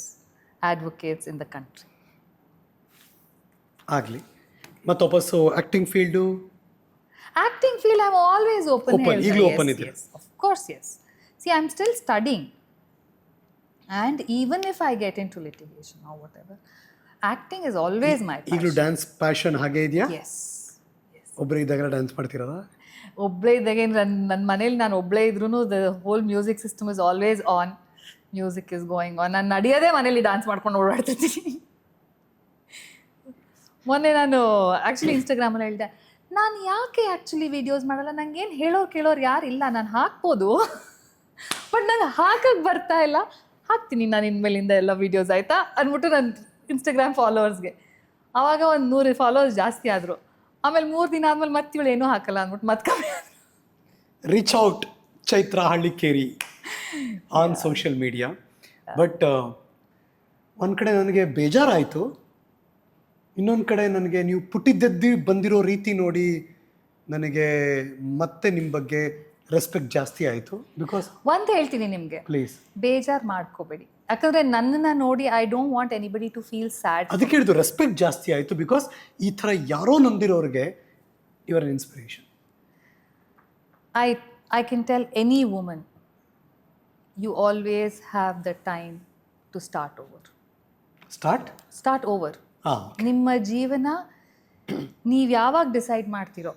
advocates in the country. ಆಗಲಿ. ಮತ್ತು ವಾಪಸ್ಸು acting field? Acting field, I'm always open. ಈಗಲೂ open ಇದೆ? Yes, of course, yes. See, I'm still studying. And even if I get into litigation or whatever, acting is always my passion. ಈಗಲೂ dance passion ಹಾಗೆ ಇದೆಯಾ? Yes. ಒಬ್ಬರೇ ಇದ್ದಾಗ dance ಮಾಡ್ತಿರೋದ? ಒಬ್ಬಳೇ ಇದ್ದಾಗ ನನ್ನ ಮನೇಲಿ ನಾನು ಒಬ್ಬಳೇ ಇದ್ರೂ the whole music system is always on. Music is going on. ನಾನು ನಡೆಯೋದೇ ಮನೇಲಿ ಡ್ಯಾನ್ಸ್ ಮಾಡ್ಕೊಂಡು ಓಡಾಡ್ತಿರ್ತೀನಿ. ಮೊನ್ನೆ ನಾನು ಆ್ಯಕ್ಚುಲಿ ಇನ್ಸ್ಟಾಗ್ರಾಮಲ್ಲಿ ಹೇಳಿದೆ, ನಾನು ಯಾಕೆ ಆ್ಯಕ್ಚುಲಿ ವೀಡಿಯೋಸ್ ಮಾಡಲ್ಲ, ನನಗೇನು ಕೇಳೋರು ಯಾರು ಇಲ್ಲ, ನಾನು ಹಾಕ್ಬೋದು, ಬಟ್ ನಂಗೆ ಹಾಕಕ್ಕೆ ಬರ್ತಾ ಇಲ್ಲ. ಹಾಕ್ತೀನಿ ನಾನು ಇನ್ಮೇಲಿಂದ ಎಲ್ಲ ವೀಡಿಯೋಸ್, ಆಯಿತಾ ಅಂದ್ಬಿಟ್ಟು ನನ್ನ ಇನ್ಸ್ಟಾಗ್ರಾಮ್ ಫಾಲೋವರ್ಸ್ಗೆ. ಆವಾಗ ಒಂದು 100 ಫಾಲೋವರ್ಸ್ ಜಾಸ್ತಿ ಆದರು. ಆಮೇಲೆ 3 ದಿನ ಆದಮೇಲೆ ಮತ್ತೆ ಇವಳು ಏನೂ ಹಾಕಲ್ಲ ಅಂದ್ಬಿಟ್ಟು ಮತ್ತೆ ಕಮ್ಮಿ ಆದರು. Reach out Chaitra Hallikeri on social media. But ಒಂದು ಕಡೆ ನನಗೆ ಬೇಜಾರಾಯಿತು, ಇನ್ನೊಂದು ಕಡೆ ನನಗೆ ನೀವು ಪುಟ್ಟಿದ್ದೆದ್ದು ಬಂದಿರೋ ರೀತಿ ನೋಡಿ ನನಗೆ ಮತ್ತೆ ನಿಮ್ಮ ಬಗ್ಗೆ ರೆಸ್ಪೆಕ್ಟ್ ಜಾಸ್ತಿ ಆಯಿತು. ಬಿಕಾಸ್ ಒಂದು ಹೇಳ್ತೀನಿ ನಿಮಗೆ, ಪ್ಲೀಸ್ ಬೇಜಾರು ಮಾಡ್ಕೋಬೇಡಿ. ಯಾಕಂದರೆ ನನ್ನನ್ನು ನೋಡಿ I don't want anybody to feel sad. ಅದಕ್ಕೆ ಹೇಳಿದ್ದು ರೆಸ್ಪೆಕ್ಟ್ ಜಾಸ್ತಿ ಆಯಿತು. ಬಿಕಾಸ್ ಈ ಥರ ಯಾರೋ ನೊಂದಿರೋರಿಗೆ your inspiration. I can tell any woman, you always have the time to start over. Start over. ನಿಮ್ಮ ಜೀವನ ನೀವು ಯಾವಾಗ ಡಿಸೈಡ್ ಮಾಡ್ತೀರೋ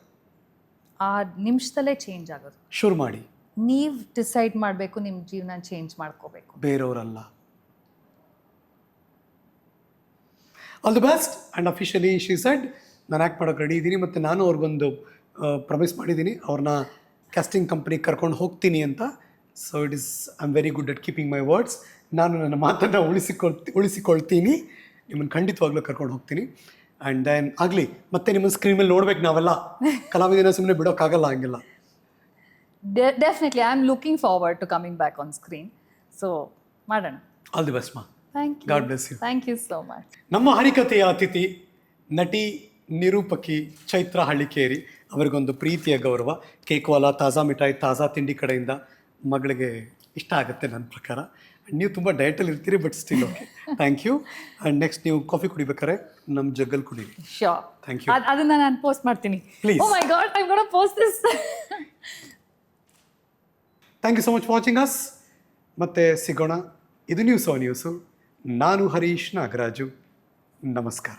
ಆ ನಿಮಿಷದಲ್ಲೇ ಚೇಂಜ್ ಆಗೋದು. ಶುರು ಮಾಡಿ. ನೀವು ಡಿಸೈಡ್ ಮಾಡಬೇಕು, ನಿಮ್ಮ ಜೀವನ ಚೇಂಜ್ ಮಾಡ್ಕೋಬೇಕು, ಬೇರೆಯವರಲ್ಲ. All the best. And officially she said ನಾನು ಆ್ಯಕ್ಟ್ ಮಾಡೋಕೆ ರೆಡಿ ಇದ್ದೀನಿ, ಮತ್ತು ನಾನು ಅವ್ರಿಗೊಂದು ಪ್ರಾಮಿಸ್ ಮಾಡಿದ್ದೀನಿ, ಅವ್ರನ್ನ ಕ್ಯಾಸ್ಟಿಂಗ್ ಕಂಪ್ನಿಗೆ ಕರ್ಕೊಂಡು ಹೋಗ್ತೀನಿ ಅಂತ. So it is I am very good at keeping my words. ನಾನು ನನ್ನ ಮಾತನ್ನು ಉಳಿಸಿಕೊಳ್ತೀನಿ. ನಿಮ್ಮನ್ನು ಖಂಡಿತವಾಗ್ಲೂ ಕರ್ಕೊಂಡು ಹೋಗ್ತೀನಿ. ಆ್ಯಂಡ್ ದೆನ್ ಆಗಲಿ, ಮತ್ತೆ ನಿಮ್ಮನ್ನು ಸ್ಕ್ರೀನ್ ಮೇಲೆ ನೋಡ್ಬೇಕು ನಾವೆಲ್ಲ. ಕಲಾವಿದನ ಸುಮ್ಮನೆ ಬಿಡೋಕ್ಕಾಗಲ್ಲ ಹಂಗೆಲ್ಲ. Definitely I am looking forward to coming back on screen. So ಮಾಡೋಣ. ಆಲ್ ದಿ ಬೆಸ್ಟ್ ಮಾ. Thank you. God bless you. Thank you so much. ನಮ್ಮ ಹರಿಕಥೆಯ ಅತಿಥಿ ನಟಿ ನಿರೂಪಕಿ ಚೈತ್ರ ಹಳ್ಳಿಕೇರಿ ಅವರಿಗೊಂದು ಪ್ರೀತಿಯ ಗೌರವ. ಕೇಕ್ವಾಲ ತಾಜಾ ಮಿಠಾಯಿ ತಾಜಾ ತಿಂಡಿ ಕಡೆಯಿಂದ ಮಗಳಿಗೆ ಇಷ್ಟ ಆಗುತ್ತೆ ನನ್ನ ಪ್ರಕಾರ. ನೀವು ತುಂಬ ಡಯಟಲ್ಲಿ ಇರ್ತೀರಿ, but still okay. Thank you. And next ನೀವು ಕಾಫಿ ಕುಡಿಬೇಕಾರೆ ನಮ್ಮ ಜಗ್ಗಲ್ಲಿ ಕುಡೀರಿ. ಶ್ಯೂರ್. Thank you. ಅದನ್ನ ನಾನು ಪೋಸ್ಟ್ ಮಾಡ್ತೀನಿ. Please. Oh my God, I am gonna post this. Thank you so much watching us. ಮತ್ತೆ ಸಿಗೋಣ. ಇದು ನ್ಯೂಸು. ನಾನು ಹರೀಶ್ ನಾಗರಾಜು. ನಮಸ್ಕಾರ.